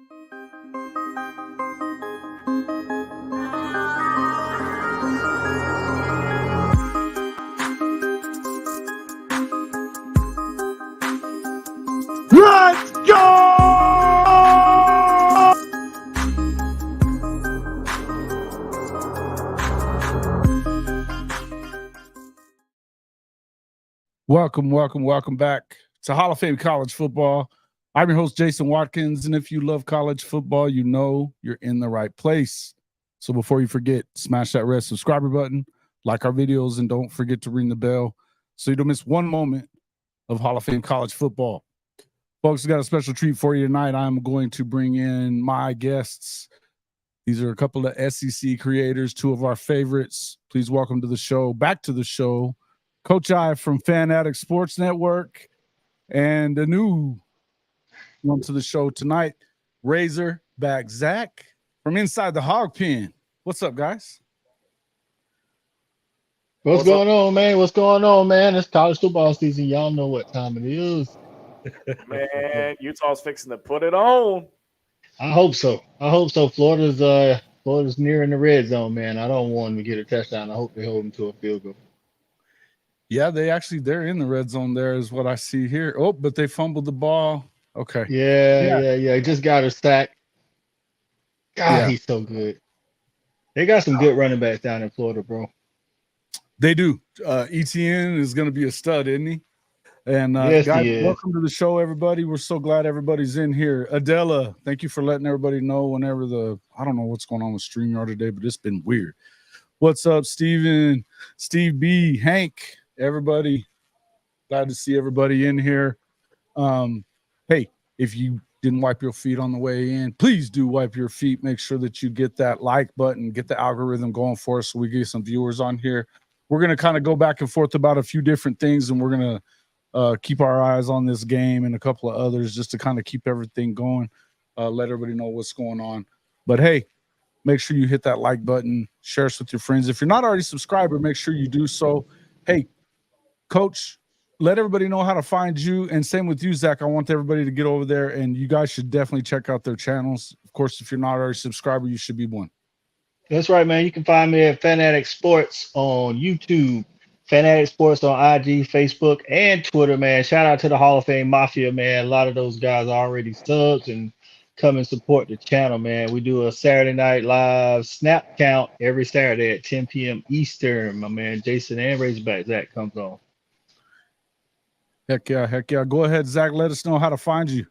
Let's go! Welcome back to Hall of Fame College Football. I'm your host, Jason Watkins, and if you love college football, you know you're in the right place. So before you forget, smash that red subscriber button, like our videos, and don't forget to ring the bell so you don't miss one moment of Hall of Fame College Football. Folks, we got a special treat for you tonight. I'm going to bring in my guests. These are a couple of SEC creators, two of our favorites. Please welcome to the show, back to the show, Coach I from Fan Addict Sports Network, and a new one to the show tonight, Razorback Zach from inside the hog pen. What's up, guys? What's going on, man? What's going on, man? It's college football season. Y'all know what time it is. Man, Utah's fixing to put it on. I hope so. Florida's near in the red zone, man. I don't want them to get a touchdown. I hope they hold them to a field goal. Yeah, they're in the red zone there is what I see here. Oh, but they fumbled the ball. Okay. Yeah. Just got a sack. God, He's so good. They got some good running backs down in Florida, bro. They do. ETN is going to be a stud, isn't he? And yes, guys, he is. Welcome to the show, everybody. We're so glad everybody's in here. Adela, thank you for letting everybody know whenever I don't know what's going on with StreamYard today, but it's been weird. What's up, Steven, Steve B, Hank, everybody? Glad to see everybody in here. Hey, if you didn't wipe your feet on the way in, please do wipe your feet. Make sure that you get that like button, get the algorithm going for us so we get some viewers on here. We're going to kind of go back and forth about a few different things, and we're going to keep our eyes on this game and a couple of others just to kind of keep everything going, let everybody know what's going on. But, hey, make sure you hit that like button, share us with your friends. If you're not already a subscriber, make sure you do so. Hey, Coach, let everybody know how to find you, and same with you, Zach. I want everybody to get over there, and you guys should definitely check out their channels. Of course, if you're not already a subscriber, you should be one. That's right, man. You can find me at Fan Addict Sports on YouTube, Fan Addict Sports on IG, Facebook, and Twitter, man. Shout out to the Hall of Fame Mafia, man. A lot of those guys are already subs and come and support the channel, man. We do a Saturday night live snap count every Saturday at 10 p.m. Eastern. My man Jason and Razorback Zach comes on. Heck yeah. Go ahead, Zach. Let us know how to find you.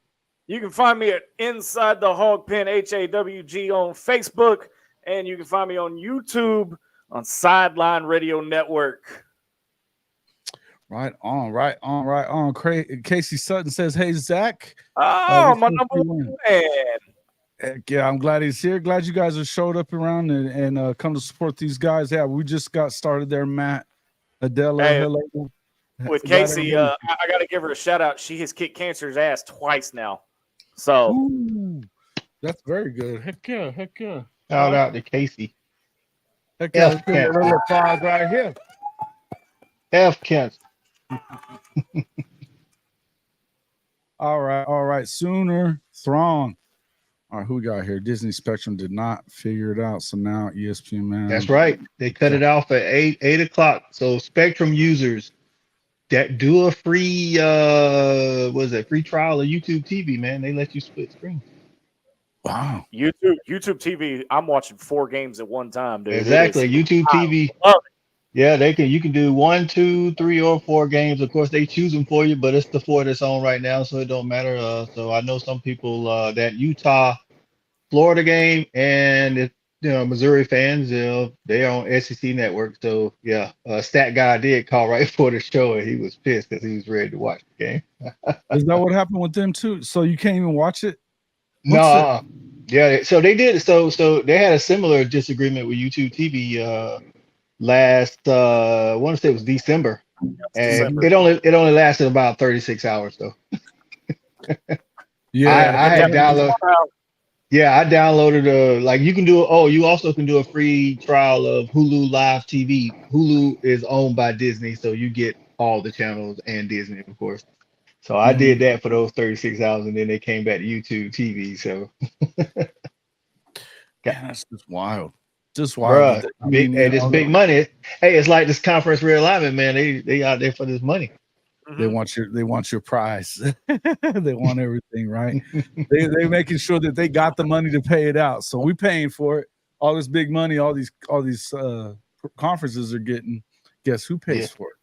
You can find me at Inside the Hog Pen, HAWG on Facebook, and you can find me on YouTube on Sideline Radio Network. Right on. Casey Sutton says, hey, Zach. Oh, my number one fan. Heck yeah, I'm glad he's here. Glad you guys have showed up around and come to support these guys. Yeah, we just got started there, Matt. Adela, hello. With Casey, I got to give her a shout out. She has kicked cancer's ass twice now. So ooh, that's very good. Heck yeah. Shout out to Casey. Heck yeah, right here. F Kent. All right. Sooner Throng. All right, who we got here? Disney Spectrum did not figure it out, so now ESPN, man. That's right. They cut it off at 8 o'clock. So Spectrum users that do a free free trial of YouTube TV, man. They let you split screen. Wow. YouTube TV, I'm watching 4 games at one time, dude. Exactly. YouTube TV. Yeah, you can do 1, 2, 3, or 4 games. Of course, they choose them for you, but it's the 4 that's on right now, so it don't matter. So I know some people that Utah, Florida game, and Missouri fans, they're on SEC Network. So yeah, Stat Guy did call right before the show, and he was pissed because he was ready to watch the game. Is that what happened with them too? So you can't even watch it? No. Yeah. So they did. So they had a similar disagreement with YouTube TV. Last I want to say it was December, and it only lasted about 36 hours though. Yeah, I had downloaded. Yeah, I downloaded you can do. Oh, you also can do a free trial of Hulu Live TV. Hulu is owned by Disney, so you get all the channels and Disney, of course. So I did that for those 36 hours, and then they came back to YouTube TV. So, Man, that's just wild. Just wild. bruh, this big money. Hey, it's like this conference realignment, man. They out there for this money. They want your prize. They want everything, right? They're making sure that they got the money to pay it out. So we paying for it. All this big money, all these conferences are getting. Guess who pays for it?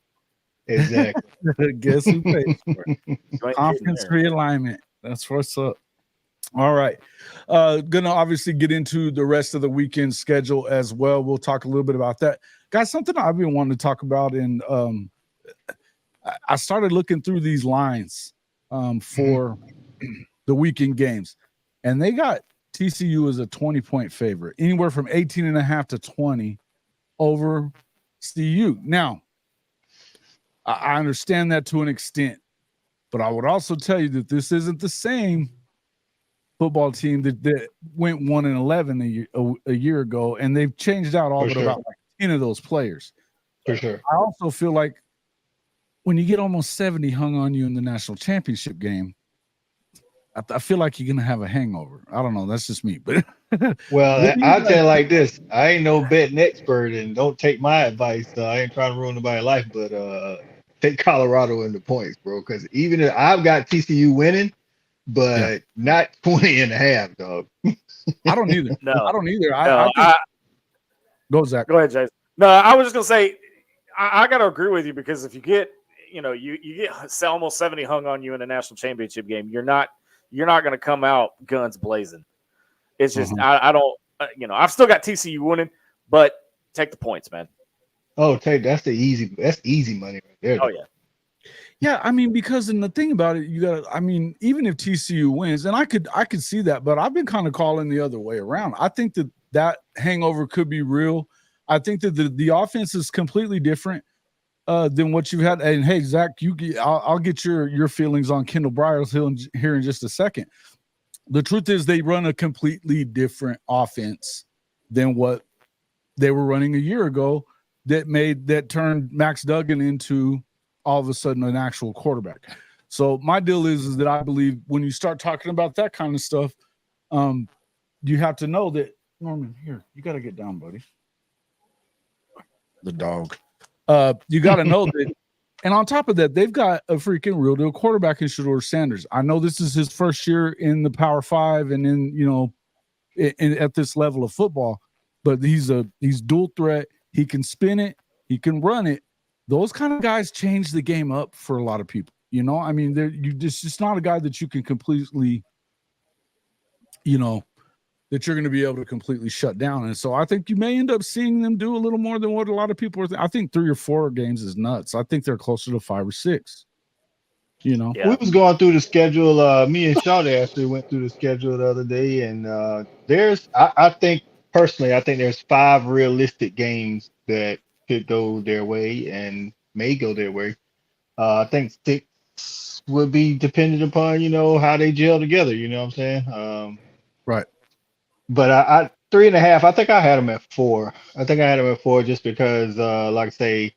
Exactly. Guess who pays for it? Conference realignment. That's what's up. All right. Gonna obviously get into the rest of the weekend schedule as well. We'll talk a little bit about that. Guys, something I've been wanting to talk about, and I started looking through these lines for the weekend games, and they got TCU as a 20-point favorite, anywhere from 18.5 to 20 over CU. Now, I understand that to an extent, but I would also tell you that this isn't the same football team that went 1-11 a year ago, and they've changed out all but about like 10 of those players. For sure. I also feel like when you get almost 70 hung on you in the national championship game, I feel like you're gonna have a hangover. I don't know. That's just me, but well, I'll tell you like this: I ain't no betting expert, and don't take my advice. I ain't trying to ruin nobody's life, but take Colorado in the points, bro. Because even if I've got TCU winning, but not 20.5, dog. I don't either. No, I don't either. Go, Zach. Go ahead, Jason. No, I was just gonna say I got to agree with you, because if you get you get almost 70 hung on you in a national championship game, you're not going to come out guns blazing. It's just I don't I've still got TCU winning, but take the points, man. Oh, that's easy money right there. Oh yeah. Yeah, I mean, because in the thing about it, you got to, I mean, even if TCU wins, and I could see that, but I've been kind of calling the other way around. I think that hangover could be real. I think that the offense is completely different than what you've had. And hey, Zach, I'll get your feelings on Kendall Briles here in just a second. The truth is they run a completely different offense than what they were running a year ago that turned Max Duggan into all of a sudden an actual quarterback. So my deal is that I believe when you start talking about that kind of stuff, you have to know that, Norman, here, you got to get down, buddy. The dog. You got to know that. And on top of that, they've got a freaking real deal quarterback in Shedeur Sanders. I know this is his first year in the Power 5 and at this level of football, but he's dual threat. He can spin it. He can run it. Those kind of guys change the game up for a lot of people. I mean, it's just not a guy that you can completely, that you're going to be able to completely shut down. And so I think you may end up seeing them do a little more than what a lot of people are I think 3 or 4 games is nuts. I think they're closer to 5 or 6. Yeah. We was going through the schedule. Me and Shawty actually went through the schedule the other day, and I think there's 5 realistic games that could go their way and may go their way. I think 6 would be dependent upon, how they gel together. You know what I'm saying? Right. But I 3.5. I think I had them at 4. I think I had them at 4 just because, like I say,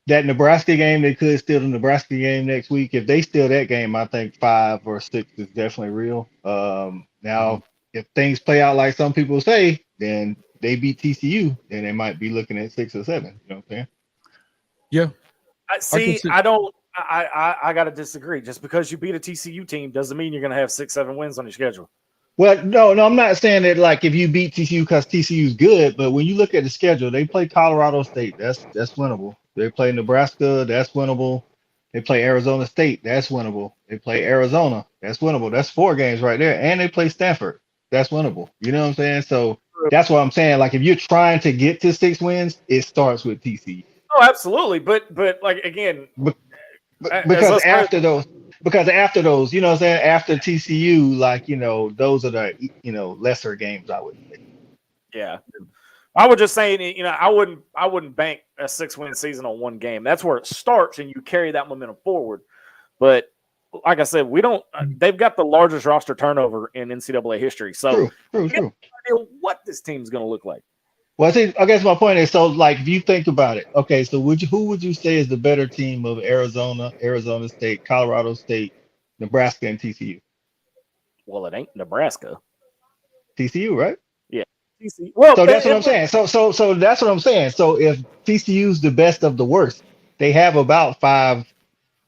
that Nebraska game, they could steal the Nebraska game next week. If they steal that game, I think 5 or 6 is definitely real. Now, if things play out like some people say, then they beat TCU, then they might be looking at 6 or 7. You know what I'm saying? Yeah. I got to disagree. Just because you beat a TCU team doesn't mean you're going to have 6-7 wins on your schedule. Well, no, I'm not saying that like if you beat TCU because TCU's good, but when you look at the schedule, they play Colorado State. That's winnable. They play Nebraska. That's winnable. They play Arizona State. That's winnable. They play Arizona. That's winnable. That's 4 games right there. And they play Stanford. That's winnable. You know what I'm saying? So that's what I'm saying. Like if you're trying to get to 6 wins, it starts with TCU. Oh, absolutely. But like again, because after those, you know what I'm saying? After TCU, like, those are the, lesser games, I would say. Yeah. I would just say, I wouldn't bank a 6-win season on 1 game. That's where it starts and you carry that momentum forward. But like I said, they've got the largest roster turnover in NCAA history. So true. I don't know what this team's going to look like. Well, I guess my point is, so like if you think about it, okay, so who would you say is the better team of Arizona, Arizona State, Colorado State, Nebraska, and TCU? Well, it ain't Nebraska. TCU, right? Yeah. TCU. Well, So that's what I'm saying. So that's what I'm saying. So if TCU's the best of the worst, they have about 5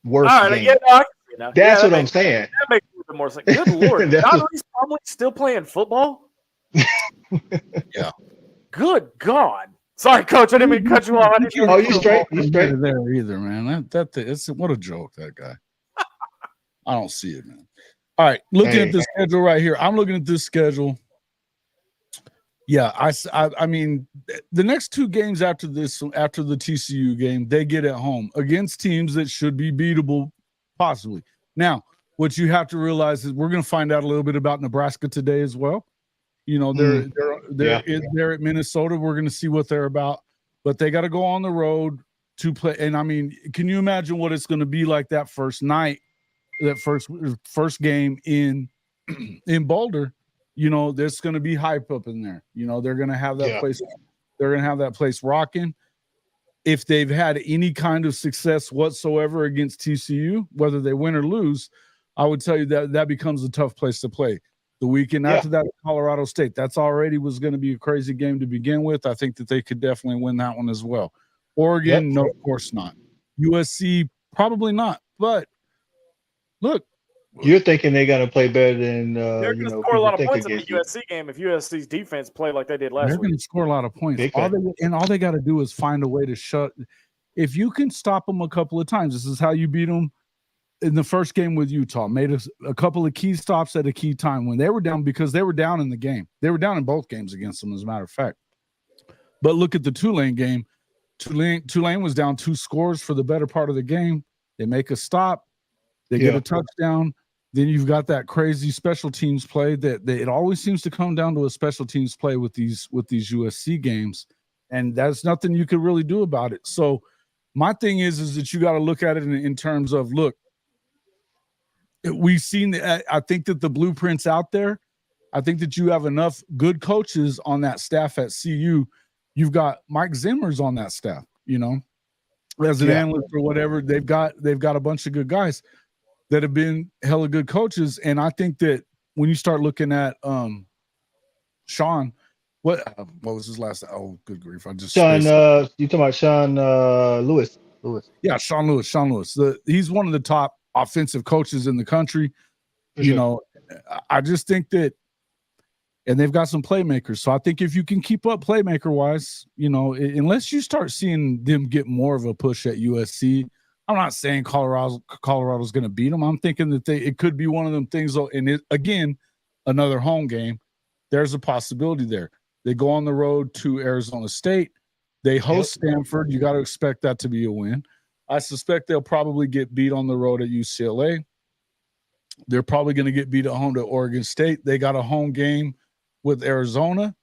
worst all right, games. yeah, no, I can see it now. That's Yeah, what I'm saying. that makes a little bit more sense. Good Lord. Don Reese probably still playing football? Yeah. Good God. Sorry, Coach. I didn't mean to cut you off. I didn't Oh, you straight? You straight? There either, man. It's what a joke, that guy. I don't see it, man. All right, looking at the schedule right here. I'm looking at this schedule. Yeah, I mean, the next 2 games after the TCU game, they get at home against teams that should be beatable, possibly. Now, what you have to realize is we're going to find out a little bit about Nebraska today as well. You know, they're at Minnesota. We're going to see what they're about, but they got to go on the road to play. And I mean, can you imagine what it's going to be like that first night, that first game in Boulder? You know, there's going to be hype up in there. You know, they're going to have that place. They're going to have that place rocking. If they've had any kind of success whatsoever against TCU, whether they win or lose, I would tell you that becomes a tough place to play. The weekend after that, Colorado State, that's already was going to be a crazy game to begin with. I think that they could definitely win that one as well. Oregon, no, of course not. USC, probably not. But look, you're thinking they're going to play better than they're going to score a lot of points in the USC game if USC's defense play like they did last week. They're going to score a lot of points. All they got to do is find a way to shut. If you can stop them a couple of times, this is how you beat them. In the first game with Utah, made a couple of key stops at a key time when they were down, because they were down in the game. They were down in both games against them, as a matter of fact. But look at the Tulane game. Tulane was down 2 scores for the better part of the game. They make a stop. They get a touchdown. Then you've got that crazy special teams play that it always seems to come down to a special teams play with these USC games. And that's nothing you could really do about it. So my thing is that you got to look at it in terms of, look, we've seen I think that the blueprint's out there. I think that you have enough good coaches on that staff at CU. You've got Mike Zimmer's on that staff, you know, as an analyst or whatever. They've got a bunch of good guys that have been hella good coaches. And I think that when you start looking at Sean, what was his last? Oh, good grief! I just Sean. You talking about Sean Lewis? Yeah, Sean Lewis. He's one of the top offensive coaches in the country. You know, I just think that, and they've got some playmakers. So I think if you can keep up playmaker wise, you know, unless you start seeing them get more of a push at USC, I'm not saying Colorado's going to beat them. I'm thinking that it could be one of them things. And again, another home game. There's a possibility there. They go on the road to Arizona State. They host Stanford. You got to expect that to be a win. I suspect they'll probably get beat on the road at UCLA. They're probably going to get beat at home to Oregon State. They got a home game with Arizona.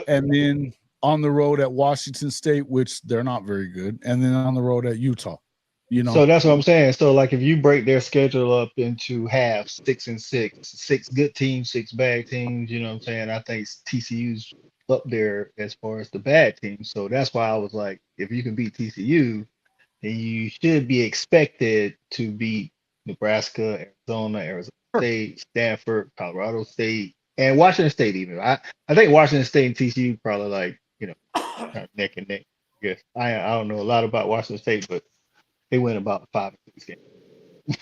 And then on the road at Washington State, which they're not very good. And then on the road at Utah. You know? So that's what I'm saying. So like if you break their schedule up into halves, 6 and 6, 6 good teams, 6 bad teams, you know what I'm saying? I think TCU's up there as far as the bad teams. So that's why I was like, if you can beat TCU, then you should be expected to beat Nebraska, Arizona State, Stanford, Colorado State, and Washington State even. I think Washington State and TCU probably like, you know, kind of neck and neck. I guess. I don't know a lot about Washington State, but they win about 5 or 6 games.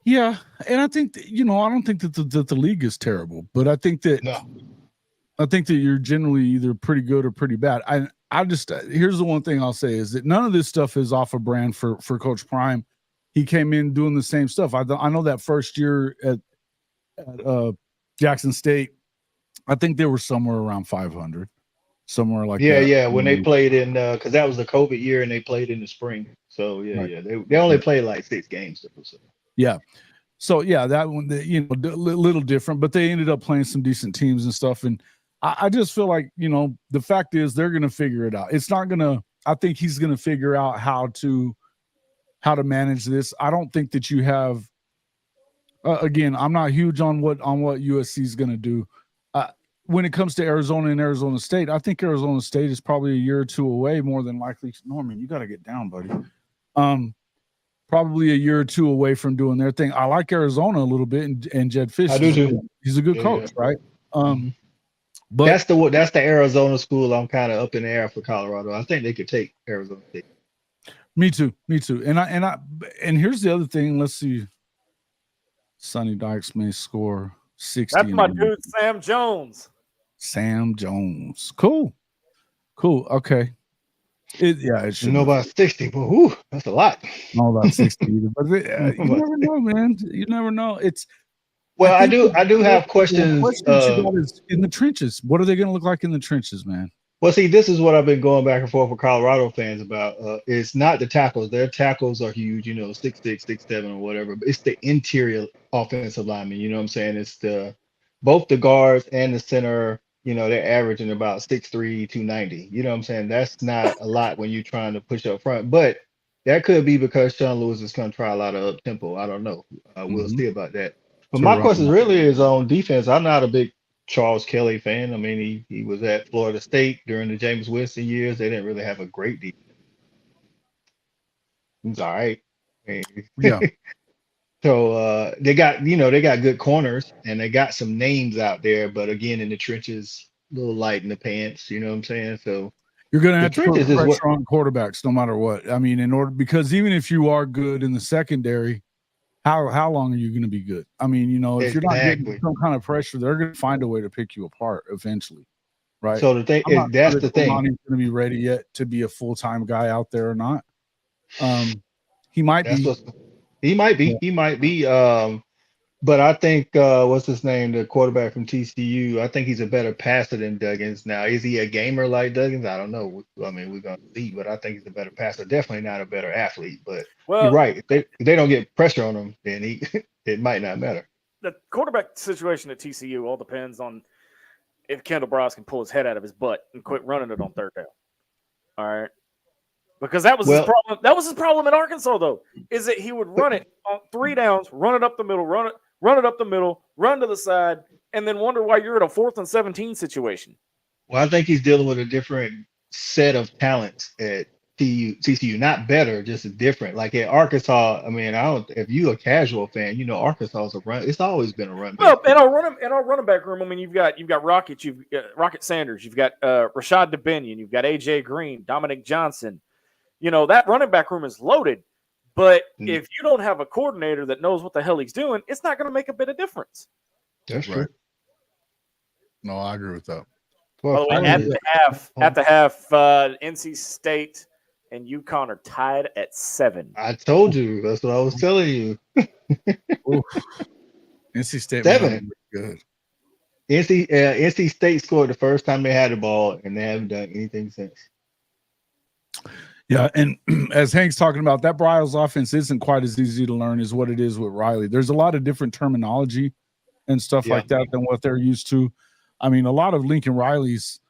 Yeah, and I think that, you know, I don't think that the league is terrible, but I think that you're generally either pretty good or pretty bad. I just here's the one thing I'll say is that none of this stuff is off of brand for Coach Prime. He came in doing the same stuff. I know that first year at Jackson State, I think they were somewhere around 500, somewhere like that. Yeah. When they played in, because that was the COVID year, and they played in the spring. So they only played like 6 games. So. Yeah. So yeah, that one, you know, a little different, but they ended up playing some decent teams and stuff. And I just feel like, you know, the fact is they're going to figure it out. It's not going to, I think he's going to figure out how to manage this. I don't think that you have, again, I'm not huge on what USC is going to do. when it comes to Arizona and Arizona State, I think Arizona State is probably a year or two away, more than likely. Norman, you got to get down, buddy. Probably a year or two away from doing their thing. I like Arizona a little bit, and Jed Fish. I do too. He's a good coach, right? But that's the Arizona school. I'm kind of up in the air for Colorado. I think they could take Arizona State. Me too. And here's the other thing. Let's see. Sonny Dykes may score 60. That's my dude, Sam Jones. Sam Jones. Cool. Okay. It should know about 60, but whew, that's a lot. Not about 60 either. But you never know, man. You never know. I do have questions. In the trenches. What are they going to look like in the trenches, man? Well, see, this is what I've been going back and forth with Colorado fans about. It's not the tackles. Their tackles are huge, 6'6", 6'7", or whatever. But it's the interior offensive linemen. You know what I'm saying? It's both the guards and the center. They're averaging about 6'3", 290. You know what I'm saying? That's not a lot when you're trying to push up front. But that could be because Sean Lewis is going to try a lot of up tempo. I don't know. We'll see about that. But my question really is on defense. I'm not a big Charles Kelly fan. I mean, he was at Florida State during the James Winston years. They didn't really have a great defense. He's all right. Yeah. So they got good corners and they got some names out there, but again in the trenches, a little light in the pants. You know what I'm saying? So you're going to have to put pressure on quarterbacks no matter what. I mean, because even if you are good in the secondary, how long are you going to be good? I mean, if you're not getting some kind of pressure, they're going to find a way to pick you apart eventually, right? So the thing is, that's the thing. He's going to be ready yet to be a full-time guy out there or not. He might be. He might be. But I think what's his name, the quarterback from TCU? I think he's a better passer than Duggins. Now, is he a gamer like Duggins? I don't know. I mean, we're gonna see, but I think he's a better passer. Definitely not a better athlete. But you're right. If they don't get pressure on him, then it might not matter. The quarterback situation at TCU all depends on if Kendall Browse can pull his head out of his butt and quit running it on third down. All right. Because that was his problem. That was his problem in Arkansas, though, is that he would run it on 3 downs, run it up the middle, run it up the middle, run to the side, and then wonder why you're in a 4th and 17 situation. Well, I think he's dealing with a different set of talents at TCU. Not better, just different. Like at Arkansas, I mean, if you're a casual fan, Arkansas is a run. It's always been a run. Well, in our running back room, I mean, you've got Rocket, you've got Rocket Sanders, you've got Rashad DeBinion, you've got AJ Green, Dominic Johnson. That running back room is loaded. But if you don't have a coordinator that knows what the hell he's doing, it's not going to make a bit of difference. That's right. No, I agree with that. Well, by the way, at the half, NC State and UConn are tied at 7. I told you. That's what I was telling you. NC State 7. Good. NC State scored the first time they had the ball, and they haven't done anything since. Yeah, and as Hank's talking about, that Bryles offense isn't quite as easy to learn as what it is with Riley. There's a lot of different terminology and stuff like that than what they're used to. I mean, a lot of Lincoln Riley's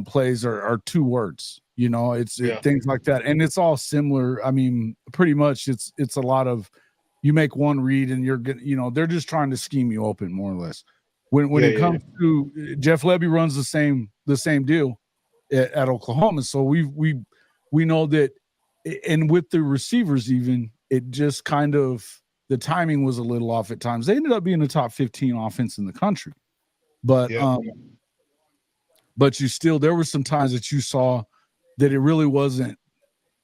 plays are 2 words. It's things like that, and it's all similar. I mean, pretty much it's a lot of you make one read and you're getting, they're just trying to scheme you open more or less. When it comes to Jeff Lebby runs the same deal at Oklahoma, so we know that, and with the receivers even, it just kind of, the timing was a little off at times. They ended up being the top 15 offense in the country. But there were some times that you saw that it really wasn't,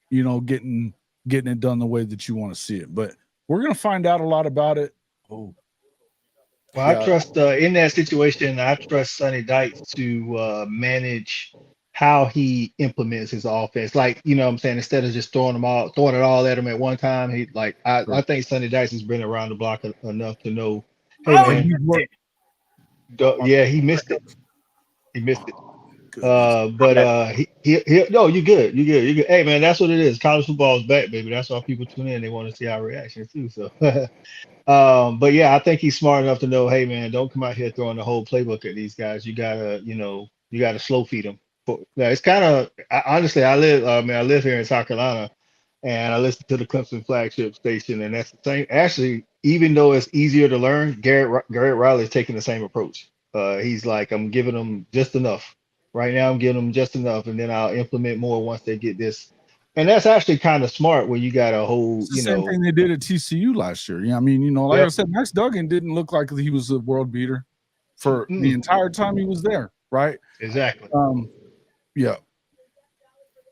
getting it done the way that you want to see it. But we're going to find out a lot about it. Well, I trust in that situation, I trust Sonny Dykes to manage how he implements his offense. Like, what I'm saying, instead of just throwing it all at him at one time, I think Sonny Dykes has been around the block enough to know, hey, man, he missed it. He missed it. No, you're good. Hey, man, that's what it is. College football is back, baby. That's why people tune in. They want to see our reaction too. So, but yeah, I think he's smart enough to know, hey, man, don't come out here throwing the whole playbook at these guys. You gotta slow feed them. Now, it's kind of, honestly, I live here in South Carolina, and I listen to the Clemson flagship station, and that's the same. Actually, even though it's easier to learn, Garrett Riley is taking the same approach. He's like, I'm giving them just enough. Right now, I'm giving them just enough, and then I'll implement more once they get this. And that's actually kind of smart when you got a whole, It's the same thing they did at TCU last year. Yeah, I mean, like I said, Max Duggan didn't look like he was a world beater for the entire time he was there, right? Exactly. Yeah.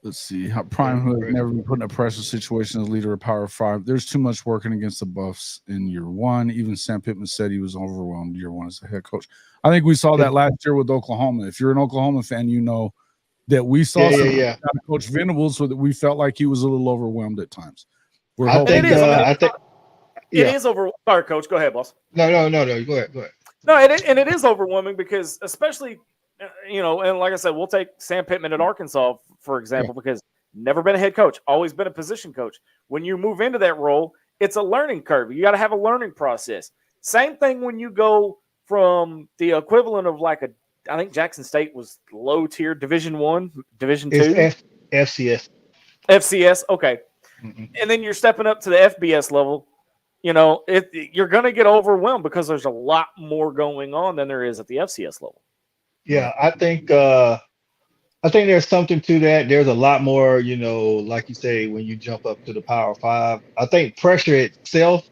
Let's see how Prime, who has never been put in a pressure situation as leader of Power 5. There's too much working against the Buffs in year one. Even Sam Pittman said he was overwhelmed year one as a head coach. I think we saw that last year with Oklahoma. If you're an Oklahoma fan, you know that we saw Coach Venables, so that we felt like he was a little overwhelmed at times. I think it is over. Sorry, Coach. Go ahead, boss. No. Go ahead. No, it is overwhelming because, especially, and like I said, we'll take Sam Pittman at Arkansas, for example, because never been a head coach, always been a position coach. When you move into that role, it's a learning curve. You got to have a learning process. Same thing when you go from the equivalent of I think Jackson State was low tier Division I, Division II. FCS. FCS, okay. Mm-hmm. And then you're stepping up to the FBS level. You're going to get overwhelmed because there's a lot more going on than there is at the FCS level. Yeah, I think there's something to that. There's a lot more, like you say, when you jump up to the Power 5. I think pressure itself,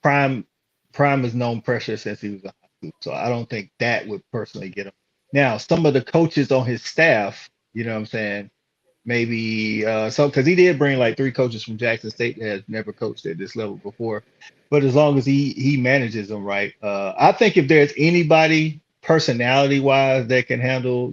Prime has known pressure since he was in high school, so I don't think that would personally get him. Now, some of the coaches on his staff, you know what I'm saying, maybe because he did bring like 3 coaches from Jackson State that has never coached at this level before, but as long as he manages them right, I think if there's anybody personality wise that can handle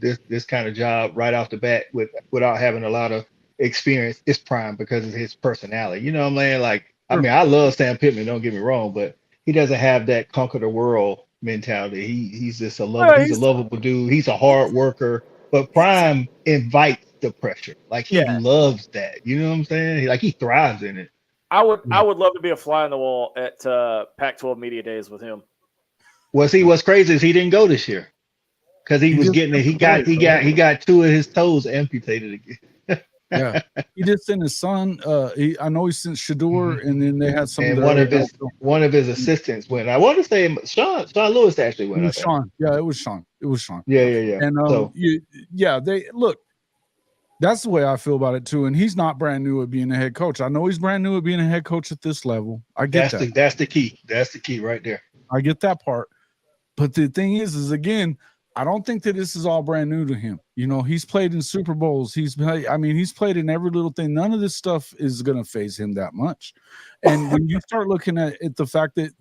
this kind of job right off the bat without having a lot of experience, it's Prime because of his personality. You know what I'm saying? Like, I mean, I love Sam Pittman, don't get me wrong, but he doesn't have that conquer the world mentality. He's just he's a lovable dude. He's a hard worker, but Prime invites the pressure. Like, he loves that. You know what I'm saying? He thrives in it. I would love to be a fly on the wall at Pac-12 Media Days with him. What's crazy is he didn't go this year because he was getting it. He got 2 of his toes amputated again. Yeah, he did send his son. I know he sent Shador, and then they had some. And one of his assistants went. I want to say Sean Lewis actually went. It was Sean. Yeah, it was Sean. Yeah. And they look. That's the way I feel about it too. And he's not brand new at being a head coach. I know he's brand new at being a head coach at this level. I get that. That's the key. That's the key right there. I get that part. But the thing is again, I don't think that this is all brand new to him. He's played in Super Bowls. He's played in every little thing. None of this stuff is going to faze him that much. And when you start looking at it, the fact that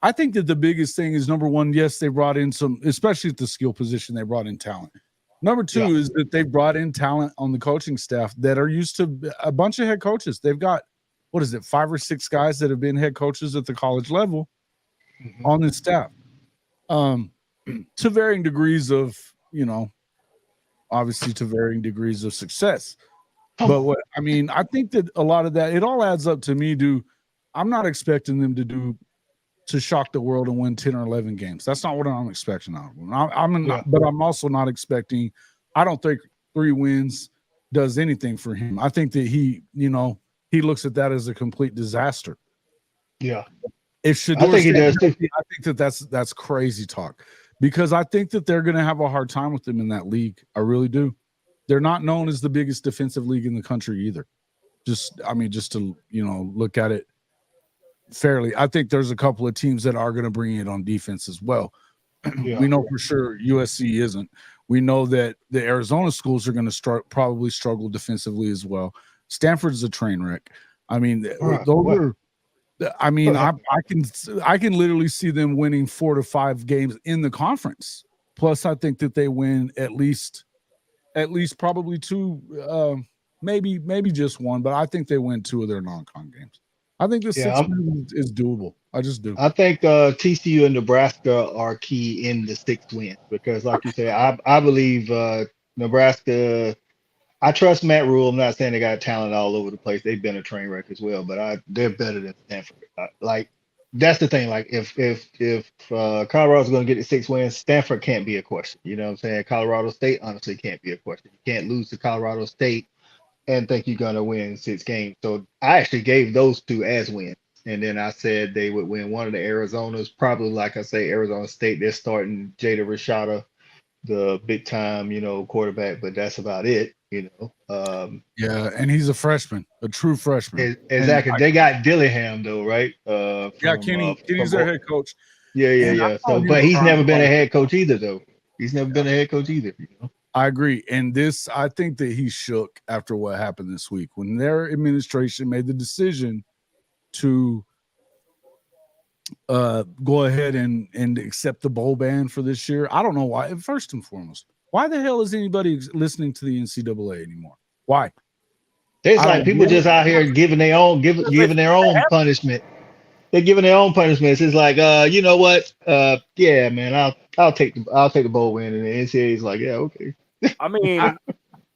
I think that the biggest thing is, number one, yes, they brought in some, especially at the skill position, they brought in talent. Number two is that they brought in talent on the coaching staff that are used to a bunch of head coaches. They've got, 5 or 6 guys that have been head coaches at the college level on this staff, to varying degrees of, obviously to varying degrees of success. But I think that a lot of that, it all adds up to me. I'm not expecting them to shock the world and win 10 or 11 games. That's not what I'm expecting out of them. But I'm also not expecting. I don't think 3 wins does anything for him. I think that he looks at that as a complete disaster. Yeah. If Shador, I think he does too. I think that's crazy talk, because I think that they're going to have a hard time with them in that league. I really do. They're not known as the biggest defensive league in the country either. Just to look at it fairly, I think there's a couple of teams that are going to bring it on defense as well. We know for sure USC isn't. We know that the Arizona schools are going to probably struggle defensively as well. Stanford's a train wreck. I can literally see them winning 4 to 5 games in the conference. Plus, I think that they win at least probably 2, maybe just 1, but I think they win 2 of their non-con games. I think the 6 wins is doable. I just do. I think TCU and Nebraska are key in the 6 wins because, like you say, I believe Nebraska. I trust Matt Rule. I'm not saying they got talent all over the place. They've been a train wreck as well, but they're better than Stanford. That's the thing. Like, if Colorado's going to get the 6 wins, Stanford can't be a question. You know what I'm saying? Colorado State honestly can't be a question. You can't lose to Colorado State and think you're going to win 6 games. So I actually gave those 2 as wins. And then I said they would win one of the Arizonas, probably like I say, Arizona State. They're starting Jada Rashada, the big time, quarterback, but that's about it, Yeah, and he's a freshman, a true freshman. Exactly. They got Dillingham though, right? Kenny's their head coach. Yeah. So, but he's never been a head coach either, though. He's never been a head coach either. I agree. And I think that he shook after what happened this week when their administration made the decision to go ahead and accept the bowl ban for this year. I don't know why. First and foremost, why the hell is anybody listening to the NCAA anymore? Why? It's like people just out here giving their own punishment. They're giving their own punishments. It's like, you know what? Yeah, man, I'll take the bowl win, and the NCAA is like, yeah, okay. I mean,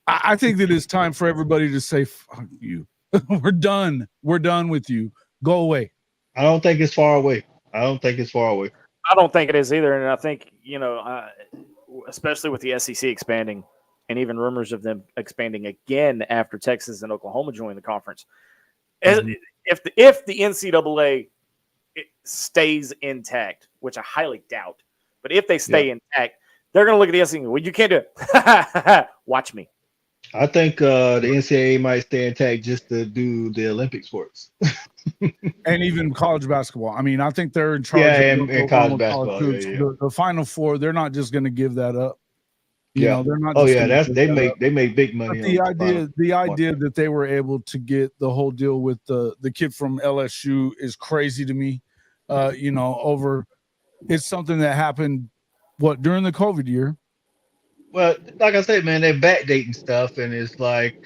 I think that it's time for everybody to say, "Fuck you, we're done. We're done with you. Go away." I don't think it's far away. I don't think it is either, and I think especially with the SEC expanding, and even rumors of them expanding again after Texas and Oklahoma join the conference. Mm-hmm. If the NCAA stays intact, which I highly doubt, but if they stay intact, they're going to look at the SEC. Well, you can't do it. Watch me. I think the NCAA might stay intact just to do the Olympic sports. And even college basketball. I mean, I think they're in charge of and college basketball. The Final Four, they're not just going to give that up. They're not. They make big money. But the idea that they were able to get the whole deal with the kid from LSU is crazy to me. It's something that happened during the COVID year. Well, like I said, man, they're backdating stuff, and it's like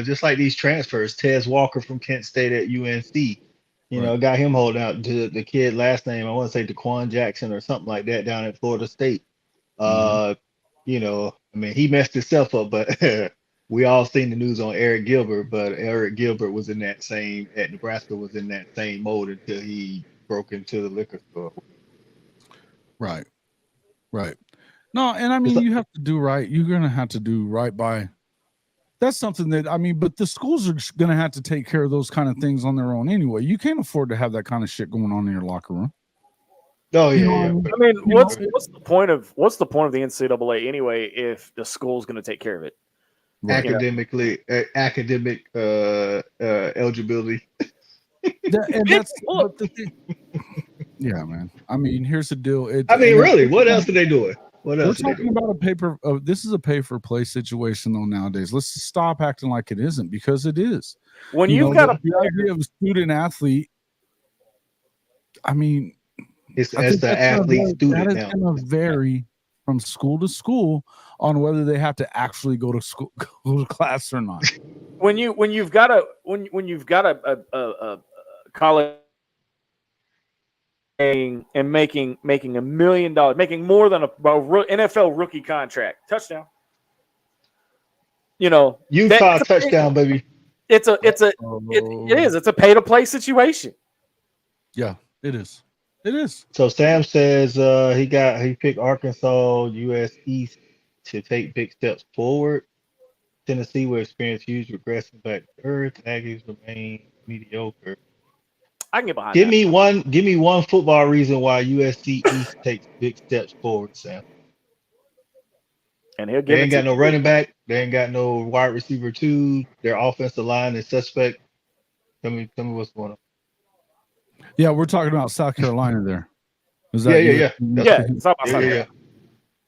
just like these transfers. Tez Walker from Kent State at UNC, got him holding out to the kid last name. I want to say DeQuan Jackson or something like that down at Florida State. I mean, he messed himself up, but we all seen the news on Eric Gilbert. But Eric Gilbert was in that same at Nebraska was in that same mode until he broke into the liquor store. Right. No, and I mean, you have to do right. You're going to have to do right by. That's something that, but the schools are going to have to take care of those kind of things on their own anyway. You can't afford to have that kind of shit going on in your locker room. Oh yeah. I mean, what's the point of the NCAA anyway if the school's going to take care of it? Right. Academic eligibility. That's the thing. Yeah, man. I mean, here's the deal. Really, what else are they doing? We're talking about a paper. This is a pay-for-play situation, though. Nowadays, let's stop acting like it isn't, because it is. When you've got the idea of a student athlete, I mean, it's the athlete student. That is going to vary from school to school on whether they have to actually go to school, go to class or not. When you've got a college and making $1 million, making more than a NFL rookie contract, touchdown. Utah touchdown, baby. It is. It's a pay to play situation. Yeah, it is. It is. So Sam says he picked Arkansas, US East to take big steps forward. Tennessee will experience huge regression back to earth. Aggies remain mediocre. I can get behind. Give me one football reason why USC East takes big steps forward, Sam. And he'll they ain't got no running back. They ain't got no wide receiver 2. Their offensive line is suspect. Tell me what's going on. Yeah, we're talking about South Carolina there. Is that yeah.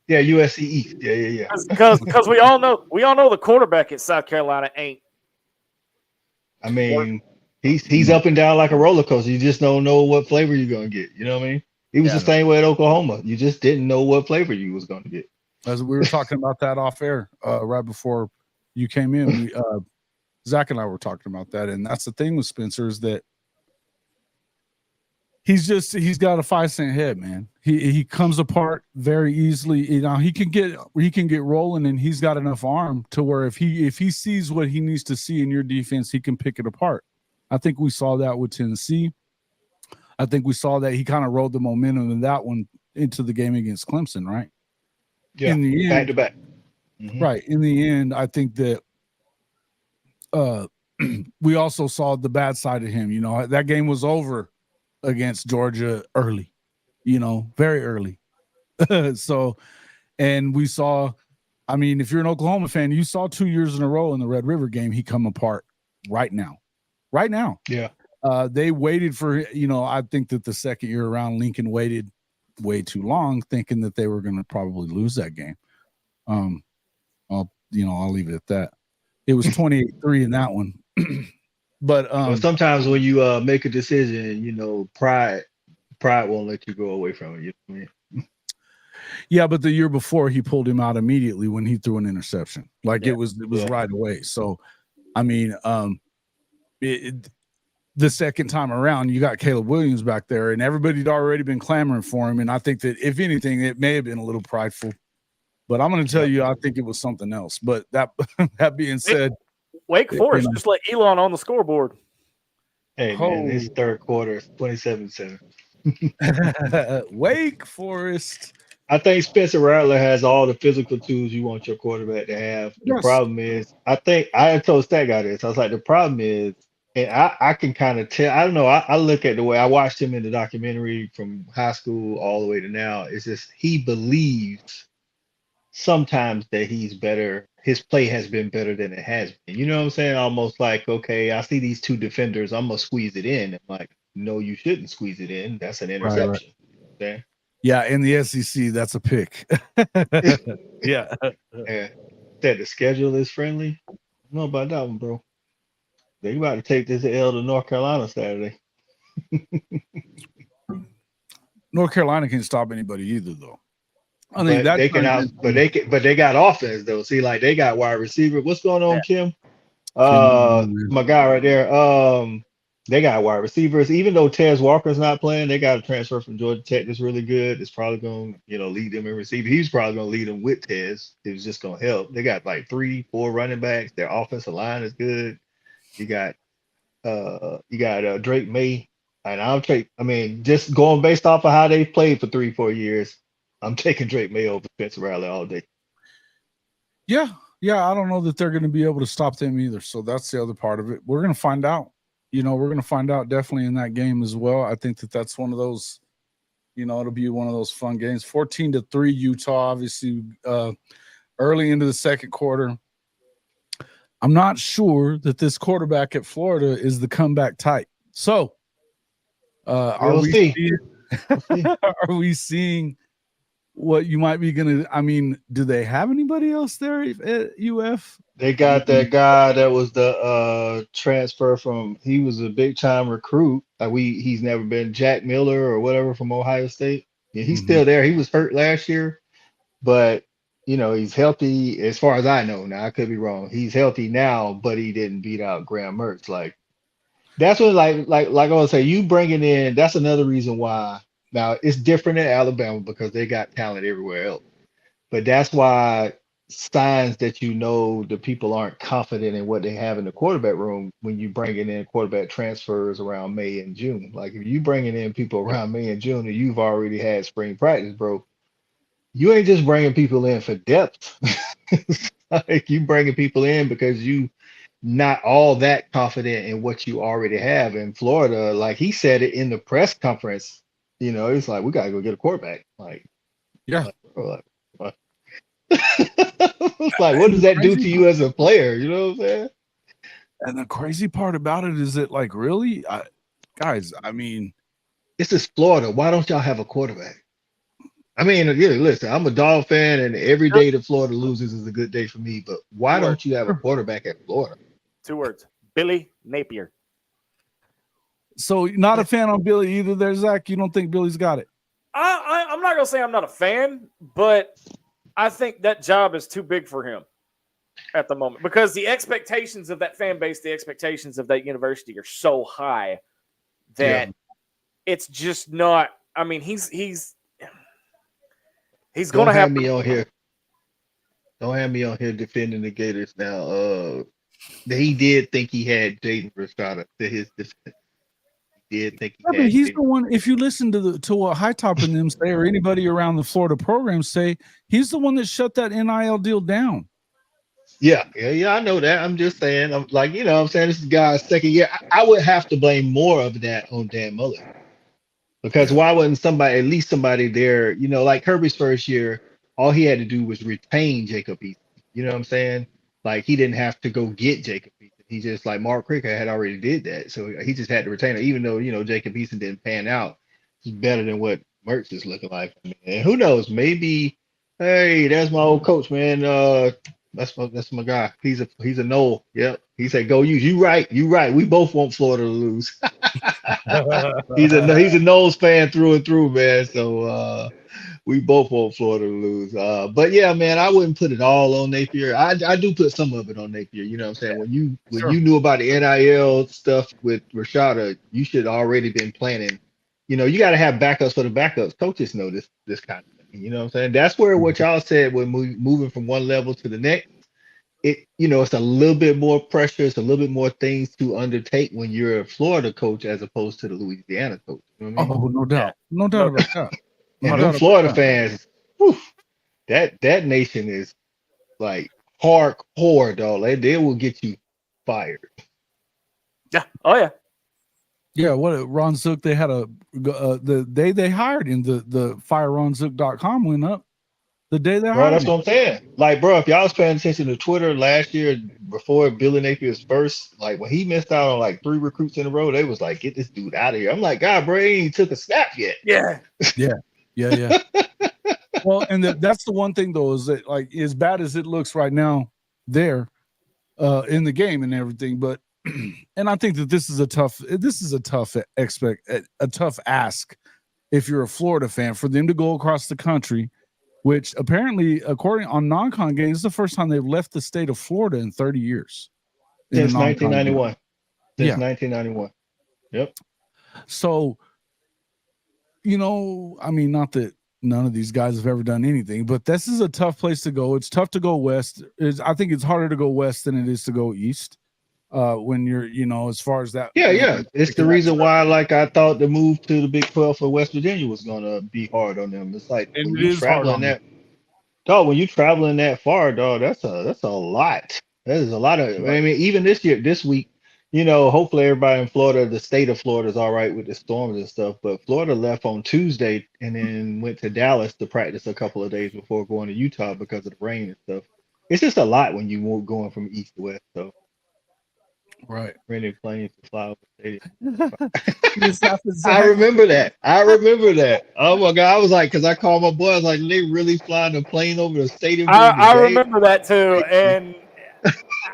Yeah, USC East. Yeah. Because we all know the quarterback at South Carolina ain't. I mean, he's up and down like a roller coaster. You just don't know what flavor you're gonna get. You know what I mean? He was the same way at Oklahoma. You just didn't know what flavor you was gonna get. As we were talking about that off air right before you came in, Zach and I were talking about that, and that's the thing with Spencer is that he's got a 5-cent head, man. He comes apart very easily. He can get rolling, and he's got enough arm to where if he sees what he needs to see in your defense, he can pick it apart. I think we saw that with Tennessee. I think we saw that he kind of rode the momentum in that one into the game against Clemson, right? Yeah, in the end, back to back. Right. In the end, I think that we also saw the bad side of him. That game was over against Georgia early, very early. So, and we saw, I mean, if you're an Oklahoma fan, you saw 2 years in a row in the Red River game, he come apart right now. Yeah. They waited for, I think that the second year around, Lincoln waited way too long, thinking that they were going to probably lose that game. I'll leave it at that. It was 28-3 in that one. But sometimes when you make a decision, pride won't let you go away from it. You know what I mean? Yeah, but the year before he pulled him out immediately when he threw an interception. Like it was right away. So, I mean, the second time around, you got Caleb Williams back there, and everybody'd already been clamoring for him. And I think that if anything, it may have been a little prideful. But I'm going to tell you, I think it was something else. But that being said, Wake Forest just let Elon on the scoreboard. Hey, man, this third quarter is 27-7. Wake Forest. I think Spencer Rattler has all the physical tools you want your quarterback to have. The problem is, I think I told Stat Guy this. I was like, the problem is, and I can kind of tell. I don't know. I look at the way I watched him in the documentary from high school all the way to now. It's just he believes sometimes that he's better. His play has been better than it has been. You know what I'm saying? Almost like, okay, I see these two defenders. I'm gonna squeeze it in. I'm like, no, you shouldn't squeeze it in. That's an interception. Right. Okay. Yeah, in the SEC, that's a pick. Yeah. That the schedule is friendly. I don't know about that one, bro. They about to take this L to North Carolina Saturday. North Carolina can't stop anybody either, though. I mean, they got offense though. See, like they got wide receiver. What's going on, Kim? My guy right there. They got wide receivers. Even though Tez Walker's not playing, they got a transfer from Georgia Tech that's really good. It's probably going to, lead them in receiver. He's probably going to lead them with Tez. It was just going to help. They got like 3-4 running backs. Their offensive line is good. You got Drake May, and just going based off of how they played for 3-4 years, I'm taking Drake May over Spencer Rattler all day. Yeah, I don't know that they're going to be able to stop them either. So that's the other part of it. We're going to find out. We're going to find out definitely in that game as well. I think that that's one of those, it'll be one of those fun games. 14-3 Utah, obviously, early into the second quarter. I'm not sure that this quarterback at Florida is the comeback type. So, are we seeing what you might be going to? I mean, do they have anybody else there at UF? They got that guy that was the transfer from. He was a big time recruit. He's never been Jack Miller or whatever from Ohio State. Yeah, he's still there. He was hurt last year, but he's healthy as far as I know. Now I could be wrong. He's healthy now, but he didn't beat out Graham Mertz. Like that's what like I was say. You bringing in. That's another reason why. Now it's different in Alabama because they got talent everywhere else, but that's why. Signs that the people aren't confident in what they have in the quarterback room when you bringing in quarterback transfers around May and June. Like if you bringing in people around May and June and you've already had spring practice, bro, you ain't just bringing people in for depth. Like you bringing people in because you not all that confident in what you already have in Florida. Like he said it in the press conference, it's like we gotta go get a quarterback. Like, yeah. It's like, what does that do to you as a player? You know what I'm saying? And the crazy part about it is that, like, really, guys, I mean, this is Florida. Why don't y'all have a quarterback? I mean, listen, I'm a Dog fan, and every day that Florida loses is a good day for me. But why don't you have a quarterback at Florida? 2 words: Billy Napier. So, not a fan on Billy either. There, Zach. You don't think Billy's got it? I'm not gonna say I'm not a fan, but I think that job is too big for him at the moment because the expectations of that fan base, the expectations of that university are so high that it's just not. I mean, he's going to have me on here. Don't have me on here defending the Gators now. He did think he had Jaden Rashada to his defense. Did think he's the one. If you listen to what High Top and them say, or anybody around the Florida program say, he's the one that shut that NIL deal down. Yeah, I know that. I'm just saying. I'm like, I'm saying this is the guy's second year. I would have to blame more of that on Dan Mullen. Because why wouldn't at least somebody there, like Kirby's first year, all he had to do was retain Jacob Eason. You know what I'm saying? Like he didn't have to go get Jacob Eason. He just like Mark Cricket had already did that. So he just had to retain it, even though, Jacob Eason didn't pan out. It's better than what Mertz is looking like. And who knows? Maybe, hey, that's my old coach, man. That's my guy. He's a Noel. Yep. He said, go use. You right. We both want Florida to lose. He's a Noles fan through and through, man. So we both want Florida to lose. But yeah, man, I wouldn't put it all on Napier. I do put some of it on Napier. You know what I'm saying? When you knew about the NIL stuff with Rashada, you should already been planning. You got to have backups for the backups. Coaches know this kind of thing. You know what I'm saying? That's where what y'all said when moving from one level to the next. It's a little bit more pressure. It's a little bit more things to undertake when you're a Florida coach as opposed to the Louisiana coach. You know what I mean? Oh, no doubt. No doubt about that. And them Florida fans, whew, that nation is like hardcore, dog. They will get you fired. Yeah. Oh yeah. Yeah. What Ron Zook? They had the day they hired him. The fireronzook.com went up. The day they hired That's what I'm saying. Like, bro, if y'all was paying attention to Twitter last year before Billy Napier's first, like when he missed out on like 3 recruits in a row, they was like, get this dude out of here. I'm like, God, bro, he ain't took a snap yet. Yeah. Yeah. Well, and that's the one thing though, is that like as bad as it looks right now there in the game and everything, but and I think that this is a tough ask if you're a Florida fan for them to go across the country, which apparently, according on non-con games, is the first time they've left the state of Florida in 30 years. Since 1991. Since 1991. Yep. So, I mean, not that none of these guys have ever done anything, but this is a tough place to go. It's tough to go west. I think it's harder to go west than it is to go east. When you're, as far as that. Yeah. It's the reason why, like, I thought the move to the Big 12 for West Virginia was going to be hard on them. It's like, and when it is traveling that, dog, when you're traveling that far, dog, that's a lot. That is a lot of, I mean, even this week, hopefully everybody in Florida, the state of Florida is all right with the storms and stuff, but Florida left on Tuesday and then went to Dallas to practice a couple of days before going to Utah because of the rain and stuff. It's just a lot when you move going from east to west, so. Right. Renting planes to fly over the stadium. I remember that. Oh my God. I was like, because I called my boy, I was like, they really flying a plane over the stadium. I remember that too. And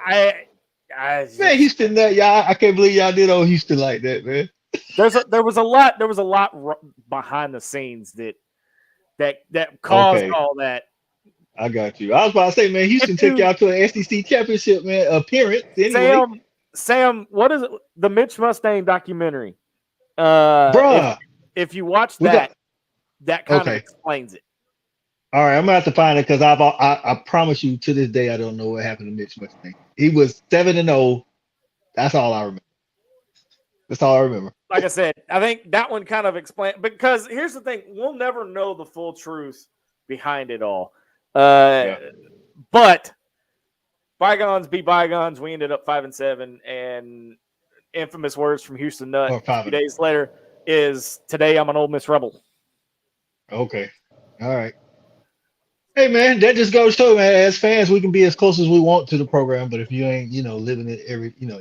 man, Houston, y'all, I can't believe y'all did old Houston like that, man. There was a lot behind the scenes that caused all that. I got you. I was about to say, man, Houston took y'all to an SEC championship, man, appearance. Anyway. Sam, what is it? The Mitch Mustang documentary. Bruh. If you watch that, that kind of explains it. All right, I'm gonna have to find it because I promise you to this day I don't know what happened to Mitch Mustang. He was 7-0. That's all I remember. Like I said, I think that one kind of explains, because here's the thing: we'll never know the full truth behind it all. But bygones be bygones. We ended up 5-7, and infamous words from Houston Nutt a few days later is, "Today I'm an Ole Miss Rebel." Okay, all right. Hey man, that just goes to show, man. As fans, we can be as close as we want to the program, but if you ain't, living it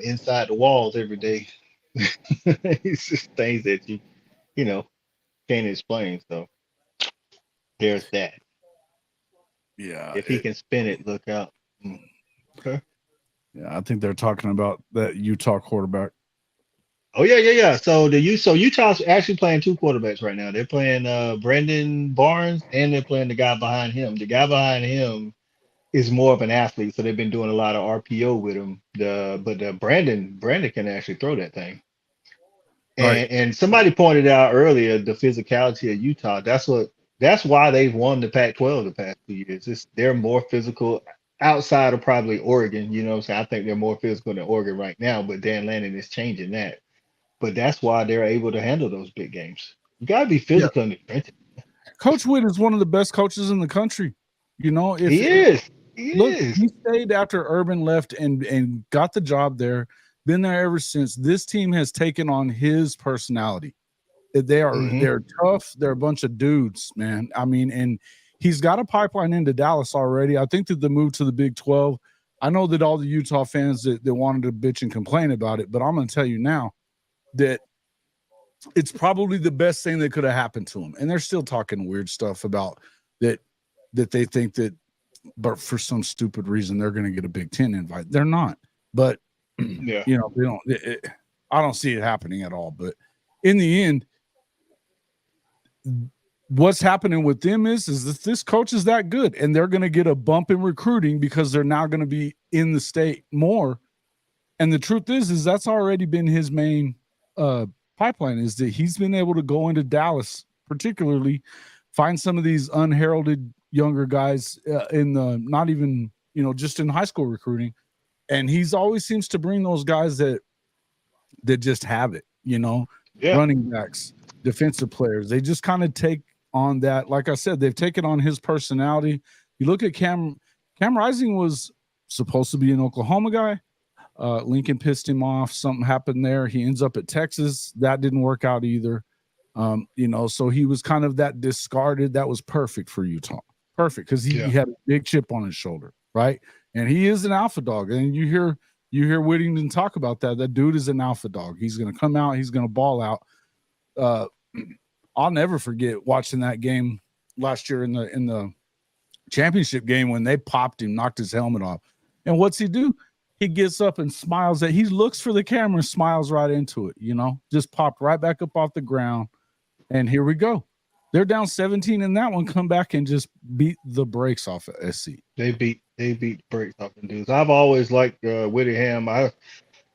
inside the walls every day, it's just things that you can't explain. So there's that. Yeah. If he can spin it, look out. Okay. Yeah, I think they're talking about that Utah quarterback. Oh yeah. So Utah's actually playing 2 quarterbacks right now. They're playing Brandon Barnes, and they're playing the guy behind him. The guy behind him is more of an athlete, so they've been doing a lot of RPO with him. But Brandon can actually throw that thing. And somebody pointed out earlier the physicality of Utah. That's why they've won the Pac-12 the past 2 years. They're more physical outside of probably Oregon. You know what I'm saying? I think they're more physical than Oregon right now, but Dan Lanning is changing that. But that's why they're able to handle those big games. You gotta be physical in the trenches. Coach Witt is one of the best coaches in the country. He is. He stayed after Urban left and got the job there. Been there ever since. This team has taken on his personality. They're tough. They're a bunch of dudes, man. I mean, and he's got a pipeline into Dallas already. I think that the move to the Big 12, I know that all the Utah fans that wanted to bitch and complain about it, but I'm going to tell you now that it's probably the best thing that could have happened to him. And they're still talking weird stuff about that they think that, but for some stupid reason, they're going to get a Big 10 invite. They're not. But, yeah, you know, they don't. I don't see it happening at all. But in the end, what's happening with them is that this coach is that good, and they're going to get a bump in recruiting because they're now going to be in the state more. And the truth is that's already been his main pipeline, is that he's been able to go into Dallas, particularly find some of these unheralded younger guys in the, not even, you know, just in high school recruiting. And he's always seems to bring those guys that just have it, you know, running backs, defensive players. They just kind of take on that. Like I said, they've taken on his personality. You look at Cam Rising was supposed to be an Oklahoma guy. Lincoln pissed him off. Something happened there. He ends up at Texas. That didn't work out either. You know, so he was kind of that discarded. That was perfect for Utah. Perfect, because he had a big chip on his shoulder, right? And he is an alpha dog. And you hear Whittington talk about that. That dude is an alpha dog. He's going to come out. He's going to ball out. I'll never forget watching that game last year in the championship game when they popped him, knocked his helmet off. And what's he do? He gets up and smiles. He looks for the camera and smiles right into it, you know, just popped right back up off the ground. And here we go. They're down 17 in that one, come back and just beat the brakes off of SC. They beat the brakes off the dudes. I've always liked Whittingham. I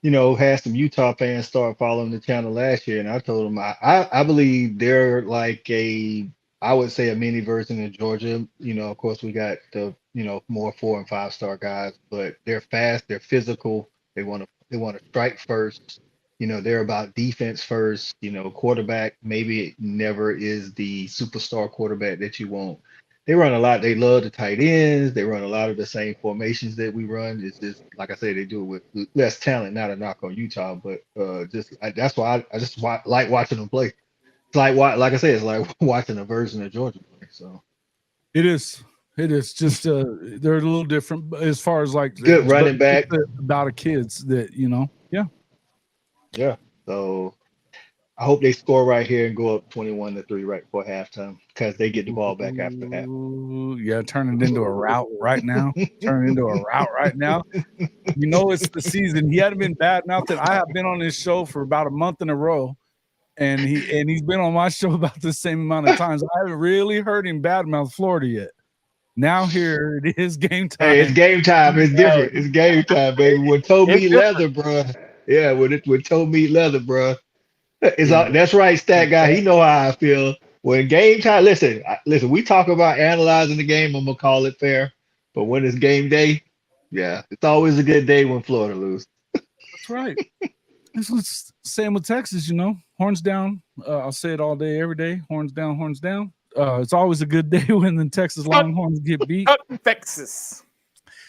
had some Utah fans start following the channel last year, and I told them I believe they're like I would say a mini version of Georgia. You know, of course we got the, you know, more 4- and 5-star guys, but they're fast, they're physical, they want to strike first. You know, they're about defense first. You know, quarterback maybe it never is the superstar quarterback that you want. They run a lot. They love the tight ends. They run a lot of the same formations that we run. It's just, like I said, they do it with less talent. Not a knock on Utah, but that's why I just like watching them play. It's like I said, it's like watching a version of Georgia play. So it is just they're a little different as far as like good running back, about a kids that, you know, yeah. So I hope they score right here and go up 21-3 right before halftime, because they get the ball back after half. Yeah, turn it into a route right now. You know, it's the season. He hadn't been bad enough that I have been on this show for about a month in a row, and he's been on my show about the same amount of times. I haven't really heard him badmouth Florida yet. Now here it is, game time. Hey, it's game time. It's different. It's game time, baby. With toe meat leather, bro. Yeah, with toe meat leather, bro. That's right, stat guy. He know how I feel. When game time, listen. We talk about analyzing the game. I'm gonna call it fair, but when it's game day, yeah, it's always a good day when Florida loses. That's right. This was same with Texas, you know. Horns down. I'll say it all day, every day. Horns down, horns down. It's always a good day when the Texas Longhorns get beat. Texas.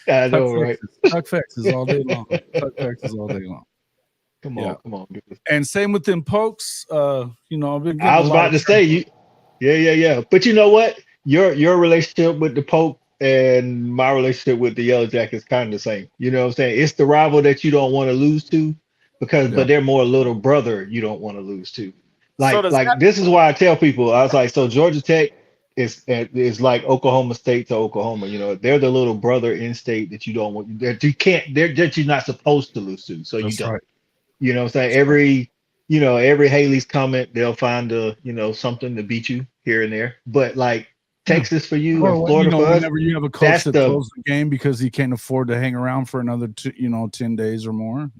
I know, right? Tuck Texas all day long. Tuck Texas all day long. Come on. Dude. And same with them Pokes. You know, I was about to say you. Yeah. But you know what? Your relationship with the Poke and my relationship with the Yellow Jackets is kind of the same. You know what I'm saying? It's the rival that you don't want to lose to, but they're more little brother you don't want to lose to. This is why I tell people, I was like, so Georgia Tech is like Oklahoma State to Oklahoma. You know, they're the little brother in state that you don't want, that you're not supposed to lose to. So you don't. Right. You know what I'm saying? Every Haley's comment, they'll find something to beat you here and there. But like Texas for you and Florida for us, whenever you have a coach that closes the game because he can't afford to hang around for another 10 days or more.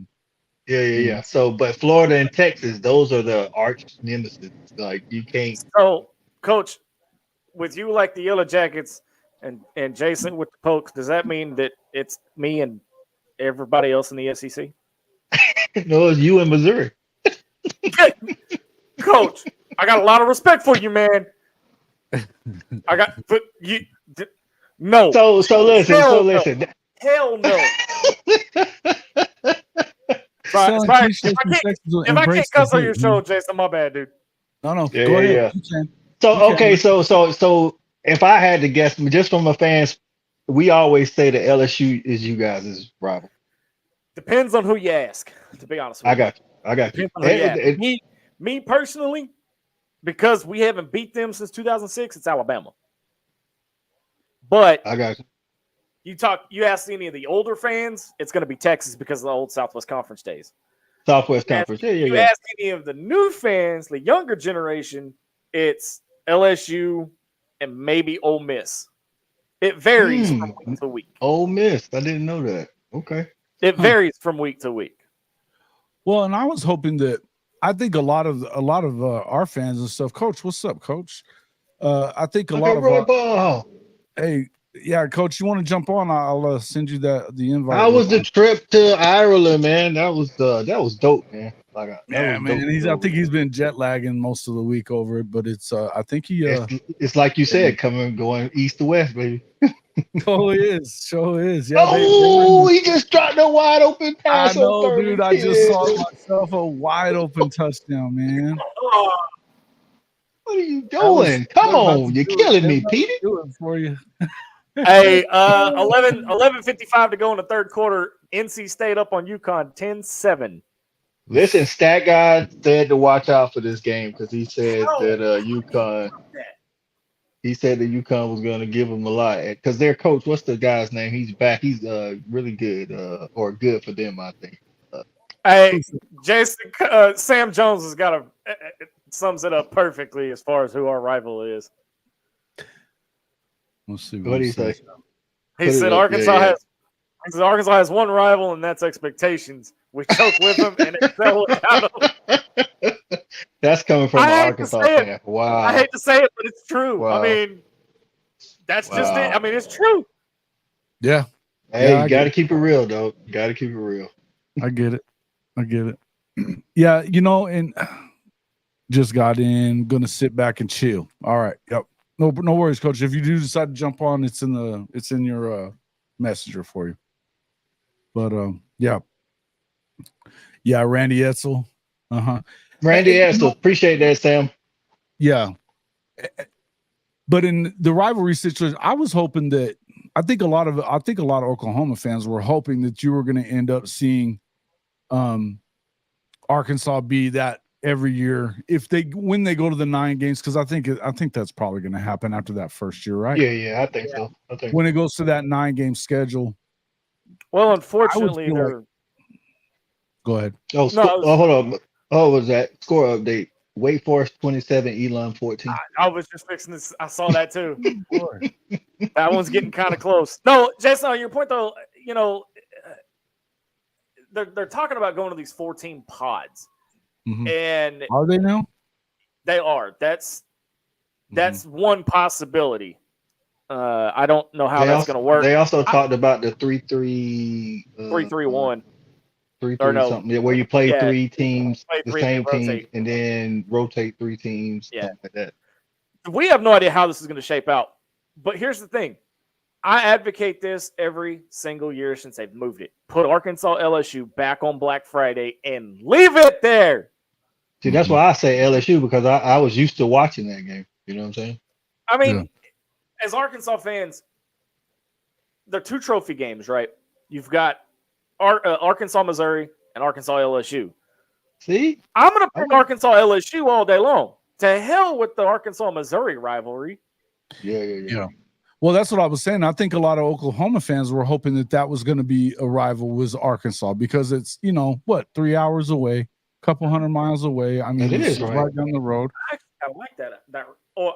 Yeah. So, but Florida and Texas, those are the arch nemesis. Like you can't. So, Coach, with you like the Yellow Jackets and Jason with the Pokes, does that mean that it's me and everybody else in the SEC? No, it's you in Missouri. Coach, I got a lot of respect for you, man. No. So listen. Hell no. If I can't cuss on your show, Jason, my bad, dude. No. Yeah, Go ahead. yeah. You can. So You okay, can. so if I had to guess, just from a fans, we always say that LSU is you guys' rival. Depends on who you ask, to be honest with I you. got you. I got you. Depends on who you ask. Me personally, because we haven't beat them since 2006, it's Alabama. But I got you. you ask any of the older fans, it's going to be Texas because of the old Southwest Conference days. Southwest Conference. You ask any of the new fans, the younger generation, it's LSU and maybe Ole Miss. It varies from week to week. Ole Miss. I didn't know that. Okay. It varies from week to week. Well, and I was hoping that I think a lot of our fans and stuff. Coach, what's up, Coach? I think a lot of hey, yeah, Coach, you want to jump on? I'll send you the invite. How was the trip to Ireland, man? That was dope, man. I think he's been jet lagging most of the week over it, but it's I think he it's like you said, going east to west, baby. Sure is. Yeah. He just dropped a wide open pass. I know, dude. I just saw myself a wide open touchdown, man. What are you doing? Come on, you're killing me, Petey. Do it for you. Hey, 11:55 to go in the third quarter. NC State up on UConn 10-7. Listen, Stat God said to watch out for this game because he said that UConn. He said that UConn was going to give him a lot because their coach, what's the guy's name? He's back. He's really good or good for them, I think. Hey, Jason, Sam Jones has got sums it up perfectly as far as who our rival is. Let's see. What do you say? He said Arkansas has one rival, and that's expectations. We choke with them and excel without them. That's coming from an Arkansas fan. Wow. I hate to say it, but it's true. Wow. I mean, that's just it. I mean, it's true. Yeah. Hey, you got to keep it real, though. You got to keep it real. I get it. Yeah, and just got in, gonna sit back and chill. All right. Yep. No worries, Coach. If you do decide to jump on, it's in your messenger for you. But yeah, Randy Edsel. Randy Edsel, appreciate that, Sam. Yeah, but in the rivalry situation, I was hoping that I think a lot of Oklahoma fans were hoping that you were going to end up seeing Arkansas be that every year when they go to the 9 games, because I think that's probably going to happen after that first year, right? Yeah, I think so. When it goes to that 9-game schedule. Well, unfortunately, go ahead. Hold on. Oh, was that score update? Wake Forest 27, Elon 14. I was just fixing this. I saw that too. That one's getting kind of close. No, Jason, on your point though, they're talking about going to these 14 pods. Mm-hmm. And are they now? They are. That's one possibility. I don't know how that's going to work. They also talked about the 3-3 3-3-1. 3-3 something, where you play 3 teams, the same team, and then rotate 3 teams, something like that. We have no idea how this is going to shape out. But here's the thing. I advocate this every single year since they've moved it. Put Arkansas LSU back on Black Friday and leave it there. See, that's why I say LSU, because I was used to watching that game. You know what I'm saying? I mean, as Arkansas fans, they're 2 trophy games, right? You've got Arkansas, Missouri, and Arkansas LSU. See? I'm going to pick Arkansas LSU all day long. To hell with the Arkansas Missouri rivalry. Yeah. Well, that's what I was saying. I think a lot of Oklahoma fans were hoping that was going to be a rival was Arkansas, because it's 3 hours away, couple 100 miles away. I mean, it's right down the road. I like that.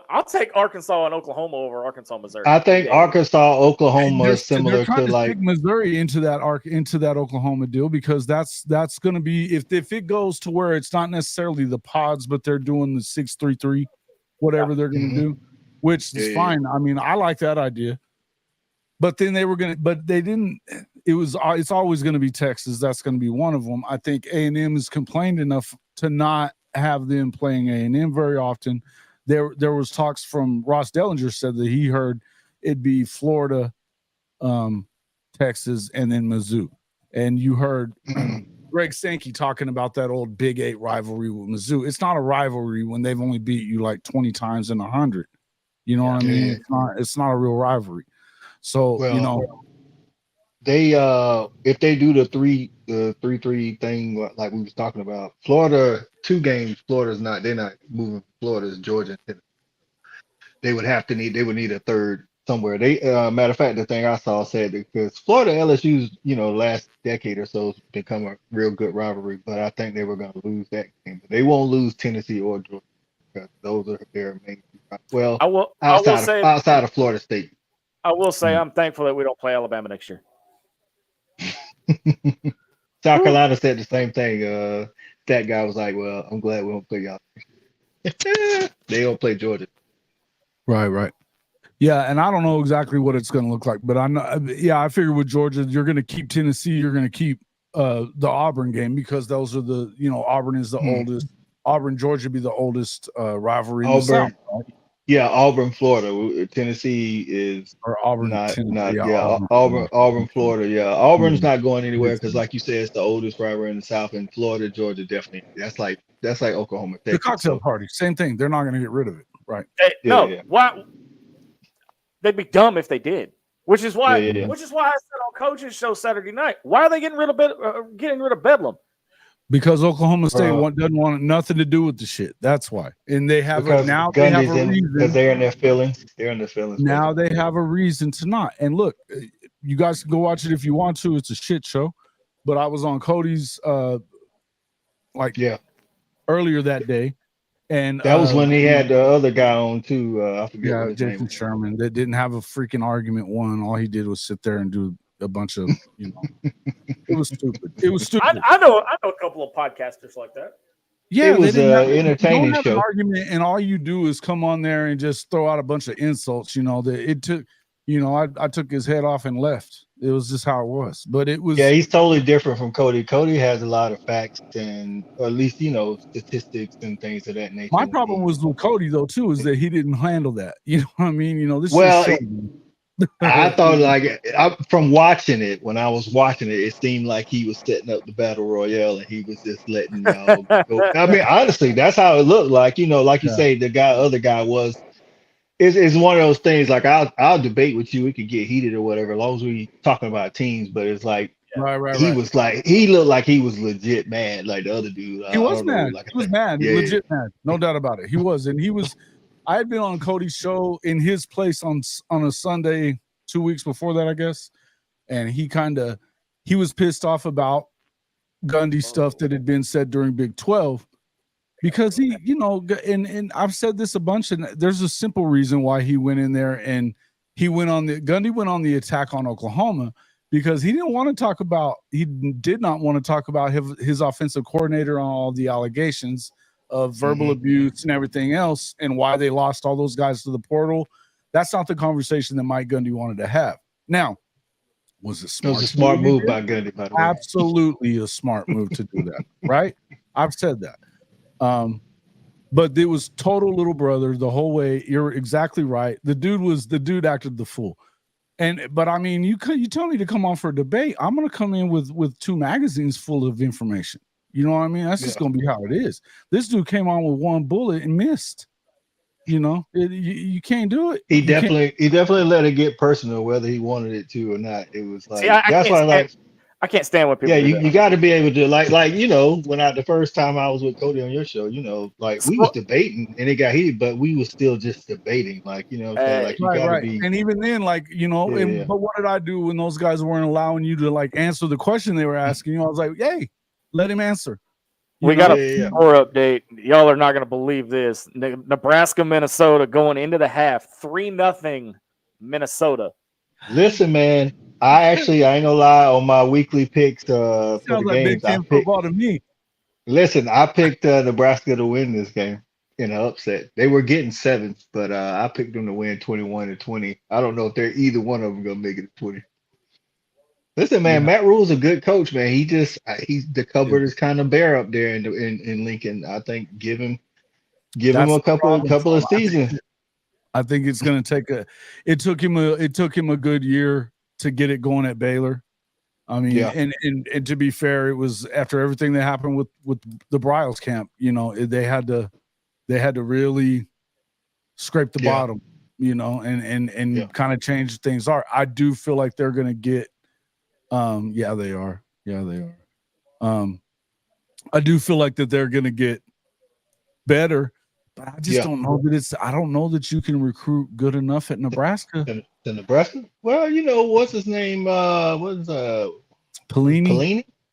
I'll take Arkansas and Oklahoma over Arkansas, Missouri. I think Arkansas, Oklahoma is similar to like Missouri into that Oklahoma deal, because that's going to be if it goes to where it's not necessarily the pods, but they're doing the 6-3-3, whatever they're going to do, which is fine. I mean, I like that idea. But then they didn't. It's always going to be Texas. That's going to be one of them. I think A&M has complained enough to not have them playing A&M very often. There was talks from Ross Dellinger said that he heard it'd be Florida, Texas, and then Mizzou. And you heard Greg Sankey talking about that old Big 8 rivalry with Mizzou. It's not a rivalry when they've only beat you like 20 times in 100. You know what I mean? It's not a real rivalry. So, they if they do the 3-3 thing like we was talking about, Florida 2 games, they're not moving. Florida's Georgia. They would need a third somewhere. They matter of fact, the thing I saw said because Florida LSU's last decade or so has become a real good rivalry, but I think they were going to lose that game. But they won't lose Tennessee or Georgia because those are their main. Well, outside of Florida State. I will say I'm thankful that we don't play Alabama next year. South Carolina said the same thing. That guy was like, "Well, I'm glad we don't play y'all. They don't play Georgia." Right. Yeah, and I don't know exactly what it's going to look like, but I know. Yeah, I figure with Georgia, you're going to keep Tennessee, you're going to keep the Auburn game because those are the Auburn is the oldest. Auburn Georgia be the oldest rivalry in the South. Right? Yeah, Auburn, Florida. Tennessee is Auburn, Auburn, Florida. Yeah, Auburn's not going anywhere because, like you said, it's the oldest rivalry in the South, and Florida, Georgia, definitely. That's like Oklahoma. The cocktail party, same thing. They're not going to get rid of it, right? Why? They'd be dumb if they did. Which is why I said on Coach's show Saturday night, why are they getting rid of Bedlam? Because Oklahoma State doesn't want nothing to do with the shit. That's why. And they have they have a reason. Because they're in their feelings. They're in their feelings. Now they have a reason to not. And look, you guys can go watch it if you want to. It's a shit show. But I was on Cody's earlier that day. And that was when he had the other guy on too. I forget. Yeah, Jason Sherman. That didn't have a freaking argument. All he did was sit there and do a bunch of, it was stupid. It was stupid. I know a couple of podcasters like that. Yeah, it was an entertaining show. An argument, and all you do is come on there and just throw out a bunch of insults. It took, I took his head off and left. It was just how it was. But it was. Yeah, he's totally different from Cody. Cody has a lot of facts and, or at least statistics and things of that nature. My problem was with Cody though too is that he didn't handle that. You know what I mean? This. I thought from watching it, when I was watching it, it seemed like he was setting up the battle royale and he was just letting y'all go. I mean, honestly, that's how it looked like. Like you say, the other guy was. It's one of those things. Like I'll debate with you. We could get heated or whatever, as long as we talking about teams. But it's like he was like he looked like he was legit mad, like the other dude. He was mad. He was mad. Legit mad. No doubt about it. He was, and he was. I had been on Cody's show in his place on a Sunday 2 weeks before that, I guess. And he was pissed off about Gundy stuff that had been said during Big 12 because he, and I've said this a bunch, and there's a simple reason why he went in there and Gundy went on the attack on Oklahoma because he did not want to talk about his offensive coordinator on all the allegations of verbal abuse and everything else and why they lost all those guys to the portal. That's not the conversation that Mike Gundy wanted to have. Now, was it smart? It was a smart move by Gundy, by the way. Absolutely a smart move to do that, right? I've said that. But it was total little brother the whole way. You're exactly right. The dude acted the fool. But I mean, you tell me to come on for a debate. I'm going to come in with 2 magazines full of information. You know what I mean? That's just going to be how it is. This dude came on with 1 bullet and missed. You can't do it. He definitely let it get personal, whether he wanted it to or not. It was like I can't stand when people. Yeah, you got to be able to when the first time I was with Cody on your show, we was debating and it got heated, but we was still just debating, you gotta be. And even then, but what did I do when those guys weren't allowing you to answer the question they were asking? I was like, hey, let him answer. We got a score update. Y'all are not going to believe this. Nebraska, Minnesota going into the half, 3-0 Minnesota. Listen, man, I ain't gonna lie, on my weekly picks for the games. Big football to me. Listen, I picked Nebraska to win this game in an upset. They were getting 7, but I picked them to win 21-20. I don't know if they're either one of them gonna make it to 20. Listen, man, Matt Rule's a good coach, man. The cupboard is kind of bare up there in Lincoln. I think give him a couple of seasons. I think it's going to take it took him a good year to get it going at Baylor. I mean, and to be fair, it was after everything that happened with the Bryles camp. You know, they had to really scrape the bottom. You know, and kind of change things. I do feel like they're going to get. Yeah, they are. Yeah, they are. I do feel like that they're going to get better, but I just don't know that I don't know that you can recruit good enough at Nebraska. The Nebraska? Well, you know, what's his name? Pelini?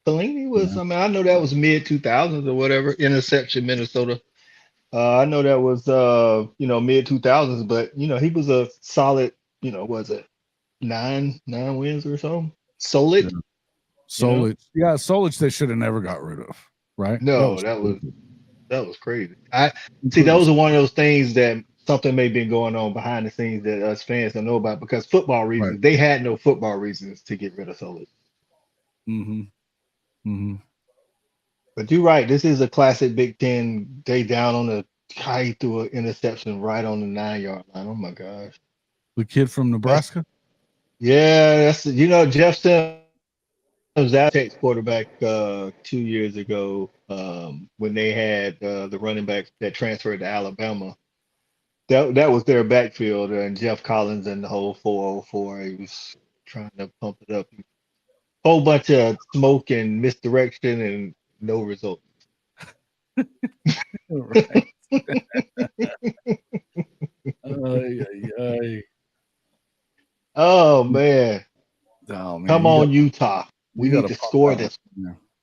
Pelini was, I mean, I know that was mid 2000s or whatever, Interception, Minnesota. I know that was, you know, mid 2000s, but, you know, he was a solid, you know, was it 9 wins or so? Solid. Yeah. Solich. You know? Yeah, Solich they should have never got rid of, right? No, that was crazy. I see those are one of those things that something may have been going on behind the scenes that us fans don't know about because football reasons, they had no football reasons to get rid of Solich. But you're right. This is a classic Big Ten. They down on the he threw an interception right on the 9-yard line. Oh my gosh. The kid from Nebraska? That's you know, Jeff Sims, Aztec's quarterback 2 years ago, when they had the running back that transferred to Alabama. That was their backfield, and Jeff Collins and the whole 404. He was trying to pump it up. Whole bunch of smoke and misdirection and no result. Oh man. Come on, Utah. We need to score this.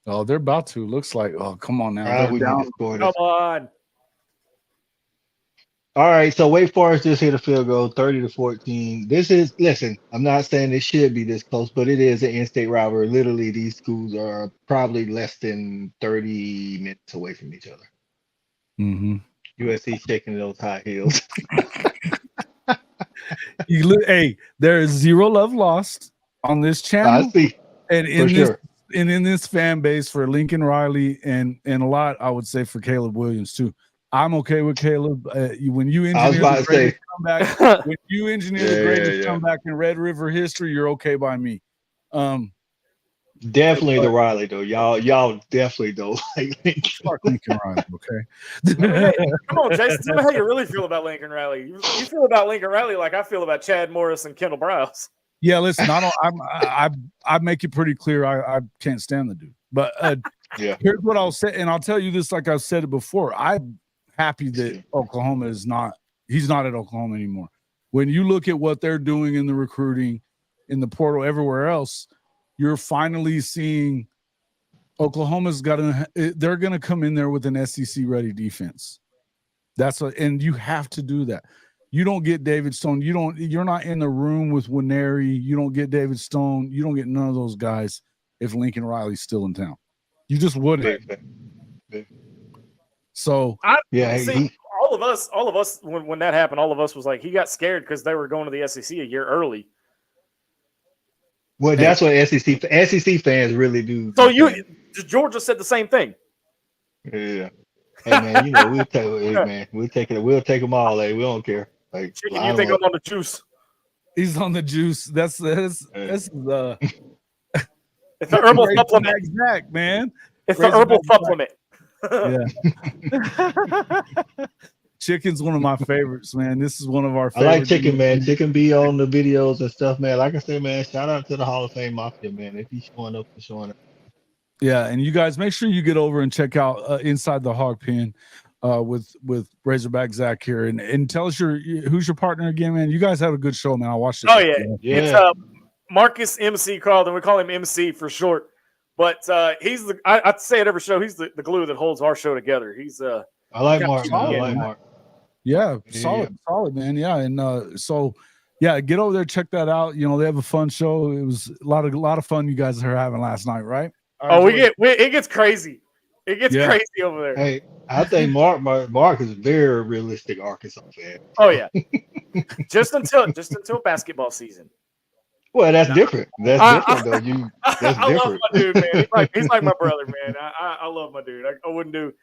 Oh, they're about to. Looks like. Oh, come on now. We need to score this. Come on. All right, so Wake Forest just hit a field goal, 30-14. Listen, I'm not saying it should be this close, but it is an in-state rivalry. Literally, these schools are probably less than 30 minutes away from each other. USC shaking those high heels. Hey, there is 0 love lost on this channel. I see. And in this fan base for Lincoln Riley and a lot, I would say, for Caleb Williams too. I'm okay with Caleb. When you engineer the greatest comeback, when you engineer the greatest comeback in Red River history, you're okay by me. Definitely the Riley though. Y'all definitely don't like Lincoln Riley. Okay. Hey, come on, Jason. Tell me how you really feel about Lincoln Riley. You feel about Lincoln Riley like I feel about Chad Morris and Kendall Browse. Yeah, listen, I make it pretty clear I can't stand the dude. But here's what I'll say, and I'll tell you this like I've said it before. I'm happy that Oklahoma he's not at Oklahoma anymore. When you look at what they're doing in the recruiting, in the portal, everywhere else, you're finally seeing they're gonna come in there with an SEC ready defense. And you have to do that. You don't get David Stone. You're not in the room with Winery. You don't get David Stone. You don't get none of those guys if Lincoln Riley's still in town. You just wouldn't. So all of us when that happened, all of us was like, he got scared because they were going to the SEC a year early. Well, that's what SEC fans really do. So Georgia said the same thing. Yeah. Hey man, you know we'll take them all. Hey, we don't care. Like, Chicken, you think I'm on the juice? He's on the juice. That's the it's the herbal supplement, Zach, man. It's the herbal supplement. Yeah. Chicken's one of my favorites, man. This is one of our favorites. I like chicken, man. Chicken be on the videos and stuff, man. Like I said, man, shout out to the Hall of Fame Mafia, man. If he's showing up, he's showing up. Yeah, and you guys make sure you get over and check out Inside the Hog Pen with Razorback Zach here, and tell us who's your partner again, man. You guys have a good show, man. I watched it. Oh yeah. It's Marcus MC Carlton. We call him MC for short, but he's I'd say at every show he's the glue that holds our show together. He's I like Mark. I like Mark. Yeah, solid, man. Yeah, and so yeah, get over there, check that out. You know, they have a fun show. It was a lot of fun you guys are having last night, right? It gets crazy. It gets crazy over there. Hey, I think Mark is a very realistic Arkansas fan. Oh yeah, just until basketball season. Well, that's different. That's different, though. That's I different. love my dude, man. He's like my brother, man. I love my dude. I wouldn't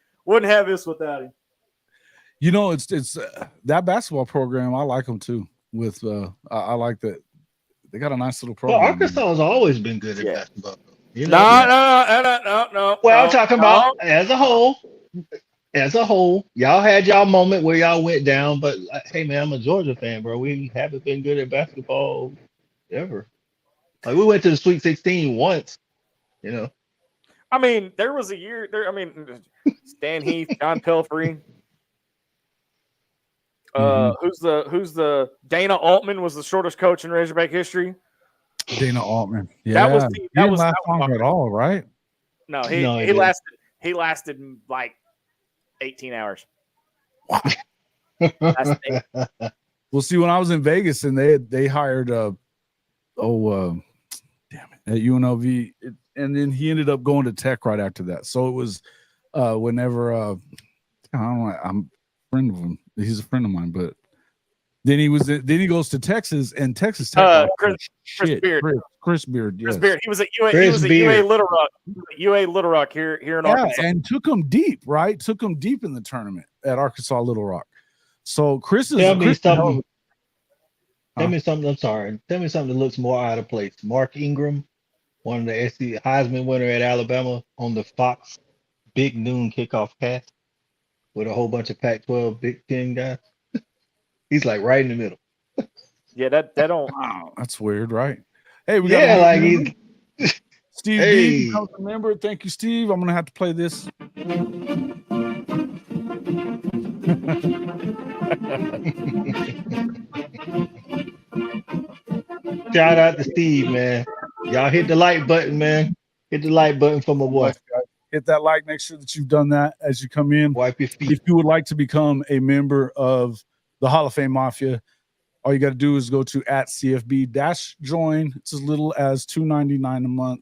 have this without him. You know, it's that basketball program. I like them too. With I like that They got a nice little Well, program. Arkansas has always been good at Yeah. basketball. You know? No. Well, I'm talking about as a whole. As a whole, y'all had y'all moment where y'all went down, but hey, man, I'm a Georgia fan, bro. We haven't been good at basketball ever. Like we went to the Sweet 16 once, you know. I mean, there was a year there. I mean, Stan Heath, John Pelfrey. Who's the Dana Altman was the shortest coach in Razorback history. Dana Altman. Yeah, that was he didn't last long at all, right? No, he lasted. He lasted like 18 hours. We'll see. When I was in Vegas and they hired damn it, at UNLV, and then he ended up going to Tech right after that. So it was whenever I don't know, I'm a friend of him. He's a friend of mine, but then he goes to Texas, and Texas Tech. Chris Beard. Chris Beard. Yes. Chris Beard. He was at UA Little Rock. UA Little Rock here in Arkansas. And took him deep, right? Took him deep in the tournament at Arkansas Little Rock. So Chris is Tell me something. I'm sorry. Tell me something that looks more out of place. Mark Ingram, one of the SC Heisman winner at Alabama, on the Fox Big Noon kickoff cast with a whole bunch of Pac-12 Big Ten guys. He's like right in the middle. Yeah, that don't. Wow, that's weird, right? Hey, we got like he's Steve hey. B becomes a member. Thank you, Steve. I'm gonna have to play this. Shout out to Steve, man. Y'all hit the like button, man. Hit the like button for my boy. Hit that like. Make sure that you've done that as you come in. Wipe your feet. If you would like to become a member of the Hall of Fame Mafia, all you got to do is go to @CFB-join. It's as little as $2.99 a month.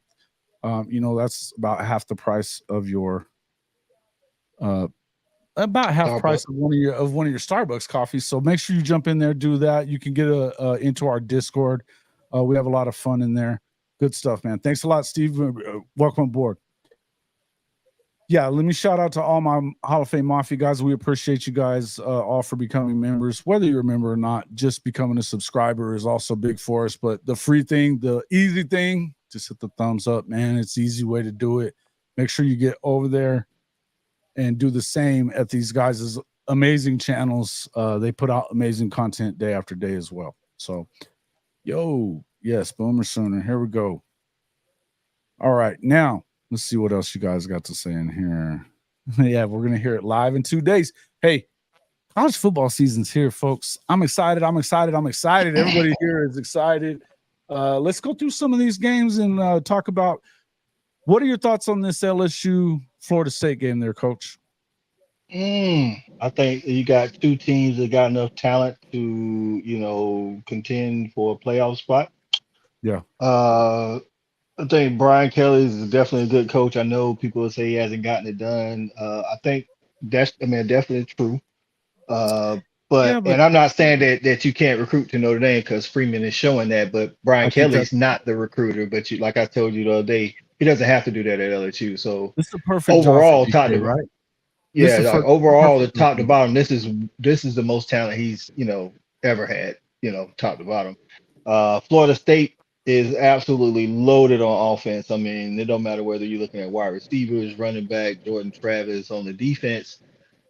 That's about half the price of your about half the price of one of your Starbucks coffees. So make sure you jump in there, do that. You can get into our Discord. We have a lot of fun in there. Good stuff, man. Thanks a lot, Steve. Welcome aboard. Yeah, let me shout out to all my Hall of Fame Mafia guys. We appreciate you guys all for becoming members. Whether you're a member or not, just becoming a subscriber is also big for us. But the free thing, the easy thing, just hit the thumbs up, man. It's the easy way to do it. Make sure you get over there and do the same at these guys' amazing channels. They put out amazing content day after day as well. So, yes, Boomer Sooner. Here we go. All right, now. Let's see what else you guys got to say in here. Yeah, we're going to hear it live in 2 days. Hey, college football season's here, folks. I'm excited. Everybody here is excited. Let's go through some of these games and talk about what are your thoughts on this LSU Florida State game there, Coach? I think you got two teams that got enough talent to, contend for a playoff spot. Yeah. I think Brian Kelly is definitely a good coach. I know people will say he hasn't gotten it done. I think that's definitely true. And I'm not saying that you can't recruit to Notre Dame because Freeman is showing that, but Brian Kelly's not the recruiter. But like I told you the other day, he doesn't have to do that at LSU. So this is a perfect overall, top to right? Yeah, overall, the top to bottom, this is the most talent he's ever had. Top to bottom. Florida State is absolutely loaded on offense. I mean, it don't matter whether you're looking at wide receivers, running back, Jordan Travis on the defense.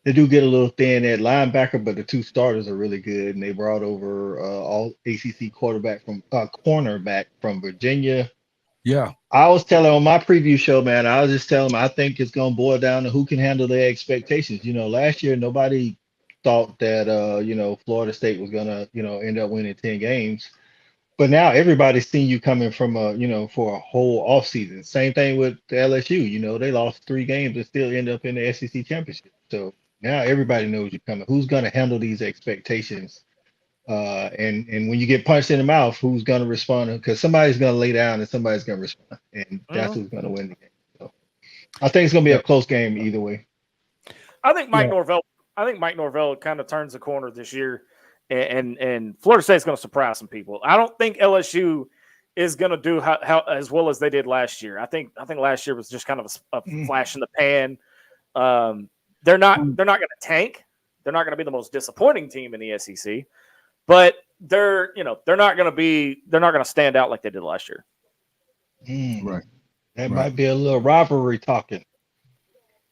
They do get a little thin at linebacker, but the two starters are really good. And they brought over all ACC cornerback from Virginia. Yeah. I was telling on my preview show, man, I was just telling them I think it's going to boil down to who can handle their expectations. Last year, nobody thought that, Florida State was going to, end up winning 10 games. But now everybody's seen you coming from for a whole offseason. Same thing with the LSU. They lost 3 games and still end up in the SEC championship. So now everybody knows you're coming. Who's going to handle these expectations? And when you get punched in the mouth, who's going to respond? Because somebody's going to lay down and somebody's going to respond, and that's who's going to win the game. So I think it's going to be a close game either way. I think Mike Norvell kind of turns the corner this year. And Florida State's going to surprise some people. I don't think LSU is going to do how as well as they did last year. I think last year was just kind of a flash in the pan. They're not going to tank. They're not going to be the most disappointing team in the SEC, but they're not going to stand out like they did last year. Right. That might be a little rivalry talking.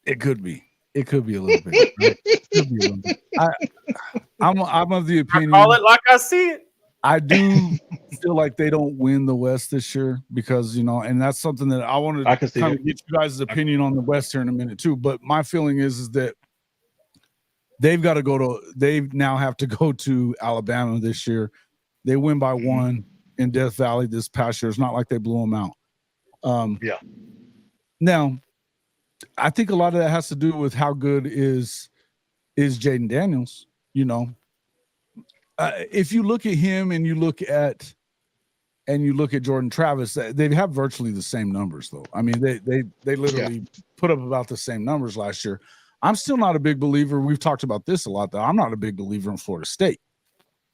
It could be. It could be a little bit. Right? It could be a little bit. I'm of the opinion. I call it like I see it. I do feel like they don't win the West this year because, and that's something that I wanted to kind of get you guys' opinion on the West here in a minute too. But my feeling is that they now have to go to Alabama this year. They win by 1 in Death Valley this past year. It's not like they blew them out. Now, I think a lot of that has to do with how good is Jaden Daniels. If you look at him and you look at Jordan Travis, they have virtually the same numbers, though. I mean, they literally put up about the same numbers last year. I'm still not a big believer. We've talked about this a lot, though. I'm not a big believer in Florida State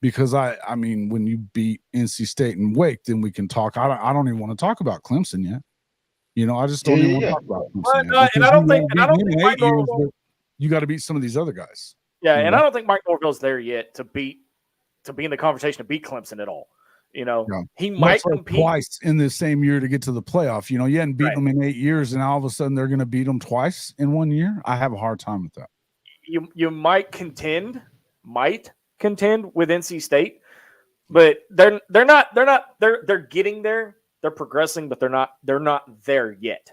because I mean, when you beat NC State and Wake, then we can talk. I don't even want to talk about Clemson yet. I just don't even want to talk about Clemson yet. And I don't think Mike Norvell, you got to beat some of these other guys. Yeah, and I don't think Mike Norvell's there yet to be in the conversation to beat Clemson at all. He might compete twice in the same year to get to the playoff. You hadn't beaten them in 8 years, and all of a sudden they're going to beat them twice in 1 year. I have a hard time with that. You might contend with NC State, but they're getting there. They're progressing, but they're not there yet.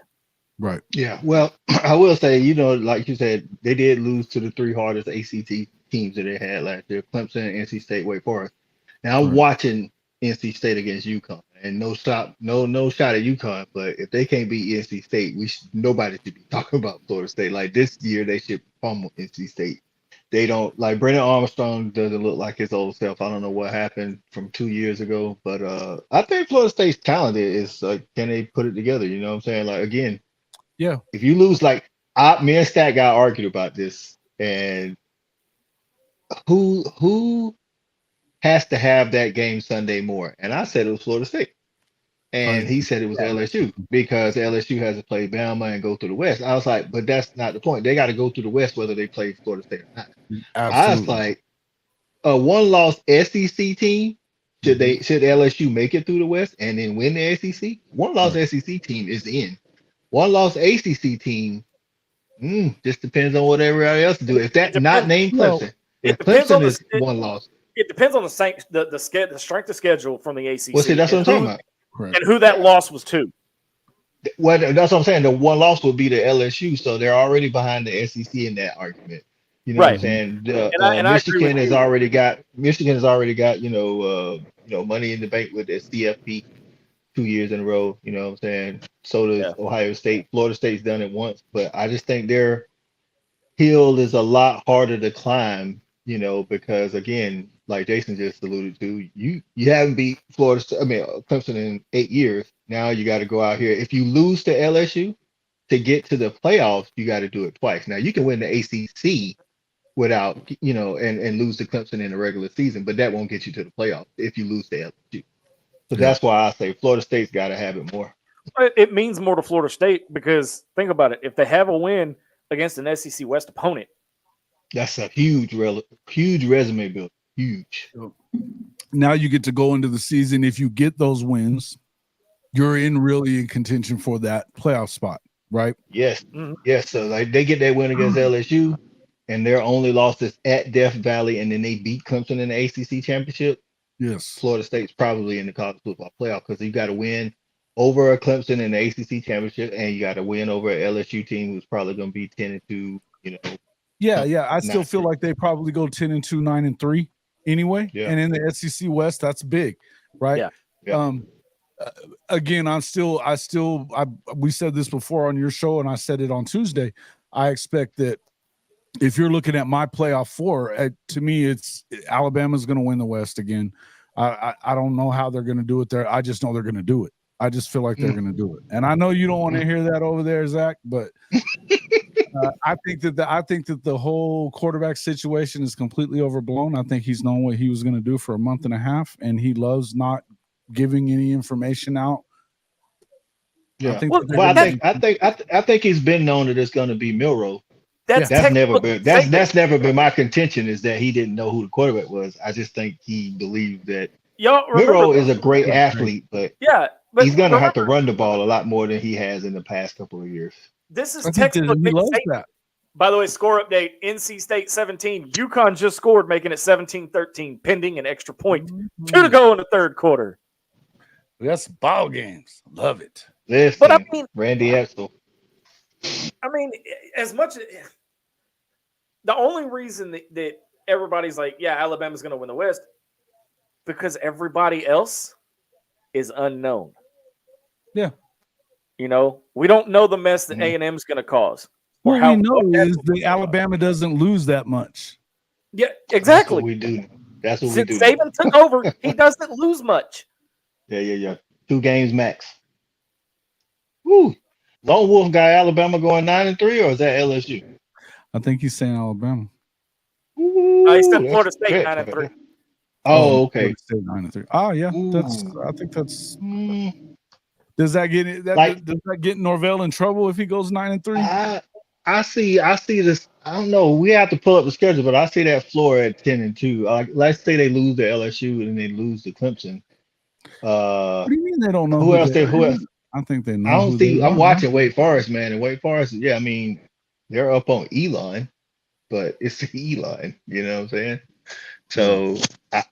Right. Yeah. Well, I will say, like you said, they did lose to the 3 hardest ACT teams that they had last year: Clemson, NC State, Wake Forest. Now I'm watching NC State against UConn, and no shot at UConn. But if they can't beat NC State, nobody should be talking about Florida State. Like this year, they should pummel NC State. They don't like Brennan Armstrong doesn't look like his old self. I don't know what happened from 2 years ago, but I think Florida State's talented. Is can they put it together? You know what I'm saying? Like again, if you lose, me and Stat got argued about this, and who has to have that game Sunday more? And I said it was Florida State. And he said it was LSU because LSU has to play Bama and go through the West. I was like, but that's not the point. They got to go through the West whether they play Florida State or not. Absolutely. I was like, a one-loss SEC team, should LSU make it through the West and then win the SEC? One-loss SEC team is in. One-loss ACC team, just depends on what everybody else do. If that not named Clemson, if Clemson is one loss. It depends on the strength of schedule from the ACC. Well, see, that's what I'm talking about. And who that loss was to. Well, that's what I'm saying. The one loss would be to LSU, so they're already behind the SEC in that argument. You know what I'm saying? Michigan has already got money in the bank with the CFP 2 years in a row. You know what I'm saying? So does Ohio State. Florida State's done it once, but I just think their hill is a lot harder to climb. Because again, like Jason just alluded to, you haven't beat Clemson in 8 years. Now you got to go out here. If you lose to LSU to get to the playoffs, you got to do it twice. Now you can win the ACC without, and lose to Clemson in the regular season, but that won't get you to the playoffs if you lose to LSU. So that's why I say Florida State's got to have it more. It means more to Florida State because think about it. If they have a win against an SEC West opponent, that's a huge resume build. Huge. Now you get to go into the season. If you get those wins, you're really in contention for that playoff spot, right? Yes. Mm-hmm. Yes. So they get that win against LSU, and their only loss is at Death Valley, and then they beat Clemson in the ACC championship. Yes. Florida State's probably in the college football playoff because you got to win over a Clemson in the ACC championship, and you got to win over an LSU team who's probably going to be 10-2. Yeah. I still feel like they probably go 10-2, 9-3 anyway. Yeah. And in the SEC West, that's big, right? Yeah. Again, we said this before on your show, and I said it on Tuesday. I expect that if you're looking at my playoff 4, to me, it's Alabama's going to win the West again. I don't know how they're going to do it there. I just know they're going to do it. I just feel like they're going to do it. And I know you don't want to hear that over there, Zach, but I think that the whole quarterback situation is completely overblown. I think he's known what he was going to do for a month and a half, and he loves not giving any information out. Yeah. I think he's been known that it's going to be Milroe. That's never been my contention, is that he didn't know who the quarterback was. I just think he believed that Miro is a great athlete, but he's gonna have to run the ball a lot more than he has in the past couple of years. This is textbook. He loves that. By the way, score update: NC State 17. UConn just scored, making it 17-13, pending an extra point. 2 to go in the third quarter. We got some ball games. Love it. Listen, but I mean, Randy Edsel. I mean, as much as the only reason that everybody's like, yeah, Alabama's going to win the West, because everybody else is unknown. Yeah. You know, we don't know the mess that A&M is going to cause. What we know is that Alabama doesn't lose that much. Yeah, exactly. That's what we do. Since Saban took over, he doesn't lose much. Yeah. 2 games max. Woo. Lone Wolf got Alabama going 9-3, or is that LSU? I think he's saying Alabama. He said Florida State 9-3. Oh, okay. State 9-3. Oh, yeah. I think that's. Does that get Norvell in trouble if he goes 9-3? I see this. I don't know. We have to pull up the schedule, but I see that floor at 10-2. Let's say they lose to LSU and they lose to Clemson. What do you mean they don't know who else? I think they know. I don't think I'm watching Wake Forest, man, and Wake Forest. Yeah, I mean, they're up on Elon, but it's Elon. You know what I'm saying? So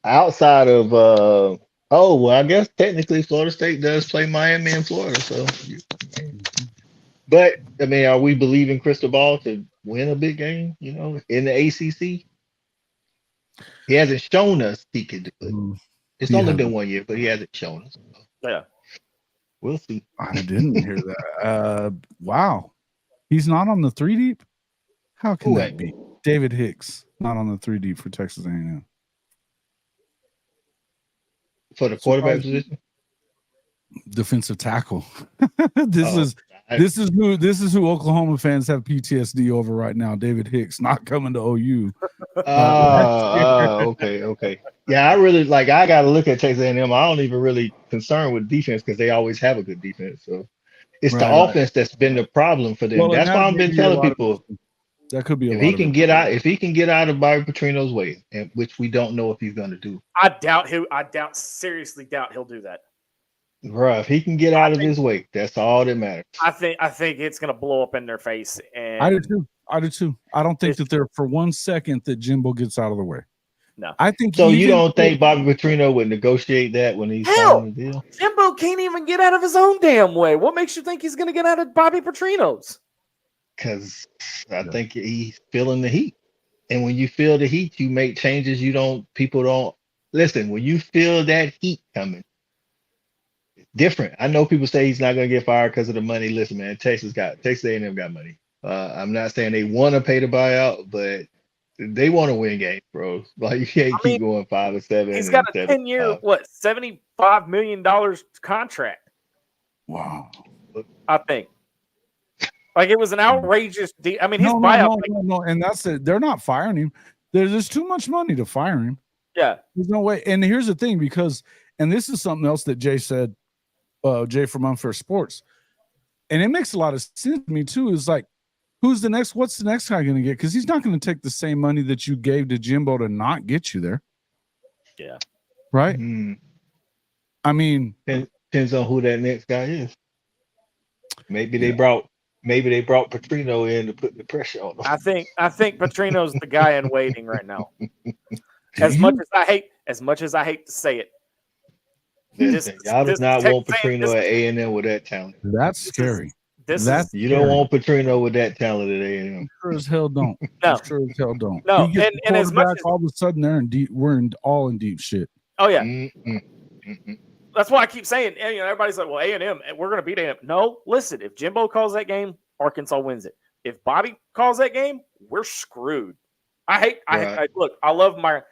outside of I guess technically Florida State does play Miami and Florida. So, but I mean, are we believing Crystal Ball to win a big game? You know, in the ACC, he hasn't shown us he could do it. It's only been 1 year, but he hasn't shown us. Yeah. We'll see. I didn't hear that. Wow. He's not on the 3 deep? How can that be? David Hicks, not on the 3 deep for Texas A&M. For the quarterback position? Defensive tackle. This is who Oklahoma fans have PTSD over right now. David Hicks not coming to OU. Okay. Yeah, I got to look at Texas A&M. I don't even really concern with defense because they always have a good defense. So it's the offense that's been the problem for them. That's why I've been telling people that could be if he can get out of Bobby Petrino's way, and which we don't know if he's going to do. Seriously doubt he'll do that. Bruh, if he can get out of his way, that's all that matters. I think it's going to blow up in their face. And I do too. I don't think that there for 1 second that Jimbo gets out of the way. No, I think so. You don't think Bobby Petrino would negotiate that when he's signing the deal? Jimbo can't even get out of his own damn way. What makes you think he's going to get out of Bobby Petrino's? Because I think he's feeling the heat, and when you feel the heat, you make changes. People don't listen. When you feel that heat coming, it's different. I know people say he's not going to get fired because of the money. Listen, man, Texas A&M got money. I'm not saying they want to pay the buyout, but they want to win games, bro. Like, you can't keep going 5-7. He's got a 10-year, $75 million contract. Wow. I think. Like, it was an outrageous deal. I mean, his buyout. No, and that's it. They're not firing him. There's too much money to fire him. Yeah. There's no way. And here's the thing, and this is something else that Jay said, Jay from Unfair Sports, and it makes a lot of sense to me too, is like, what's the next guy going to get? Because he's not going to take the same money that you gave to Jimbo to not get you there. Yeah. Right? I mean, depends on who that next guy is. Maybe they brought Petrino in to put the pressure on him. I think Petrino's the guy in waiting right now. As much as I hate to say it. Y'all do not want Petrino at A&M with that talent. That's scary. You don't want Petrino with that talent at A&M. Sure as hell don't. No. Sure as hell don't. No, and as much as all of a sudden we're all in deep shit. Oh yeah. That's why I keep saying, everybody's like, well, A&M, we're going to beat A&M. No, listen, if Jimbo calls that game, Arkansas wins it. If Bobby calls that game, we're screwed. Look, I love my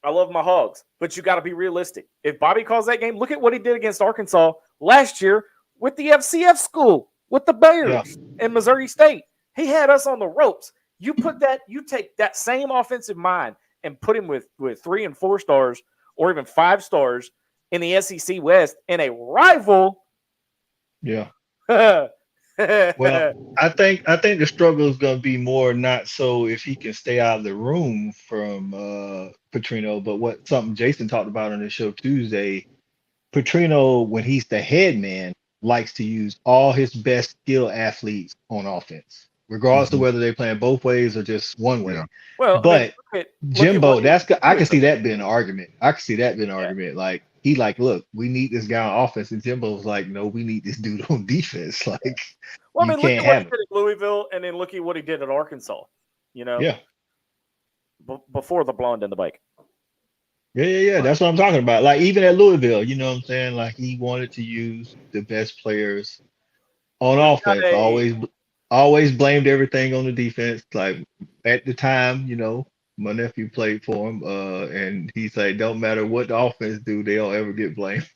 Hogs, but you got to be realistic. If Bobby calls that game, look at what he did against Arkansas last year with the FCF school, with the Bears and Missouri State. He had us on the ropes. You take that same offensive mind and put him with 3 and 4 stars or even 5 stars in the SEC West in a rival. Yeah. Well, I think the struggle is going to be more not so if he can stay out of the room from Petrino, but what something Jason talked about on the show Tuesday. Petrino, when he's the head man, likes to use all his best skill athletes on offense, regardless of whether they're playing both ways or just one way. Yeah. Well, I mean, But look at Jimbo, what I can see that being an argument. I can see that being an argument. Like he like, look, we need this guy on offense, and Jimbo's like, no, we need this dude on defense. Like Well, I you mean, look can't at what he have it. did at Louisville, and then look at what he did at Arkansas. You know, Yeah. Before the blonde and the bike. Yeah. That's what I'm talking about. Like even at Louisville, you know what I'm saying? Like he wanted to use the best players on offense. Always blamed everything on the defense. Like at the time, you know, my nephew played for him, and he's like, don't matter what the offense do, they don't ever get blamed.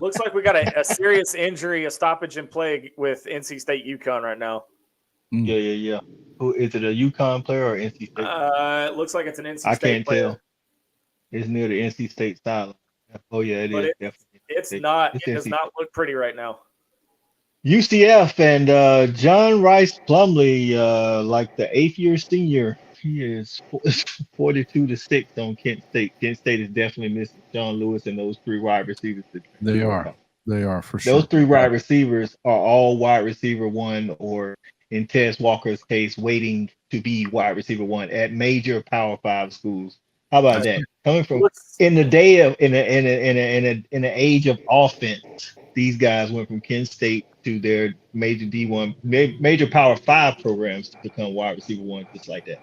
Looks like we got a serious injury, a stoppage in play with NC State UConn right now. Yeah. Who is it? A UConn player or NC State? It looks like it's an NC State I can't player. tell. It's near the NC State sideline. Oh yeah, it is. Definitely. It does not look pretty right now. UCF and John Rice Plumlee, like the 8th-year senior, he is 42-6 on Kent State. Kent State is definitely missing Sean Lewis and those 3 wide receivers. They are for sure. Those 3 wide receivers are all wide receiver 1, or in Tess Walker's case, waiting to be wide receiver 1 at major Power 5 schools. How about that? Coming from in the day of in an age of offense, these guys went from Kent State to their major D1, major Power 5 programs to become wide receiver 1, just like that.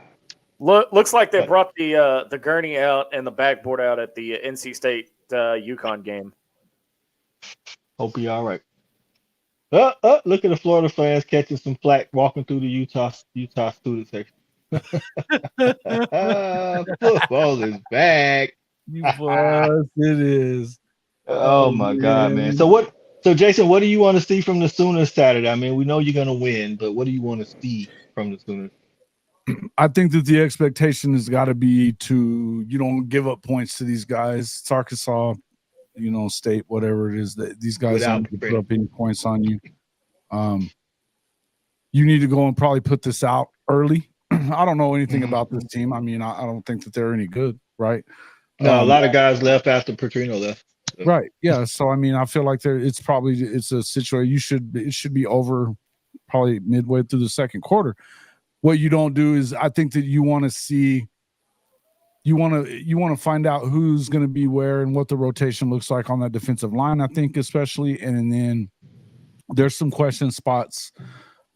Looks like they brought the gurney out and the backboard out at the NC State UConn game. Hope you're all right. Look at the Florida fans catching some flack walking through the Utah student section. Football is back. Yes, it is. Oh my God, man. So Jason, what do you want to see from the Sooners Saturday? I mean, we know you're gonna win, but what do you want to see from the Sooners? I think that the expectation has got to be you don't give up points to these guys. It's Arkansas, State, whatever it is, that these guys don't put up any points on you. You need to go and probably put this out early. I don't know anything about this team. I mean, I don't think that they're any good, right? No, a lot of guys left after Petrino left. So. Right. Yeah. So I mean, I feel like it's a situation it should be over probably midway through the second quarter. What you don't do is, I think that you want to find out who's going to be where and what the rotation looks like on that defensive line, I think, especially. And then there's some question spots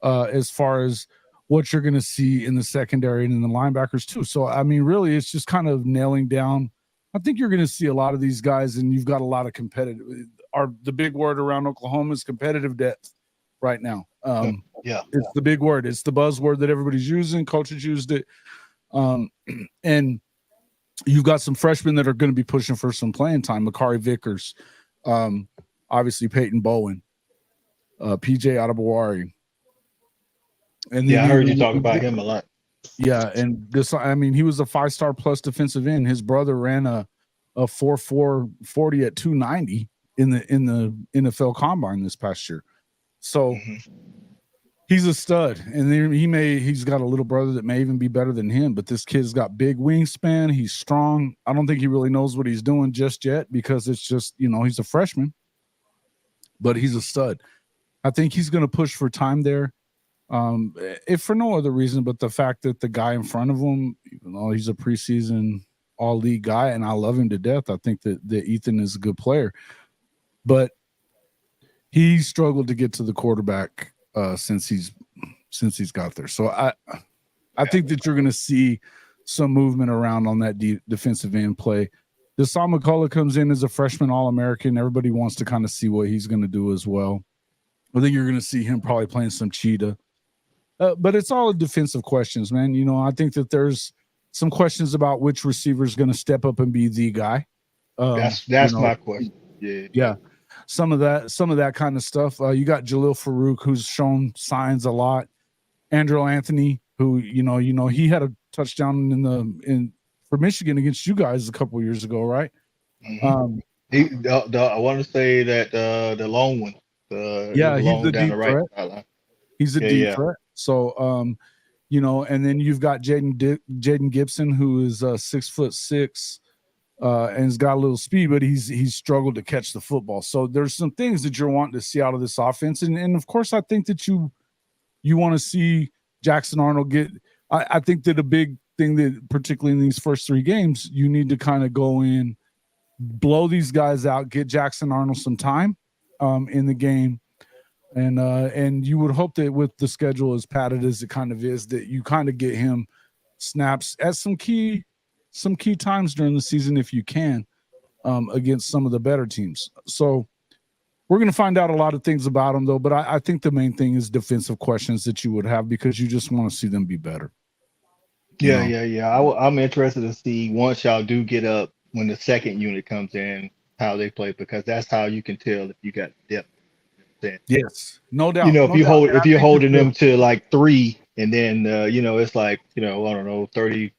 as far as what you're going to see in the secondary and in the linebackers too. So, I mean, really, it's just kind of nailing down. I think you're going to see a lot of these guys, and you've got a lot of the big word around Oklahoma is competitive depth right now. It's the big word. It's the buzzword that everybody's using. Coaches used it. And you've got some freshmen that are going to be pushing for some playing time. Makari Vickers, obviously Peyton Bowen, PJ Adebawari. And I heard you talk about him a lot. Yeah, and he was a 5-star plus defensive end. His brother ran a 4.4 40 at 290 in the NFL Combine this past year. So he's a stud, and then he's got a little brother that may even be better than him. But this kid's got big wingspan. He's strong. I don't think he really knows what he's doing just yet, because it's just he's a freshman, but he's a stud. I think he's going to push for time there. If for no other reason but the fact that the guy in front of him, even though he's a preseason all-league guy and I love him to death, I think that Ethan is a good player, but he struggled to get to the quarterback since he's got there. So I think that you're going to see some movement around on that defensive end play. Deshaun McCullough comes in as a freshman All-American. Everybody wants to kind of see what he's going to do as well. I think you're going to see him probably playing some cheetah. But it's all defensive questions, man. I think that there's some questions about which receiver is going to step up and be the guy. That's my question. Yeah. Some of that kind of stuff. You got Jalil Farouk, who's shown signs a lot. Andrew Anthony, who he had a touchdown for Michigan against you guys a couple years ago, right? I want to say that the long one. He's the deep threat. He's a deep threat. So, you know, and then you've got Jaden Gibson, who is 6'6", and has got a little speed, but he's struggled to catch the football. So there's some things that you're wanting to see out of this offense, and of course, I think that you want to see Jackson Arnold get. I think that a big thing that, particularly in these first 3 games, you need to kind of go in, blow these guys out, get Jackson Arnold some time in the game. And you would hope that with the schedule as padded as it kind of is, that you kind of get him snaps at some key times during the season if you can, against some of the better teams. So we're going to find out a lot of things about him, though. But I think the main thing is defensive questions that you would have, because you just want to see them be better. Yeah. I'm interested to see, once y'all do get up, when the second unit comes in, how they play, because that's how you can tell if you got depth. Yes, no doubt. You know, if you're holding them to like 3, and then it's like, I don't know, 38-3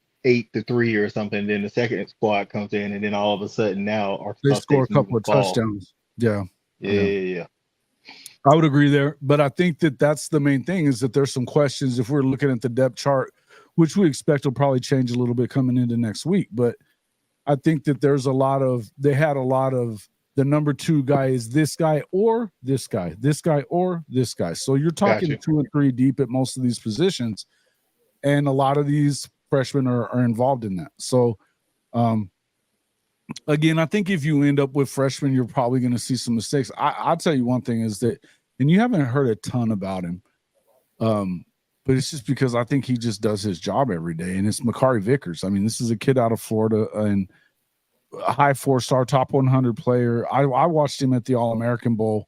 or something. Then the second squad comes in, and then all of a sudden now they score a couple of touchdowns. Yeah. I would agree there, but I think that that's the main thing, is that there's some questions if we're looking at the depth chart, which we expect will probably change a little bit coming into next week. But I think that there's they had a lot of the number 2 guy is this guy or this guy, this guy or this guy. So you're talking 2 and 3 deep at most of these positions, and a lot of these freshmen are involved in that. So, again, I think if you end up with freshmen, you're probably going to see some mistakes. I'll tell you one thing is that, and you haven't heard a ton about him, but it's just because I think he just does his job every day, and it's Makari Vickers. I mean, this is a kid out of Florida and a high 4-star, top 100 player. I watched him at the All-American Bowl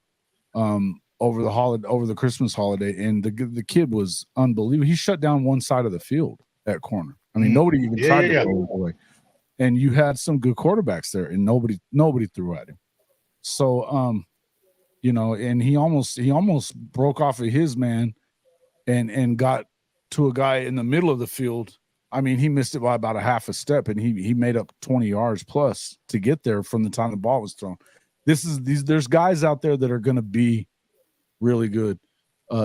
over the Christmas holiday, and the kid was unbelievable. He shut down one side of the field at corner. I mean, nobody even tried to go away. And you had some good quarterbacks there, and nobody threw at him. So, and he almost broke off of his man and got to a guy in the middle of the field. I mean, he missed it by about a half a step, and he made up 20 yards plus to get there from the time the ball was thrown. There's guys out there that are going to be really good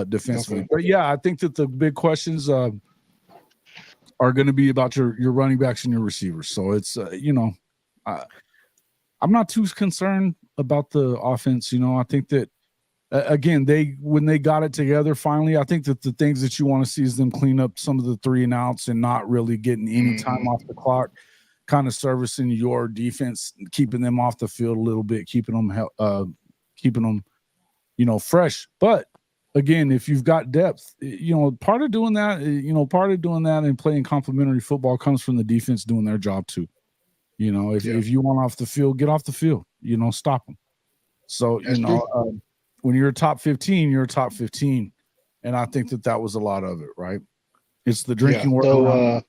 defensively. Okay. But yeah, I think that the big questions are going to be about your running backs and your receivers. So it's I'm not too concerned about the offense. I think that again, when they got it together finally, I think that the things that you want to see is them clean up some of the 3 and outs and not really getting any time off the clock, kind of servicing your defense, keeping them off the field a little bit, keeping them fresh. But again, if you've got depth, part of doing that, and playing complementary football comes from the defense doing their job too. If you want off the field, get off the field, stop them. So, when you're a top 15, you're a top 15. And I think that was a lot of it, right? It's the drinking water. So,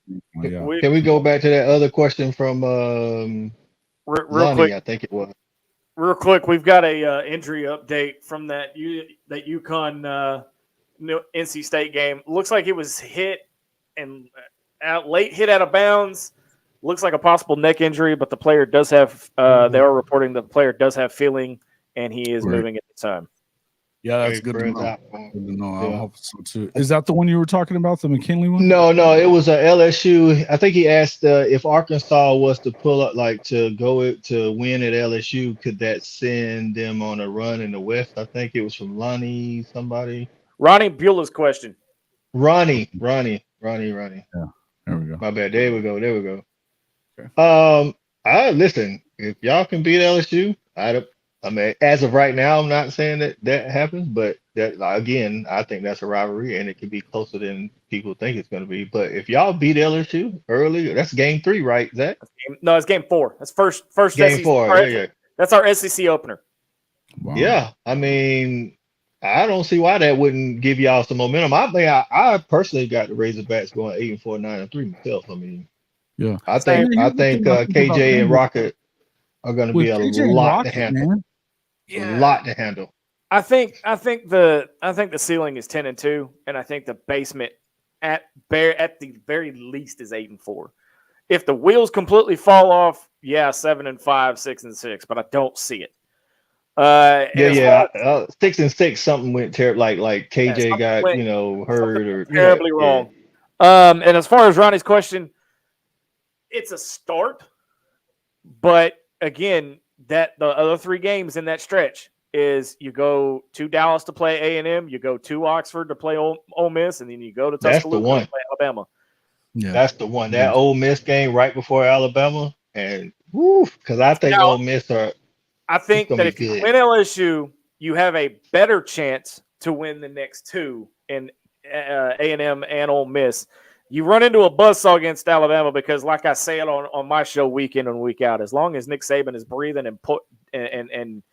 can we go back to that other question from real Lonnie, quick? I think it was. Real quick, we've got a injury update from that UConn NC State game. Looks like it was hit and late hit out of bounds. Looks like a possible neck injury, but the player does have. They are reporting the player does have feeling, and he is moving at the time. Yeah, that's good to know. I hope so too. Is that the one you were talking about, the McKinley one? No, it was a LSU. I think he asked if Arkansas was to pull up, like to go to win at LSU, could that send them on a run in the West? I think it was from Lonnie, somebody. Ronnie Beulah's question. Ronnie. Yeah, there we go. My bad. There we go. Okay. Listen, if y'all can beat LSU, I mean, as of right now, I'm not saying that happens, but that again, I think that's a rivalry, and it could be closer than people think it's going to be. But if y'all beat LSU early, that's game 3, right, Zach? No, it's game 4. That's first game SEC, 4. Yeah. That's our SEC opener. Wow. Yeah, I mean, I don't see why that wouldn't give y'all some momentum. I personally got the Razorbacks going 8-4, 9-3 myself. I mean, yeah, I think KJ and Rocket are going to be a lot to handle. Man. Yeah. A lot to handle. I think the ceiling is 10-2, and I think the basement at the very least is 8-4. If the wheels completely fall off, 7-5, 6-6, but I don't see it. Yeah. 6-6. Something went terrible. Like KJ got went, hurt or terribly wrong. And as far as Ronnie's question, it's a start, but again, that the other 3 games in that stretch is you go to Dallas to play A&M, you go to Oxford to play Ole Miss, and then you go to Tuscaloosa to play Alabama. Yeah, that's the one. That Ole Miss game right before Alabama, and because I think Ole Miss are. I think that if you win LSU, you have a better chance to win the next 2 in A&M and Ole Miss. You run into a buzzsaw against Alabama because, like I say it on my show week in and week out, as long as Nick Saban is breathing and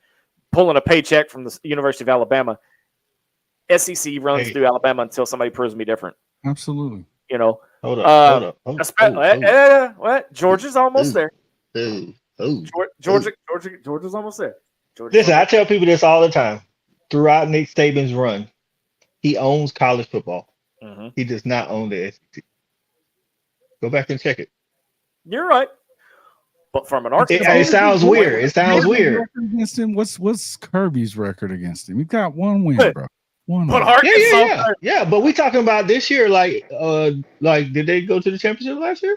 pulling a paycheck from the University of Alabama, SEC runs through Alabama until somebody proves me different. Absolutely. Hold up. What? Georgia's almost there. Georgia's almost there. Listen, I tell people this all the time. Throughout Nick Saban's run, he owns college football. Mm-hmm. He does not own the SEC. Go back and check it. You're right. But from an Arkansas, it sounds weird. It sounds weird. Against him, what's Kirby's record against him? He got 1 win, bro. One. But Arkansas, yeah. But we talking about this year. Like, did they go to the championship last year?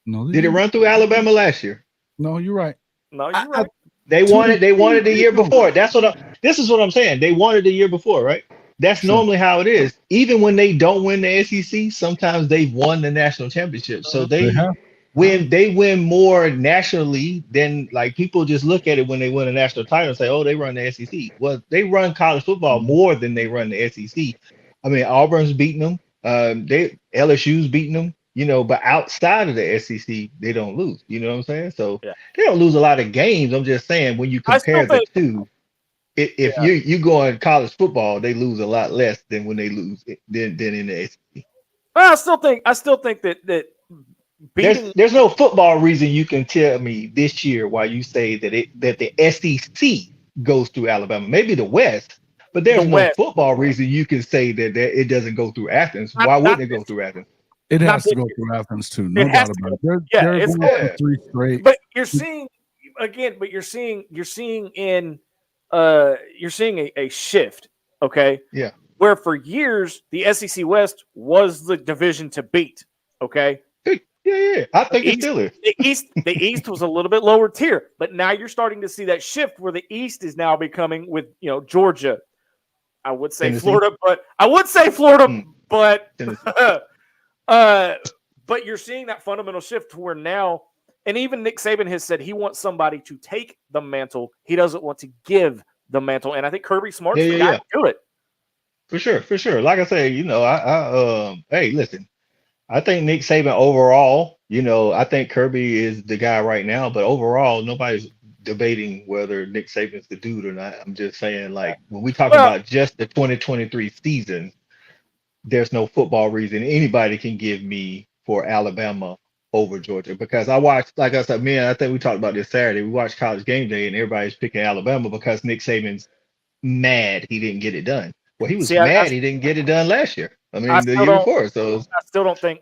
No. Did it run through Alabama last year? No, you're right. They won it. They won it the year before. This is what I'm saying. They won it the year before, right? That's normally how it is. Even when they don't win the SEC, sometimes they've won the national championship. So they win more nationally than like people just look at it when they win a national title and say, oh, they run the SEC. Well, they run college football more than they run the SEC. I mean, Auburn's beating them. LSU's beating them. But outside of the SEC, they don't lose. You know what I'm saying? So they don't lose a lot of games. I'm just saying when you compare the two, if you go in college football, they lose a lot less than when they lose than in the SEC. Well, I still think that beating there's no football reason you can tell me this year why you say that the SEC goes through Alabama, maybe the West, but there's no football reason you can say that it doesn't go through Athens. Why wouldn't it go through Athens? It has to go through Athens too, no doubt about it. They're going for 3 straight. But you're seeing again. But you're seeing a shift. Okay. Yeah. Where for years the SEC West was the division to beat. Okay. Yeah. I think it still is. The East was a little bit lower tier, but now you're starting to see that shift where the East is now becoming with Georgia. I would say Tennessee. Florida, but you're seeing that fundamental shift where now, and even Nick Saban has said he wants somebody to take the mantle. He doesn't want to give the mantle, and I think Kirby Smart's the guy to do it. For sure. Like I say, hey, listen, I think Nick Saban overall, I think Kirby is the guy right now, but overall, nobody's debating whether Nick Saban's the dude or not. I'm just saying, like, when we talk about just the 2023 season, there's no football reason anybody can give me for Alabama over Georgia, because I watched, like I said, I think we talked about this Saturday. We watched College Game Day and everybody's picking Alabama because Nick Saban's mad he didn't get it done. Well, he was mad he didn't get it done last year. I mean, the year before. So I still don't think.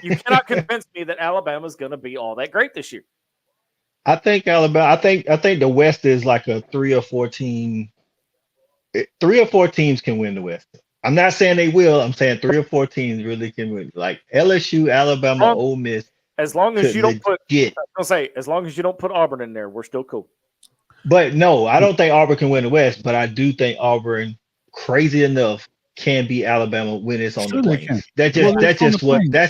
You cannot convince me that Alabama's going to be all that great this year. I think Alabama. I think the West is like a 3 or 4 team. 3 or 4 teams can win the West. I'm not saying they will. I'm saying 3 or 4 teams really can win. Like LSU, Alabama, Ole Miss. As long as you don't as long as you don't put Auburn in there, we're still cool. But no, I don't think Auburn can win the West. But I do think Auburn, crazy enough, can beat Alabama when it's on the plains. That's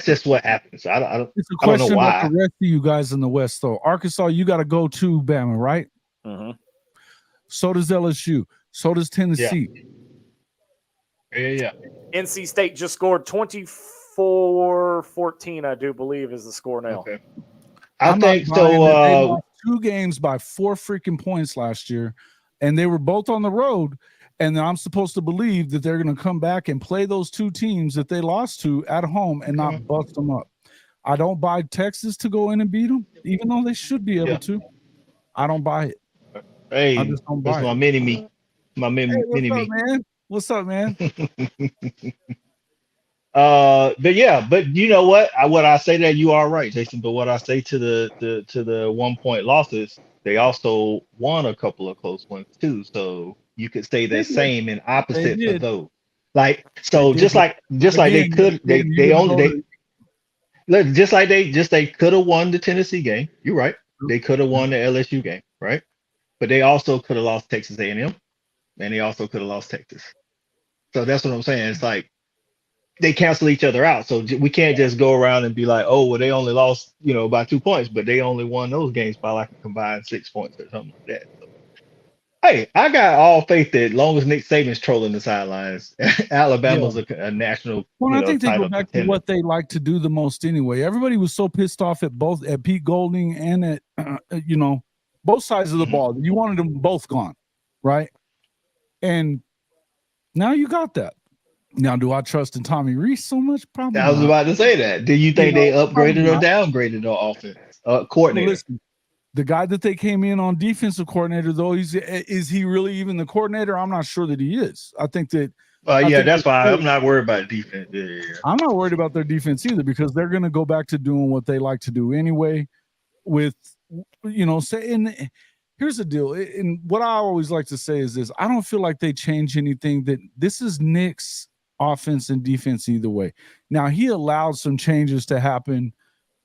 just what happens. I don't know why. About the rest of you guys in the West, though. Arkansas, you got to go to Bama, right? Mm-hmm. So does LSU. So does Tennessee. Yeah. NC State just scored 24-14, I do believe, is the score now. Okay. I think so. They lost 2 games by 4 freaking points last year, and they were both on the road. And I'm supposed to believe that they're going to come back and play those 2 teams that they lost to at home and not bust them up. I don't buy Texas to go in and beat them, even though they should be able to. I don't buy it. Hey, I just don't buy it. My mini-me. Man? What's up, man? but you know what? What I say that you are right, Jason. But what I say to the 1 point losses, they also won a couple of close ones too. So you could say the They did. same and They opposite for did. those. Like They so, did. just like they could, You're gonna go to, just like they could have won the Tennessee game. You're right. They could have won the LSU game, right? But they also could have lost Texas A&M, and they also could have lost Texas. So that's what I'm saying. It's like they cancel each other out. So we can't just go around and be like, oh, well, they only lost, by 2 points, but they only won those games by like a combined 6 points or something like that. So, hey, I got all faith that as long as Nick Saban's trolling the sidelines, Alabama's a national, well, I think they go title back contender. to what they like to do the most anyway. Everybody was so pissed off at Pete Golding and at both sides of the ball. You wanted them both gone, right? And now you got that. Now, do I trust in Tommy Rees so much? Probably I was not. about to say that. Do you think they upgraded or downgraded their offense coordinator? Well, listen, the guy that they came in on defensive coordinator, though, is he really even the coordinator? I'm not sure that he is. I think that. That's why I'm not worried about defense. Yeah. I'm not worried about their defense either because they're going to go back to doing what they like to do anyway. With saying, here's the deal, and what I always like to say is this: I don't feel like they change anything. That this is Nick's offense and defense either way. Now he allowed some changes to happen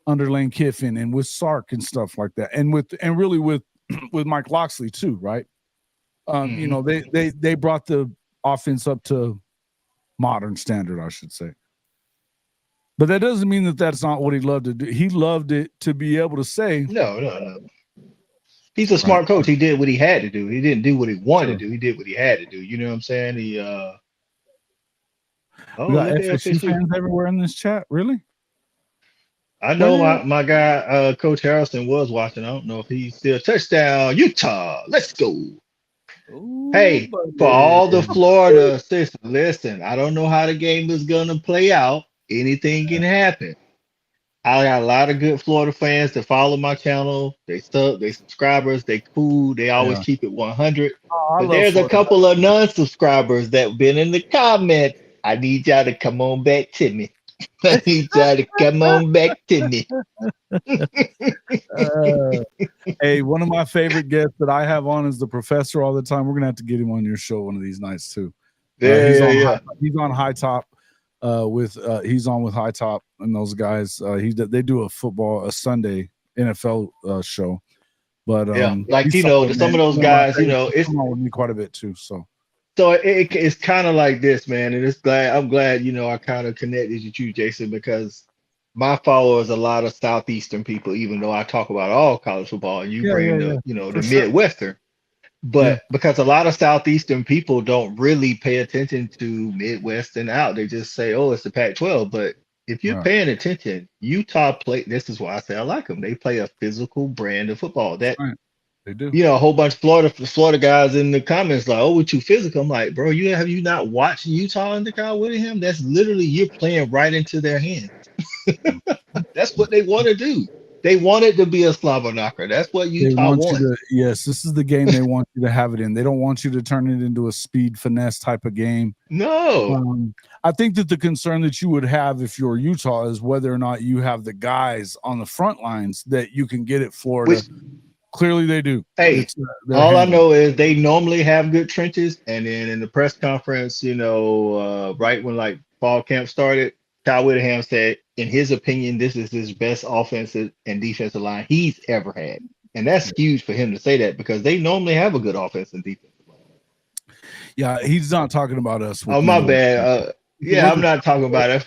under Lane Kiffin and with Sark and stuff like that, and really with Mike Locksley too, right? They brought the offense up to modern standard, I should say. But that doesn't mean that that's not what he loved to do. He loved it to be able to say, no. He's a smart coach. He did what he had to do. He didn't do what he wanted to do. He did what he had to do. You know what I'm saying? We got FSU fans everywhere in this chat. Really? I know my guy, Coach Harrison, was watching. I don't know if he's still touchdown. Utah, let's go. Ooh, hey, for all the Florida sisters, listen, I don't know how the game is going to play out. Anything can happen. I got a lot of good Florida fans that follow my channel. They subscribers, they cool, they always keep it 100. But there's a couple of non-subscribers that been in the comment. I need y'all to come on back to me. I need y'all to come on back to me. Hey, one of my favorite guests that I have on is the professor all the time. We're gonna have to get him on your show one of these nights too. He's on High Top with High Top and those guys. They do a Sunday NFL show. But some of those guys, it's on with me quite a bit too. So it's kind of like this, man, and I'm glad I kind of connected with you, Jason, because my followers a lot of Southeastern people, even though I talk about all college football, and you bring the Midwestern, but because a lot of Southeastern people don't really pay attention to Midwest and out, they just say, "Oh, it's the Pac-12." But if you're paying attention, Utah play. This is why I say I like them. They play a physical brand of football. They do. A whole bunch of Florida guys in the comments like, "Oh, we're too physical." I'm like, bro, have you not watched Utah and the Kyle Whittingham? That's literally you're playing right into their hands. That's what they want to do. They want it to be a slobber knocker. That's what Utah wants. Yes, this is the game they want you to have it in. They don't want you to turn it into a speed finesse type of game. No. I think that the concern that you would have if you're Utah is whether or not you have the guys on the front lines that you can get at Florida. Clearly they do. Hey, all I know is they normally have good trenches. And then in the press conference, right when like fall camp started, Kyle Whittingham said, in his opinion, this is his best offensive and defensive line he's ever had. And that's huge for him to say that because they normally have a good offense and defensive line. Yeah, he's not talking about us. Oh, my bad. I'm not talking about it.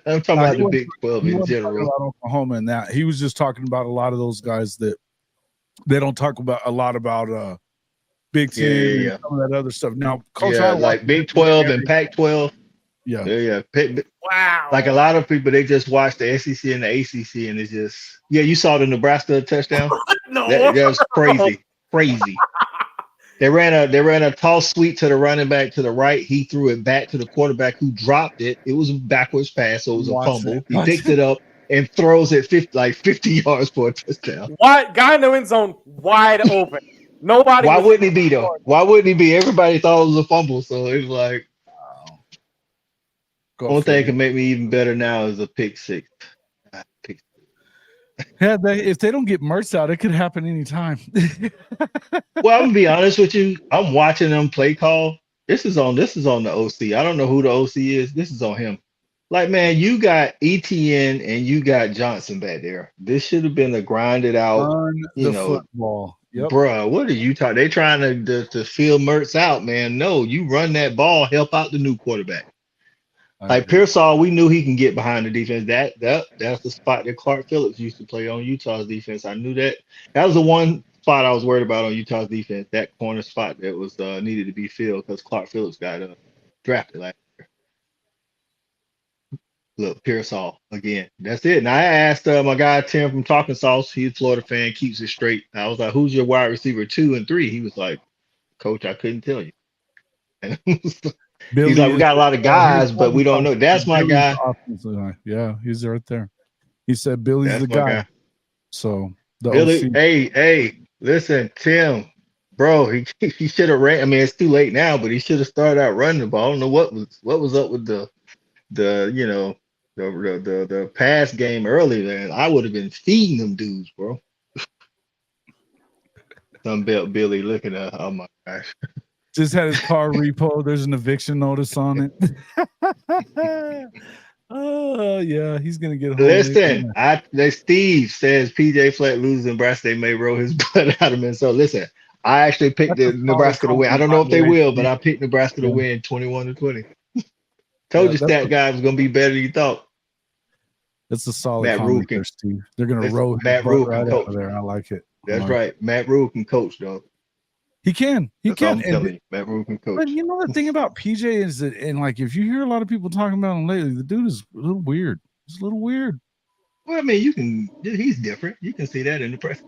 I'm talking about the Big 12 in general. About Oklahoma and that. He was just talking about a lot of those guys that they don't talk about a lot about Big Ten and some of that other stuff. Now, Coach, like Big 12 and Pac-12. Yeah. Wow. Like a lot of people, they just watch the SEC and the ACC, and it's just you saw the Nebraska touchdown. No, that was crazy. They ran a toss sweep to the running back to the right. He threw it back to the quarterback who dropped it. It was a backwards pass, so it was a fumble. He picked it up and throws it 50 yards for a touchdown. Guy in the end zone, wide open. Nobody. Why wouldn't he be though? Why wouldn't he be? Everybody thought it was a fumble, so it was like. Only thing can make me even better now is a pick six. Yeah, if they don't get Mertz out, it could happen anytime. Well, I'm gonna be honest with you. I'm watching them play call. This is on the OC. I don't know who the OC is. This is on him. Like, man, you got ETN and you got Johnson back there. This should have been a grinded out, Run the football. Yep. Bruh, what are you talking? They trying to feel Mertz out, man. No, you run that ball, help out the new quarterback. Like Pearsall, we knew he can get behind the defense. That's the spot that Clark Phillips used to play on Utah's defense. I knew that. That was the one spot I was worried about on Utah's defense. That corner spot that was needed to be filled because Clark Phillips got drafted last year. Look, Pearsall again. That's it. And I asked my guy Tim from Talking Sauce. He's a Florida fan, keeps it straight. I was like, "Who's your wide receiver 2 and 3?" He was like, "Coach, I couldn't tell you." And he's like, "We got a lot of guys, but we don't know." That's my guy. Yeah, he's right there. He said Billy's the guy. So Billy, hey, listen, Tim, bro, he should have ran. I mean, it's too late now, but he should have started out running the ball. I don't know what was up with the pass game earlier there. I would have been feeding them dudes, bro. Billy looking at, oh my gosh. Just had his car repo. There's an eviction notice on it. Oh yeah, he's gonna get home. Listen, Steve says PJ Fleck loses Nebraska, they may roll his butt out of him. So listen, I actually picked Nebraska to win. I don't know if they will, but I picked Nebraska to win 21-20. Told you that guy was gonna be better than you thought. That's a solid comment there, Steve. They're gonna roll Matt Rule right out of there. I like it. That's right. Matt Rule can coach, though. He can. He can. Matt Rule can coach. But you know the thing about PJ is that, and like if you hear a lot of people talking about him lately, the dude is a little weird. He's a little weird. Well, I mean, he's different. You can see that in the press.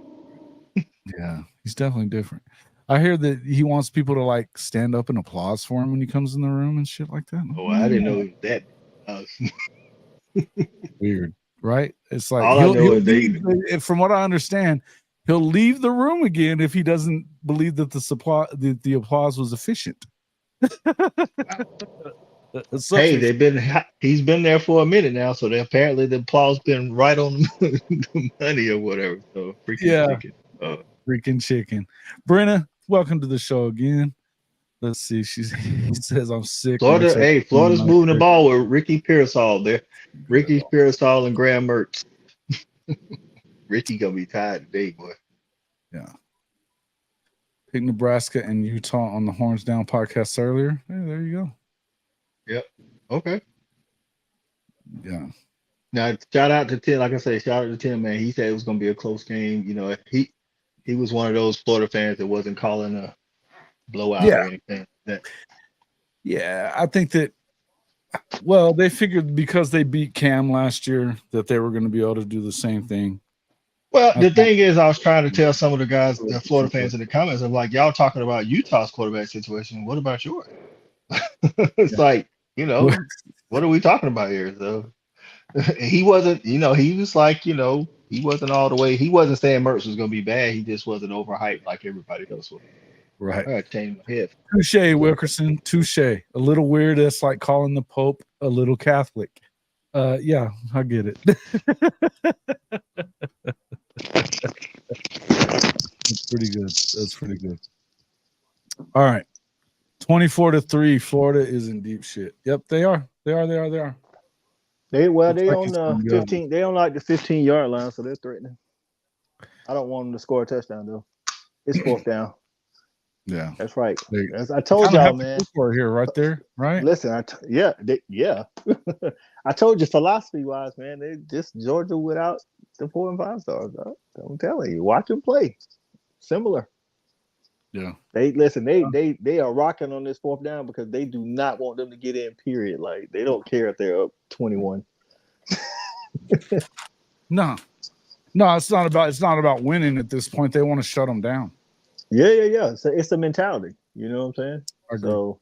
Yeah, he's definitely different. I hear that he wants people to like stand up and applause for him when he comes in the room and shit like that. Oh, I didn't know that. Weird, right? It's like from what I understand, he'll leave the room again if he doesn't believe that the applause was efficient. Hey, he's been there for a minute now, so apparently the applause been right on the money or whatever. So freaking chicken. Brenna, welcome to the show again. Let's see. He says I'm sick. Florida's moving the ball with Ricky Pearsall there. Ricky Pearsall and Graham Mertz. Ricky gonna be tired today, boy. Yeah. Pick Nebraska and Utah on the Horns Down podcast earlier. Hey, there you go. Yep. Okay. Yeah. Now, shout out to Tim. Like I said, shout out to Tim, man. He said it was gonna be a close game. You know, he was one of those Florida fans that wasn't calling a blowout or anything. Yeah, I think that. Well, they figured because they beat Cam last year that they were going to be able to do the same thing. Well, the thing is, I was trying to tell some of the guys, the Florida fans in the comments, I'm like, y'all talking about Utah's quarterback situation. What about yours? It's like, what are we talking about here? So he wasn't, he was like, he wasn't all the way. He wasn't saying Mertz was going to be bad. He just wasn't overhyped like everybody else was. Right. I got to change my head. Touche, Wilkerson. Touche. A little weird. That's like calling the Pope a little Catholic. Yeah, I get it. That's pretty good. That's pretty good. All right. 24-3. Florida is in deep shit. Yep, they are. They are. They on the 15. They on like the 15-yard line, so they're threatening. I don't want them to score a touchdown though. It's 4th down. Yeah, that's right. As I told y'all, man. Here, right there, right? Listen, I told you, philosophy-wise, man. They just Georgia without the 4 and 5 stars. Dog. I'm telling you, watch them play. Similar. Yeah. They are rocking on this 4th down because they do not want them to get in. Period. Like they don't care if they're up 21. No, it's not about winning at this point. They want to shut them down. Yeah. So it's a mentality. You know what I'm saying? So,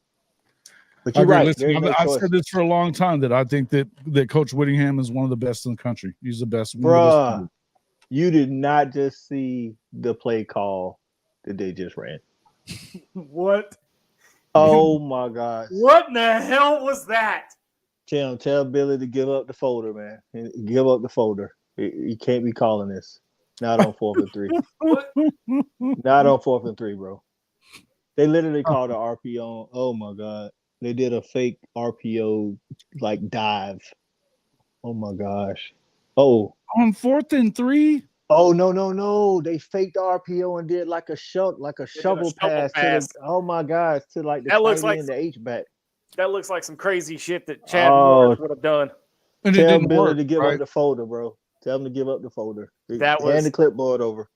but you're right. Listen, I've said this for a long time that I think that Coach Whittingham is one of the best in the country. He's the best. Bruh, you did not just see the play call that they just ran. What? Oh my God! What in the hell was that? Tell Billy to give up the folder, man. Give up the folder. He can't be calling this. Not on 4th and 3. Not on 4th and 3, bro. They literally called an RPO. Oh my god. They did a fake RPO like dive. Oh my gosh. Oh. On 4th and 3? Oh no. They faked the RPO and did like a shovel pass to the oh my gosh, to like the tight end, the H-back. That looks like some crazy shit that Chad Morris would have done. And tell Billy to give up the folder, bro. Tell him to give up the folder. Hand the clipboard over.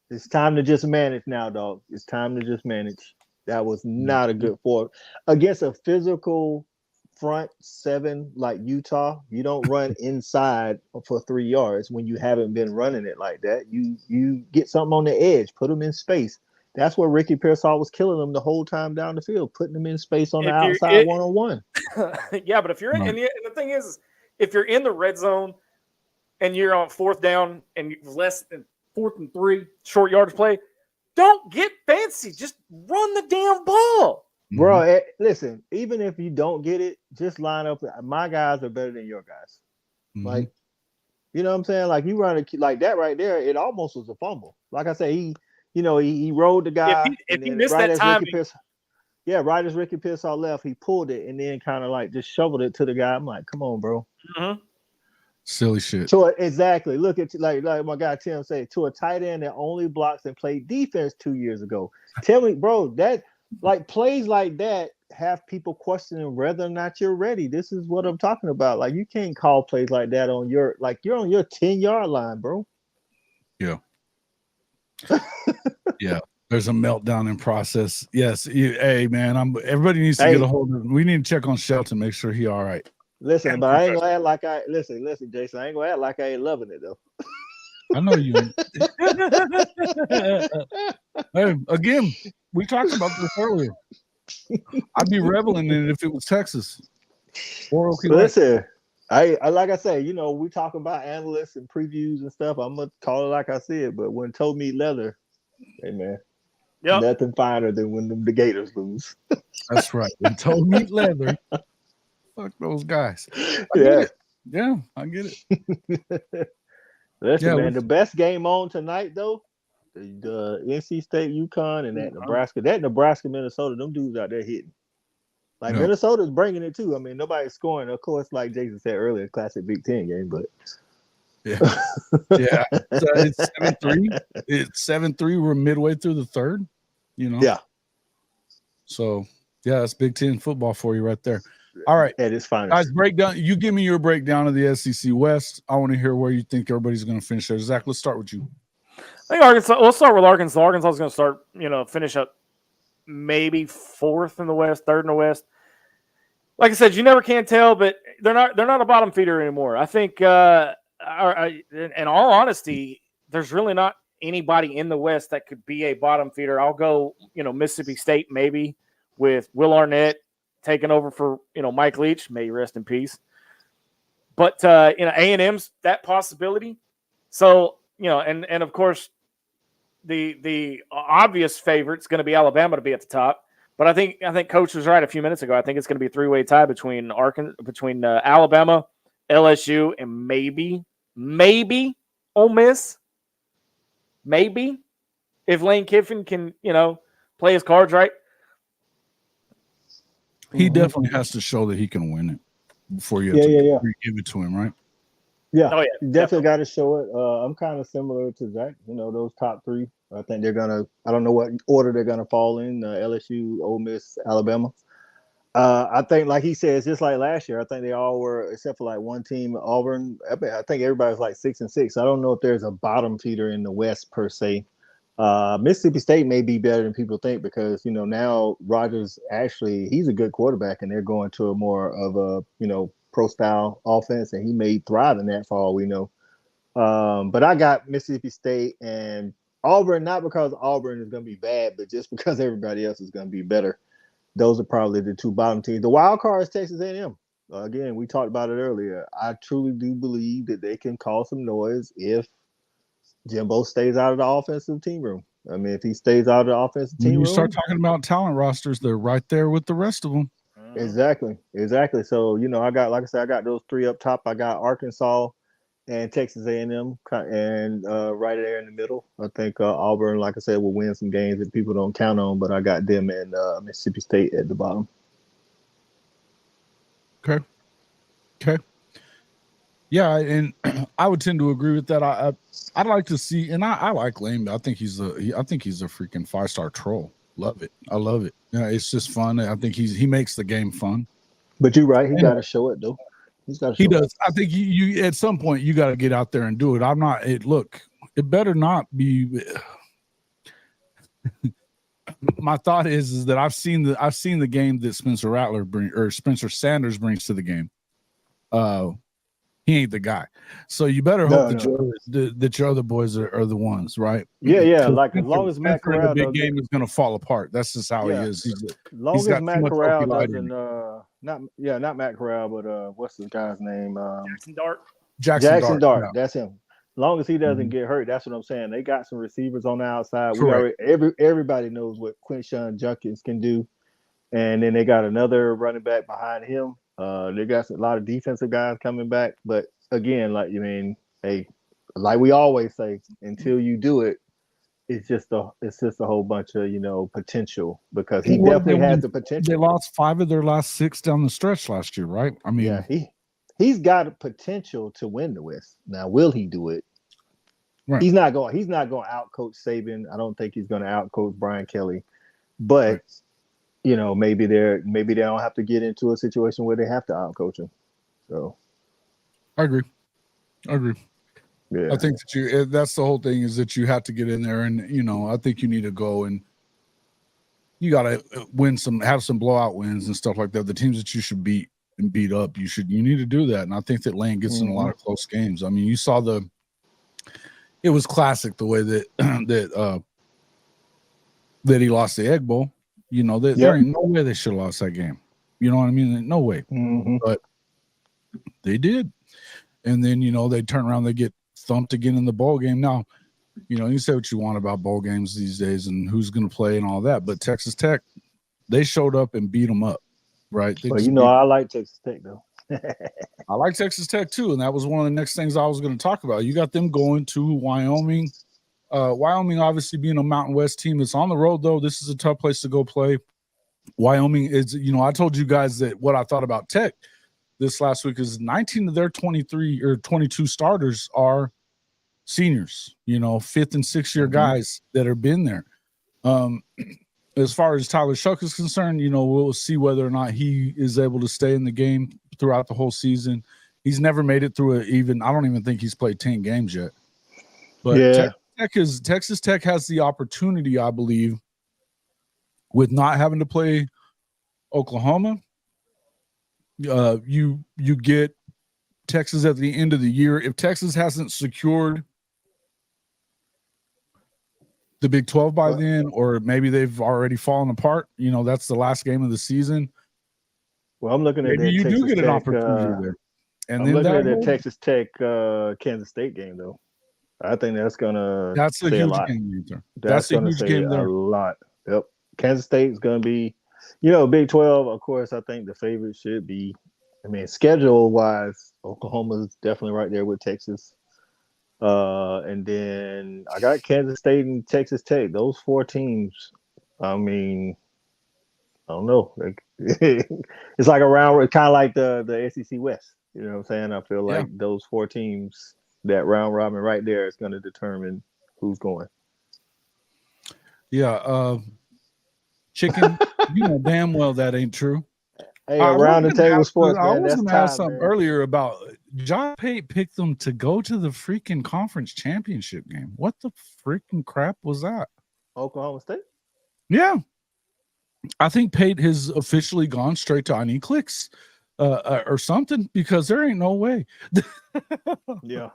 It's time to just manage now, dog. It's time to just manage. That was not a good forward. Against a physical front 7 like Utah, you don't run inside for 3 yards when you haven't been running it like that. You get something on the edge, put them in space. That's where Ricky Pearsall was killing them the whole time down the field, putting them in space on the outside one-on-one. Yeah, but if you're in, and the thing is, if you're in the red zone and you're on 4th down and less than 4th and 3, short yardage play, don't get fancy. Just run the damn ball. Bro, listen, even if you don't get it, just line up. My guys are better than your guys. Like, you know what I'm saying? Like, you run it like that right there, it almost was a fumble. Like I say, he rolled the guy. If he missed that time, right as Ricky Pearsall left, he pulled it and then kind of like just shoveled it to the guy. I'm like, come on, bro. Silly shit. So exactly. Look at like my guy Tim said, to a tight end that only blocks and played defense 2 years ago. Tell me, bro, that like plays like that have people questioning whether or not you're ready. This is what I'm talking about. Like, you can't call plays like that on you're on your 10-yard line, bro. Yeah. Yeah. There's a meltdown in process. Yes. Hey, man, everybody needs to get a hold of him. We need to check on Shelton, make sure he all right. Listen, but I ain't gonna act like listen, Jason. I ain't gonna act like I ain't loving it though. I know you. Hey, again, we talked about this earlier. I'd be reveling in it if it was Texas. Or listen, I like I say, we talk about analysts and previews and stuff. I'm gonna call it like I see it. But when toe meet leather, hey man, nothing finer than when the Gators lose. That's right. When toe meet leather. Fuck those guys. Yeah, I get it. Listen, man, the best game on tonight, though, the NC State, UConn, and that Nebraska, Minnesota, them dudes out there hitting. Like, Minnesota's bringing it, too. I mean, nobody's scoring. Of course, like Jason said earlier, classic Big Ten game, but. Yeah. It's 7-3. It's 7-3. We're midway through the third, Yeah. So, yeah, that's Big Ten football for you right there. All right. It is fine. Guys, breakdown. You give me your breakdown of the SEC West. I want to hear where you think everybody's going to finish there. Zach, let's start with you. I think Arkansas. We'll start with Arkansas. Arkansas is going to start, finish up maybe 4th in the West, 3rd in the West. Like I said, you never can tell, but they're not a bottom feeder anymore. I think, in all honesty, there's really not anybody in the West that could be a bottom feeder. I'll go, Mississippi State maybe with Will Arnett taking over for, Mike Leach. May he rest in peace. But, A&M's that possibility. So, and of course, the obvious favorite's going to be Alabama to be at the top. But I think Coach was right a few minutes ago. I think it's going to be a 3-way tie between Alabama, LSU, and maybe Ole Miss. Maybe if Lane Kiffin can, play his cards right. He definitely has to show that he can win it before you have to give it to him, right? Yeah, definitely got to show it. I'm kind of similar to Zach. Those top 3. I think they're gonna. I don't know what order they're gonna fall in. LSU, Ole Miss, Alabama. I think, like he says, just like last year, I think they all were, except for like one team, Auburn. I think everybody was like 6-6. I don't know if there's a bottom feeder in the West per se. Mississippi State may be better than people think because now Rodgers he's a good quarterback and they're going to a more of a pro style offense and he may thrive in that for all we know. But I got Mississippi State and Auburn, not because Auburn is going to be bad, but just because everybody else is going to be better. Those are probably the 2 bottom teams. The wild card is Texas A&M. Again, we talked about it earlier. I truly do believe that they can cause some noise if Jimbo stays out of the offensive team room. I mean, if he stays out of the offensive team room. You start talking about talent rosters, they're right there with the rest of them. Exactly. So I got, like I said, I got those three up top. I got Arkansas and Texas A&M, and right there in the middle. I think Auburn, like I said, will win some games that people don't count on, but I got them and Mississippi State at the bottom. Okay. Yeah, and I would tend to agree with that. I'd like to see, and I like Lane. I think he's a freaking 5-star troll. Love it. I love it. Yeah, it's just fun. I think he makes the game fun. But you're right. He got to show it though. He's got to. He does. I think you at some point you got to get out there and do it. I'm not. Look, it better not be. My thought is that I've seen the game that Spencer Sanders brings to the game. He ain't the guy, so you better hope that your other boys are the ones, right? Yeah. Like as long as Matt Corral, the big game is going to fall apart. That's just how he is. As long as Matt Corral doesn't, not Matt Corral, but what's the guy's name? Jackson Dart. Yeah. That's him. As long as he doesn't get hurt, that's what I'm saying. They got some receivers on the outside. Everybody knows what Quinshon Judkins can do, and then they got another running back behind him. They got a lot of defensive guys coming back, but again, like we always say, until you do it, it's just a whole bunch of potential, because he definitely has the potential. They lost 5 of their last 6 down the stretch last year, right? I mean, yeah, he's got a potential to win the West. Now, will he do it? Right. He's not going to outcoach Saban. I don't think he's going to outcoach Brian Kelly, but maybe they don't have to get into a situation where they have to outcoach him. So, I agree. Yeah, I think that's the whole thing, is that you have to get in there, and I think you need to go and you got to have some blowout wins and stuff like that. The teams that you should beat and beat up, you need to do that. And I think that Lane gets in a lot of close games. I mean, you saw it was classic the way that that he lost the Egg Bowl. There ain't no way they should have lost that game. You know what I mean? No way. Mm-hmm. But they did. And then, they turn around, they get thumped again in the bowl game. Now, you say what you want about bowl games these days and who's going to play and all that, but Texas Tech, they showed up and beat them up, right? I like Texas Tech, though. I like Texas Tech, too, and that was one of the next things I was going to talk about. You got them going to Wyoming. Wyoming, obviously, being a Mountain West team that's on the road, though, this is a tough place to go play. Wyoming is, I told you guys that what I thought about Tech this last week is 19 of their 23 or 22 starters are seniors, 5th and 6th year guys that have been there. As far as Tyler Shuck is concerned, we'll see whether or not he is able to stay in the game throughout the whole season. He's never made it through I don't even think he's played 10 games yet. But Texas Tech has the opportunity, I believe, with not having to play Oklahoma. You get Texas at the end of the year. If Texas hasn't secured the Big 12 by then, or maybe they've already fallen apart, that's the last game of the season. Well, I'm looking at maybe you Texas do get Tech, an opportunity there. And I'm looking at the Texas Tech Kansas State game, though. I think that's gonna. That's a huge game there. That's a huge game there. A lot. Yep. Kansas State's gonna be, Big 12. Of course, I think the favorite should be. I mean, schedule wise, Oklahoma's definitely right there with Texas. And then I got Kansas State and Texas Tech. Those 4 teams. I mean, I don't know. It's like a round, kind of like the SEC West. You know what I'm saying? I feel like those 4 teams, that round robin right there, is going to determine who's going. Yeah. Chicken, you know damn well that ain't true. Hey, around the table sports, man. I was going to ask something earlier about John Pate picked them to go to the freaking conference championship game. What the freaking crap was that? Oklahoma State? Yeah. I think Pate has officially gone straight to I need clicks or something, because there ain't no way. Yeah.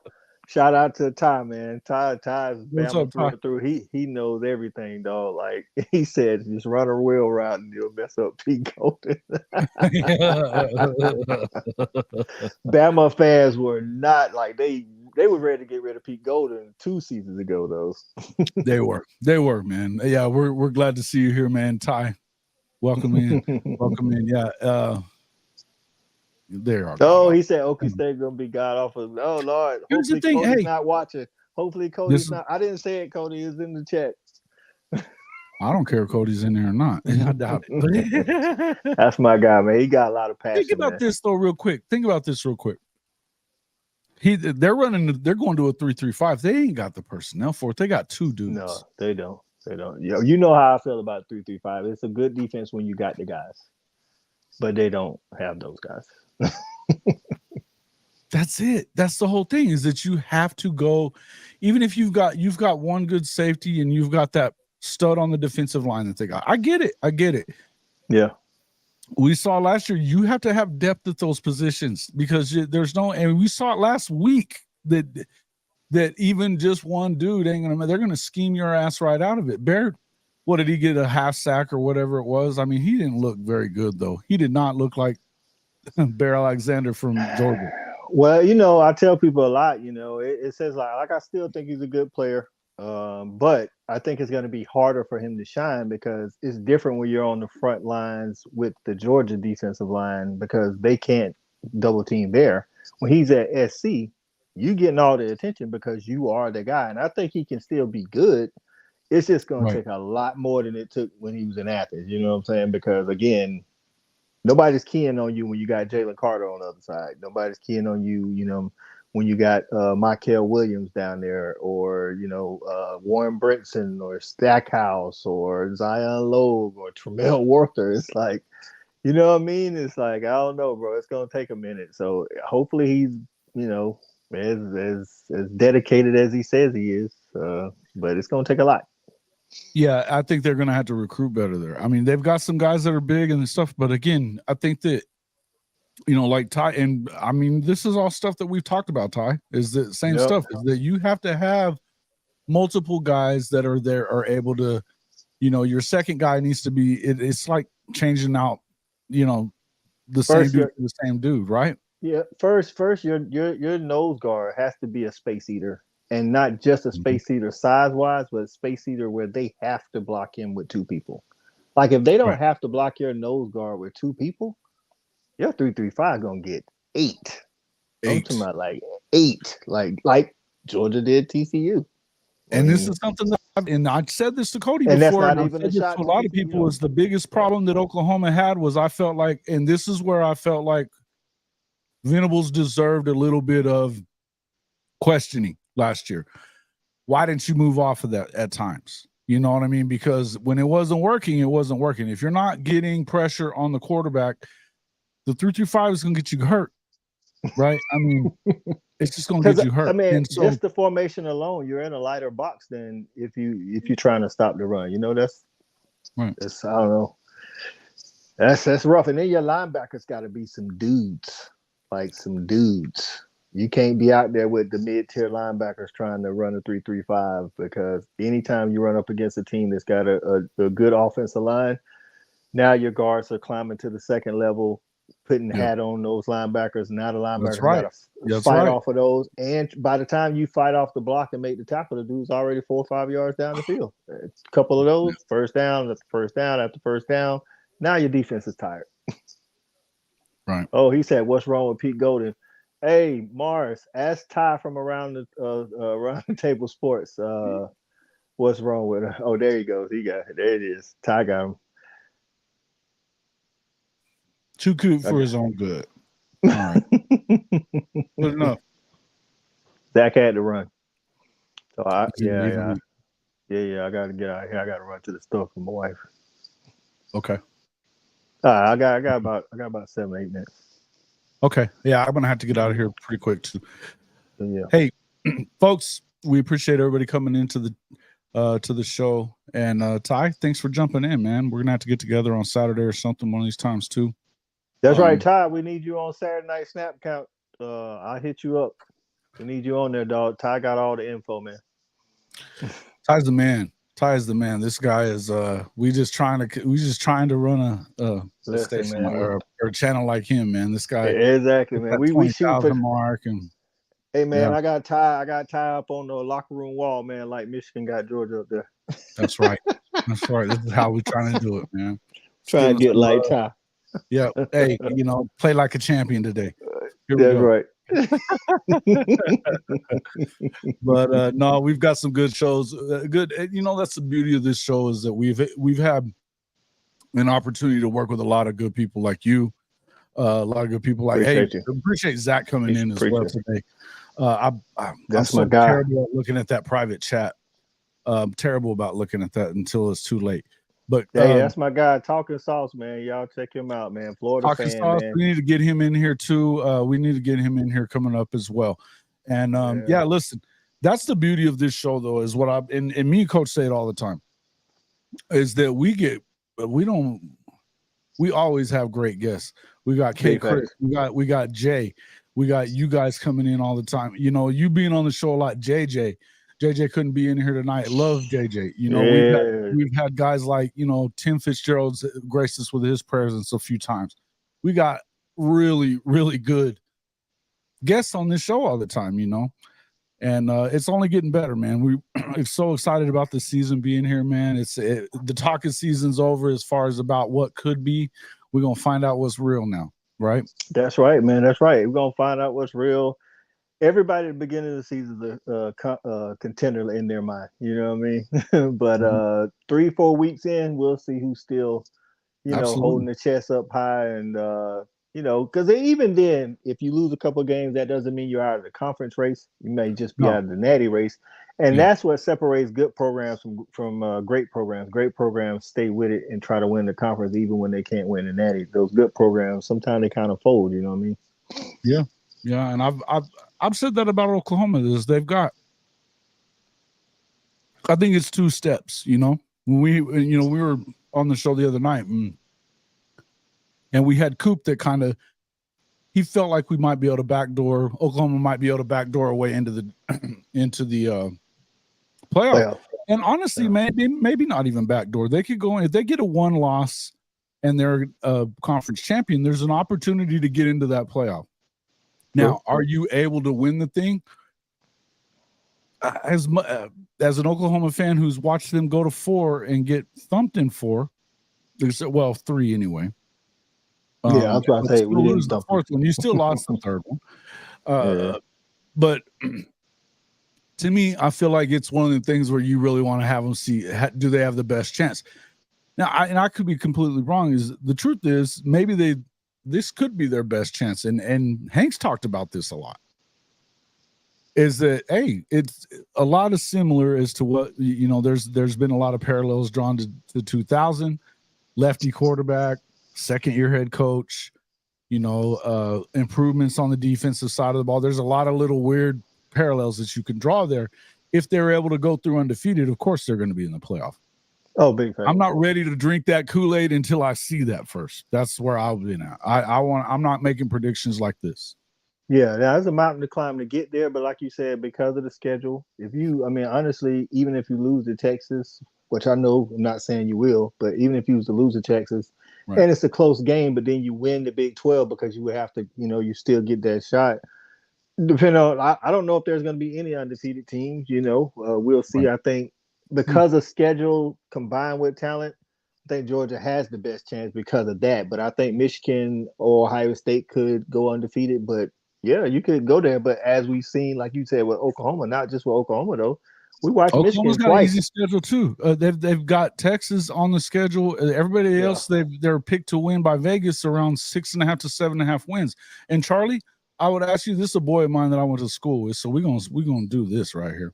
Shout out to Ty, man. Ty's Bama through. He knows everything, dog. Like he said, just run a wheel route and you'll mess up Pete Golden. Bama fans were not like they were ready to get rid of Pete Golden 2 seasons ago, though. They were, man. Yeah, we're glad to see you here, man. Ty, Welcome in. Welcome in. Yeah. There are. Oh, he said Okie State gonna be god awful. Oh Lord. Here's the Hopefully thing. Cody's Hey, not watching. Hopefully Cody's not. I didn't say it, Cody. It's in the chat. I don't care if Cody's in there or not. I doubt it. That's my guy, man. He got a lot of passion. Think about this though, real quick. They're going to a 3-3-5. They ain't got the personnel for it. They got two dudes. No, they don't. They don't. You know how I feel about 3-3-5. It's a good defense when you got the guys, but they don't have those guys. That's it. That's the whole thing, is that you have to go, even if you've got one good safety and you've got that stud on the defensive line that they got. I get it. Yeah. We saw last year, you have to have depth at those positions because there's no, and we saw it last week that even just one dude they're going to scheme your ass right out of it. Baird, what did he get, a half sack or whatever it was? I mean, he didn't look very good though. He did not look like Bear Alexander from Georgia. Well, I tell people a lot, it says like I still think he's a good player. But I think it's going to be harder for him to shine because it's different when you're on the front lines with the Georgia defensive line because they can't double team Bear. When he's at SC, you getting all the attention because you are the guy. And I think he can still be good. It's just going to take a lot more than it took when he was in Athens. You know what I'm saying? Because, again, nobody's keying on you when you got Jalen Carter on the other side. Nobody's keying on you, when you got Michael Williams down there or, Warren Brinson or Stackhouse or Zion Logue or Tremel Worther. It's like, you know what I mean? It's like, I don't know, bro. It's going to take a minute. So hopefully he's, as dedicated as he says he is. But it's going to take a lot. Yeah, I think they're going to have to recruit better there. I mean, they've got some guys that are big and stuff, but again, I think that, like Ty, and I mean, this is all stuff that we've talked about, Ty, is the same stuff, is that you have to have multiple guys that are able to, your second guy needs to be, it's like changing out, the same dude, right? Yeah. First, your nose guard has to be a space eater. And not just a space eater size-wise, but a space eater where they have to block him with two people. Like, if they don't have to block your nose guard with two people, your 3-3-5 going to get 8. I'm talking about, like, 8. Like Georgia did TCU. And this is something that I said this to Cody before, and I've said this to a lot of people, is the biggest problem that Oklahoma had was I felt like, and this is where I felt like Venables deserved a little bit of questioning last year. Why didn't you move off of that at times? You know what I mean? Because when it wasn't working, it wasn't working. If you're not getting pressure on the quarterback, the 3-3-5 is going to get you hurt, right? I mean, it's just going to get you hurt. I mean, just the formation alone, you're in a lighter box than if you're trying to stop the run. That's I don't know. That's rough. And then your linebackers got to be some dudes, like some dudes. You can't be out there with the mid-tier linebackers trying to run a 3-3-5 because anytime you run up against a team that's got a good offensive line, now your guards are climbing to the second level, putting hat on those linebackers. Now the linebackers got to fight off of those. And by the time you fight off the block and make the tackle, the dude's already 4 or 5 yards down the field. A couple of those, first down after first down after first down. Now your defense is tired. Right. Oh, he said, what's wrong with Pete Golden? Hey, Mars, ask Ty from around the table sports. What's wrong with her? Oh, there he goes. There it is. Ty got him. Too cute for his own good. All right. Good enough. Zach had to run. So I gotta get out here. I gotta run to the store for my wife. Okay. I got about 7-8 minutes. Okay. Yeah, I'm gonna have to get out of here pretty quick too. Yeah. Hey, folks, we appreciate everybody coming into the show. And Ty, thanks for jumping in, man. We're gonna have to get together on Saturday or something one of these times too. That's right, Ty. We need you on Saturday night snap count. I'll hit you up. We need you on there, dog. Ty got all the info, man. Ty's the man. Ty is the man. This guy is we just trying to run a station or a channel like him, man. This guy exactly, man. We shoot for the mark. And hey, man, I got Ty up on the locker room wall, man, like Michigan got Georgia up there. That's right. That's right. This is how we're trying to do it, man. Try and get light tie. Yeah. Hey, play like a champion today. Here we That's go. right. But no, we've got some good shows. Good. That's the beauty of this show is that we've had an opportunity to work with a lot of good people like you. A lot of good people like, appreciate Zach coming in as well today. I'm so terrible at looking at that private chat. Terrible about looking at that until it's too late. But that's my guy, Talking Sauce, man. Y'all check him out, man. Florida Talking fan, Sauce, man. we need to get him in here too. We need to get him in here coming up as well. And listen, that's the beauty of this show, though, is what and me and Coach say it all the time, is that we always have great guests. We got K Chris, we got Jay, we got you guys coming in all the time. You being on the show a lot, JJ couldn't be in here tonight. Love JJ. We've had guys like Tim Fitzgerald's graced us with his presence a few times. We got really, really good guests on this show all the time, and it's only getting better, man. We're so excited about the season being here, man. The talking season's over as far as about what could be. We're gonna find out what's real now, right? That's right, man. That's right. We're gonna find out what's real. Everybody at the beginning of the season is a contender in their mind. You know what I mean? But 3-4 weeks in, we'll see who's still, holding the chest up high. And, because even then, if you lose a couple of games, that doesn't mean you're out of the conference race. You may just be out of the natty race. And that's what separates good programs from great programs. Great programs stay with it and try to win the conference even when they can't win the natty. Those good programs, sometimes they kind of fold, you know what I mean? Yeah. Yeah, and I've said that about Oklahoma. They've got, I think it's 2 steps. When we were on the show the other night, and we had Coop that he felt like we might be able to backdoor Oklahoma, might be able to backdoor our way into the playoff. And honestly, maybe not even backdoor. They could go in if they get a 1 loss and they're a conference champion. There's an opportunity to get into that playoff. Now, are you able to win the thing? As an Oklahoma fan who's watched them go to 4 and get thumped in 4, 3 anyway. I was about to say we didn't the 4th one. You still lost the 3rd one. But to me, I feel like it's one of the things where you really want to have them see do they have the best chance. Now, I could be completely wrong. Is the truth is maybe this could be their best chance. And Hank's talked about this a lot. Is that, hey, it's a lot of similar as to what, there's been a lot of parallels drawn to 2000, lefty quarterback, second-year head coach, improvements on the defensive side of the ball. There's a lot of little weird parallels that you can draw there. If they're able to go through undefeated, of course they're going to be in the playoff. Oh, big fan. I'm not ready to drink that Kool-Aid until I see that first. That's where I've been at. I'm not making predictions like this. Yeah, there's a mountain to climb to get there, but like you said, because of the schedule, honestly, even if you lose to Texas, which I know I'm not saying you will, but even if you was to lose to Texas, and it's a close game, but then you win the Big 12 because you would have to, you still get that shot. Depending on, I don't know if there's going to be any undefeated teams, we'll see. Right. I think because of schedule combined with talent, I think Georgia has the best chance because of that. But I think Michigan or Ohio State could go undefeated. But yeah, you could go there. But as we've seen, like you said, with Oklahoma, not just with Oklahoma though, we watched Michigan got twice. An easy schedule too. They've got Texas on the schedule. Everybody else they're picked to win by Vegas around 6.5 to 7.5 wins. And Charlie, I would ask you, this is a boy of mine that I went to school with, so we're gonna do this right here.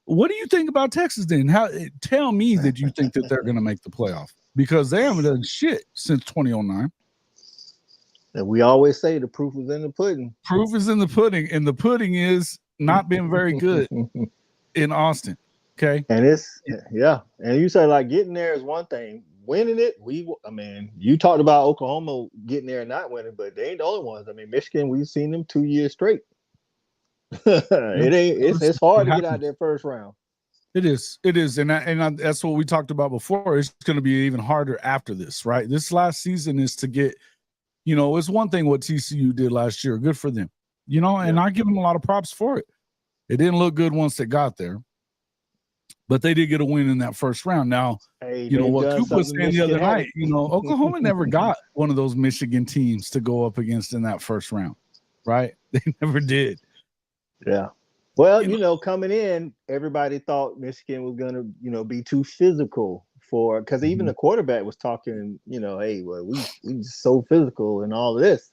What do you think about Texas then? Tell me that you think that they're gonna make the playoff, because they haven't done shit since 2009. And we always say the proof is in the pudding. Proof is in the pudding, and the pudding is not being very good in Austin. Okay. And and you say like getting there is one thing. Winning it, you talked about Oklahoma getting there and not winning, but they ain't the only ones. Michigan, we've seen them 2 years straight. It's hard to get out there first round. It is, and that's what we talked about before. It's going to be even harder after this, right? This last season is to get, it's one thing what TCU did last year. Good for them, and I give them a lot of props for it. It didn't look good once they got there, but they did get a win in that first round. Now, Hey, you know they've what done Coop was something saying the other Michigan night, hadn't. you know, Oklahoma never got one of those Michigan teams to go up against in that first round, right? They never did. Yeah. Well, you know, coming in, everybody thought Michigan was going to, be too physical because even the quarterback was talking, hey, well, we just so physical and all of this.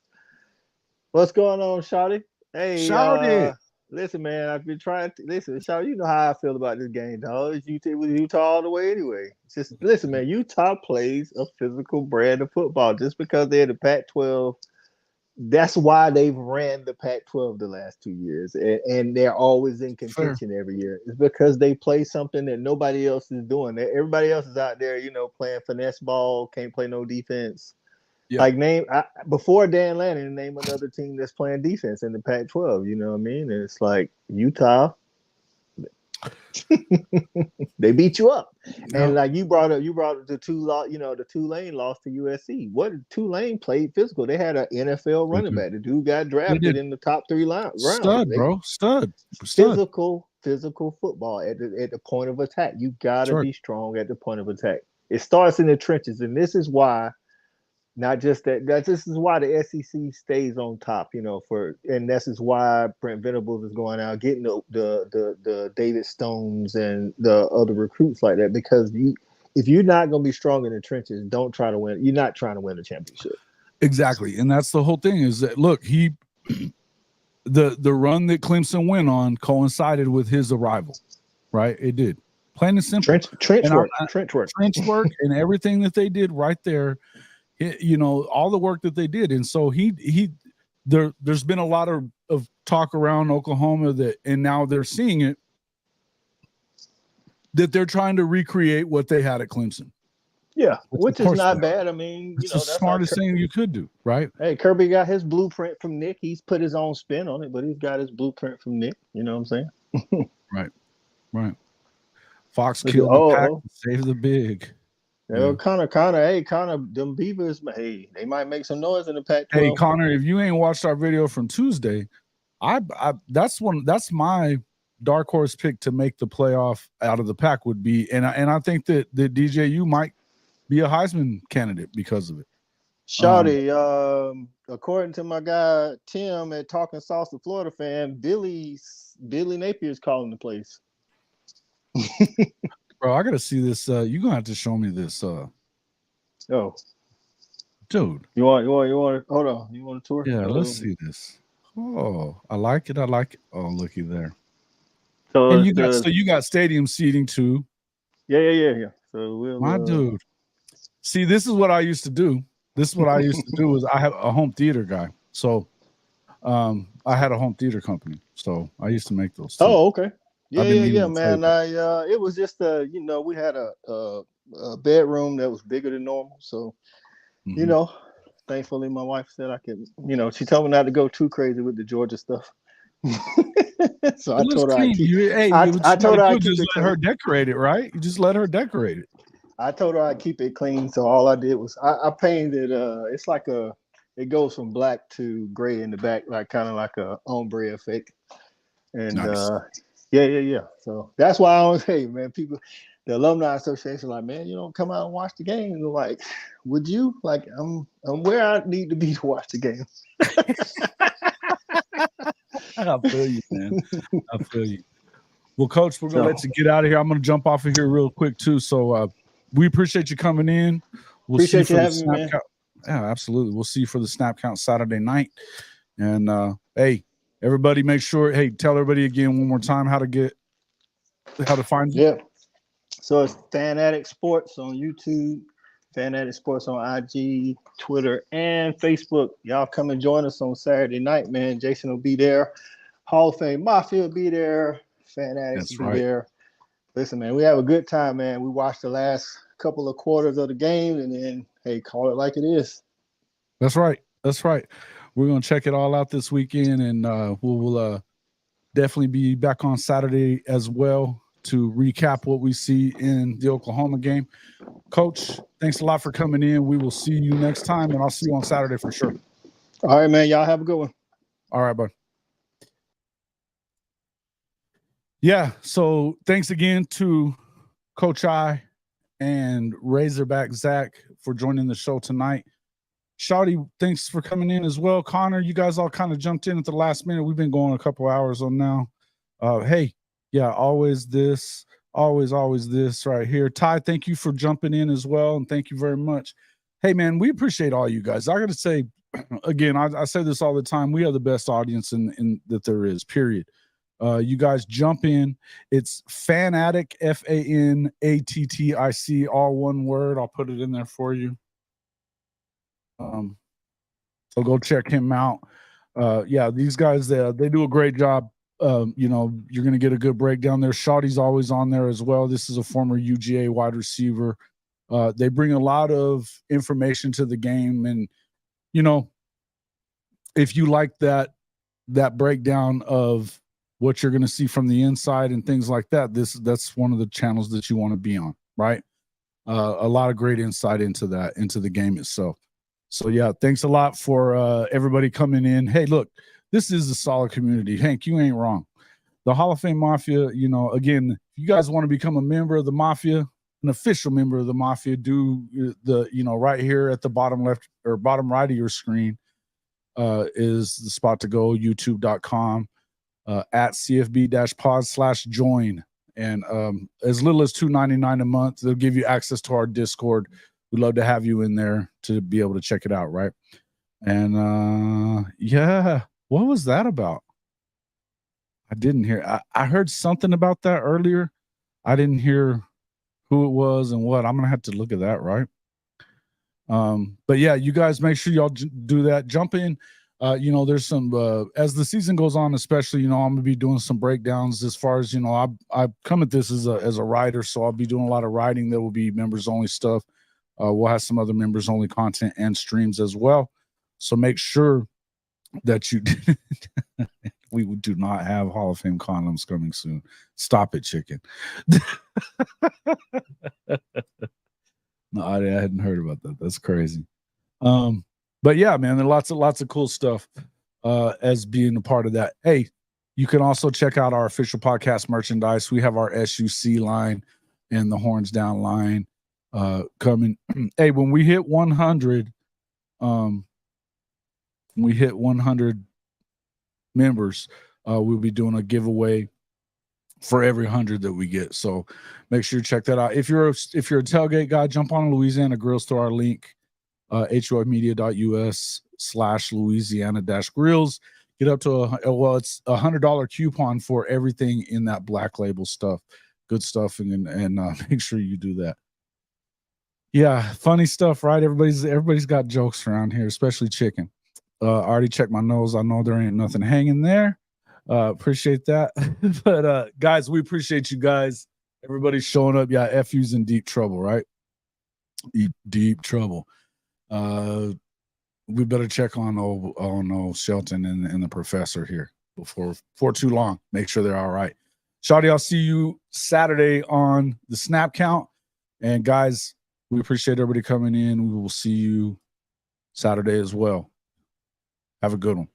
What's going on, Shawty? Hey, Shout it. listen, man, I've been trying to listen, Shawty, you know how I feel about this game, dog. It's Utah all the way anyway. Just listen, man, Utah plays a physical brand of football just because they're the Pac-12. That's why they've ran the Pac-12 the last 2 years, and they're always in contention every year. It's because they play something that nobody else is doing. Everybody else is out there, playing finesse ball, can't play no defense. Yeah. Like before Dan Lannon, name another team that's playing defense in the Pac-12. You know what I mean? And it's like Utah. They beat you up, and like you brought up the the Tulane loss to USC. What Tulane played physical? They had an NFL running back. The dude got drafted in the top 3 rounds. Stud, bro, stud. Physical football at the point of attack. You gotta be strong at the point of attack. It starts in the trenches, and this is why. Not just that. This is why the SEC stays on top, and this is why Brent Venables is going out getting the David Stones and the other recruits like that, because if you're not going to be strong in the trenches, don't try to win. You're not trying to win a championship. Exactly, and that's the whole thing. Is that look, the run that Clemson went on coincided with his arrival, right? It did. Plain and simple. Trench work, and everything that they did right there. All the work that they did. And so there's been a lot of talk around Oklahoma and now they're seeing it, that they're trying to recreate what they had at Clemson. Yeah, which is not bad. I mean, it's the smartest thing you could do, right? Hey, Kirby got his blueprint from Nick. He's put his own spin on it, but he's got his blueprint from Nick. You know what I'm saying? Right. Fox killed the pack and saved the big. Yeah. Connor, them Beavers, hey, they might make some noise in the Pac-12. Hey, Connor, if you ain't watched our video from Tuesday, that's my dark horse pick to make the playoff out of the pack would be, and I think that DJU might be a Heisman candidate because of it. Shawty, according to my guy Tim at Talking Sauce, the Florida fan, Billy Napier's calling the place. Bro, I gotta see this. You're gonna have to show me this. Oh, dude, you want? Hold on. You want a tour? Yeah, let's see this. Oh, I like it. Oh, looky there. So and you got stadium seating too. Yeah. So dude. See, this is what I used to do. Was I have a home theater guy. So, I had a home theater company. So I used to make those too. Oh, okay. Yeah, man. It was just we had a bedroom that was bigger than normal. So, thankfully my wife said I could, she told me not to go too crazy with the Georgia stuff. So I told her I told her I'd keep let her decorate it, right? You just let her decorate it. I told her I'd keep it clean. So all I did was I painted it's like it goes from black to gray in the back, like kind of like a ombre effect. And nice. Yeah. So that's why I was, hey man, people, the alumni association, like, man, you don't come out and watch the game. And they're like, would you? Like, I'm where I need to be to watch the game. I feel you, man. I feel you. Well, Coach, we're gonna let you get out of here. I'm gonna jump off of here real quick too. So we appreciate you coming in. We'll appreciate you having me, man. Yeah, absolutely. We'll see you for the snap count Saturday night. And hey, everybody, make sure. Hey, tell everybody again one more time how to find you. Yeah. So it's Fan Addict Sports on YouTube, Fan Addict Sports on IG, Twitter, and Facebook. Y'all come and join us on Saturday night, man. Jason will be there. Hall of Fame Mafia will be there. Fan Addicts will be there. Listen, man, we have a good time, man. We watched the last couple of quarters of the game, and then, hey, call it like it is. That's right. We're going to check it all out this weekend, and we'll definitely be back on Saturday as well to recap what we see in the Oklahoma game. Coach, thanks a lot for coming in. We will see you next time, and I'll see you on Saturday for sure. All right, man. Y'all have a good one. All right, bud. Yeah, so thanks again to Coach I, and Razorback Zach for joining the show tonight. Shawty, thanks for coming in as well. Connor, you guys all kind of jumped in at the last minute. We've been going a couple hours on now. Hey, yeah, always this right here. Ty, thank you for jumping in as well, and thank you very much. Hey, man, we appreciate all you guys. I got to say, again, I say this all the time. We are the best audience in that there is, period. You guys jump in. It's Fanatic, FANATTIC, all one word. I'll put it in there for you. So go check him out. Yeah, these guys, they do a great job. You know, you're going to get a good breakdown there. Shawty's always on there as well. This is a former UGA wide receiver. They bring a lot of information to the game. And, you know, if you like that breakdown of what you're going to see from the inside and things like that, that's one of the channels that you want to be on, right? A lot of great insight into the game itself. So yeah, thanks a lot for everybody coming in. Hey, look, this is a solid community. Hank, you ain't wrong. The Hall of Fame Mafia, you know, again, if you guys want to become a member of the Mafia, an official member of the Mafia, do the, you know, right here at the bottom left or bottom right of your screen is the spot to go, youtube.com at CFB-pod/join. And as little as $2.99 a month, they'll give you access to our Discord. We'd love to have you in there to be able to check it out, right? And yeah, what was that about? I didn't hear. I heard something about that earlier. I didn't hear who it was and what. I'm gonna have to look at that, right? But yeah, you guys make sure y'all do that. Jump in. You know, there's some as the season goes on, especially, you know, I'm gonna be doing some breakdowns as far as, you know, I come at this as a writer, so I'll be doing a lot of writing. There will be members only stuff. We'll have some other members only content and streams as well. So make sure that you we do not have Hall of Fame condoms coming soon. Stop it, chicken. No, I hadn't heard about that. That's crazy. But yeah, man, there are lots of cool stuff as being a part of that. Hey, you can also check out our official podcast merchandise. We have our SUC line and the Horns Down line coming. Hey, when we hit 100, members, we'll be doing a giveaway for every 100 that we get. So make sure you check that out. If you're a tailgate guy, jump on Louisiana Grills to our link, HOFmedia.us/Louisiana-Grills. Get up to it's $100 coupon for everything in that Black Label stuff. Good stuff, and make sure you do that. Yeah, funny stuff, right? Everybody's got jokes around here, especially chicken. I already checked my nose. I know there ain't nothing hanging there. Appreciate that. But guys, we appreciate you guys. Everybody's showing up. Yeah, FU's in deep trouble, right? Deep trouble. We better check on Shelton and the professor here before too long. Make sure they're all right. Shawty, I'll see you Saturday on the snap count. And guys, we appreciate everybody coming in. We will see you Saturday as well. Have a good one.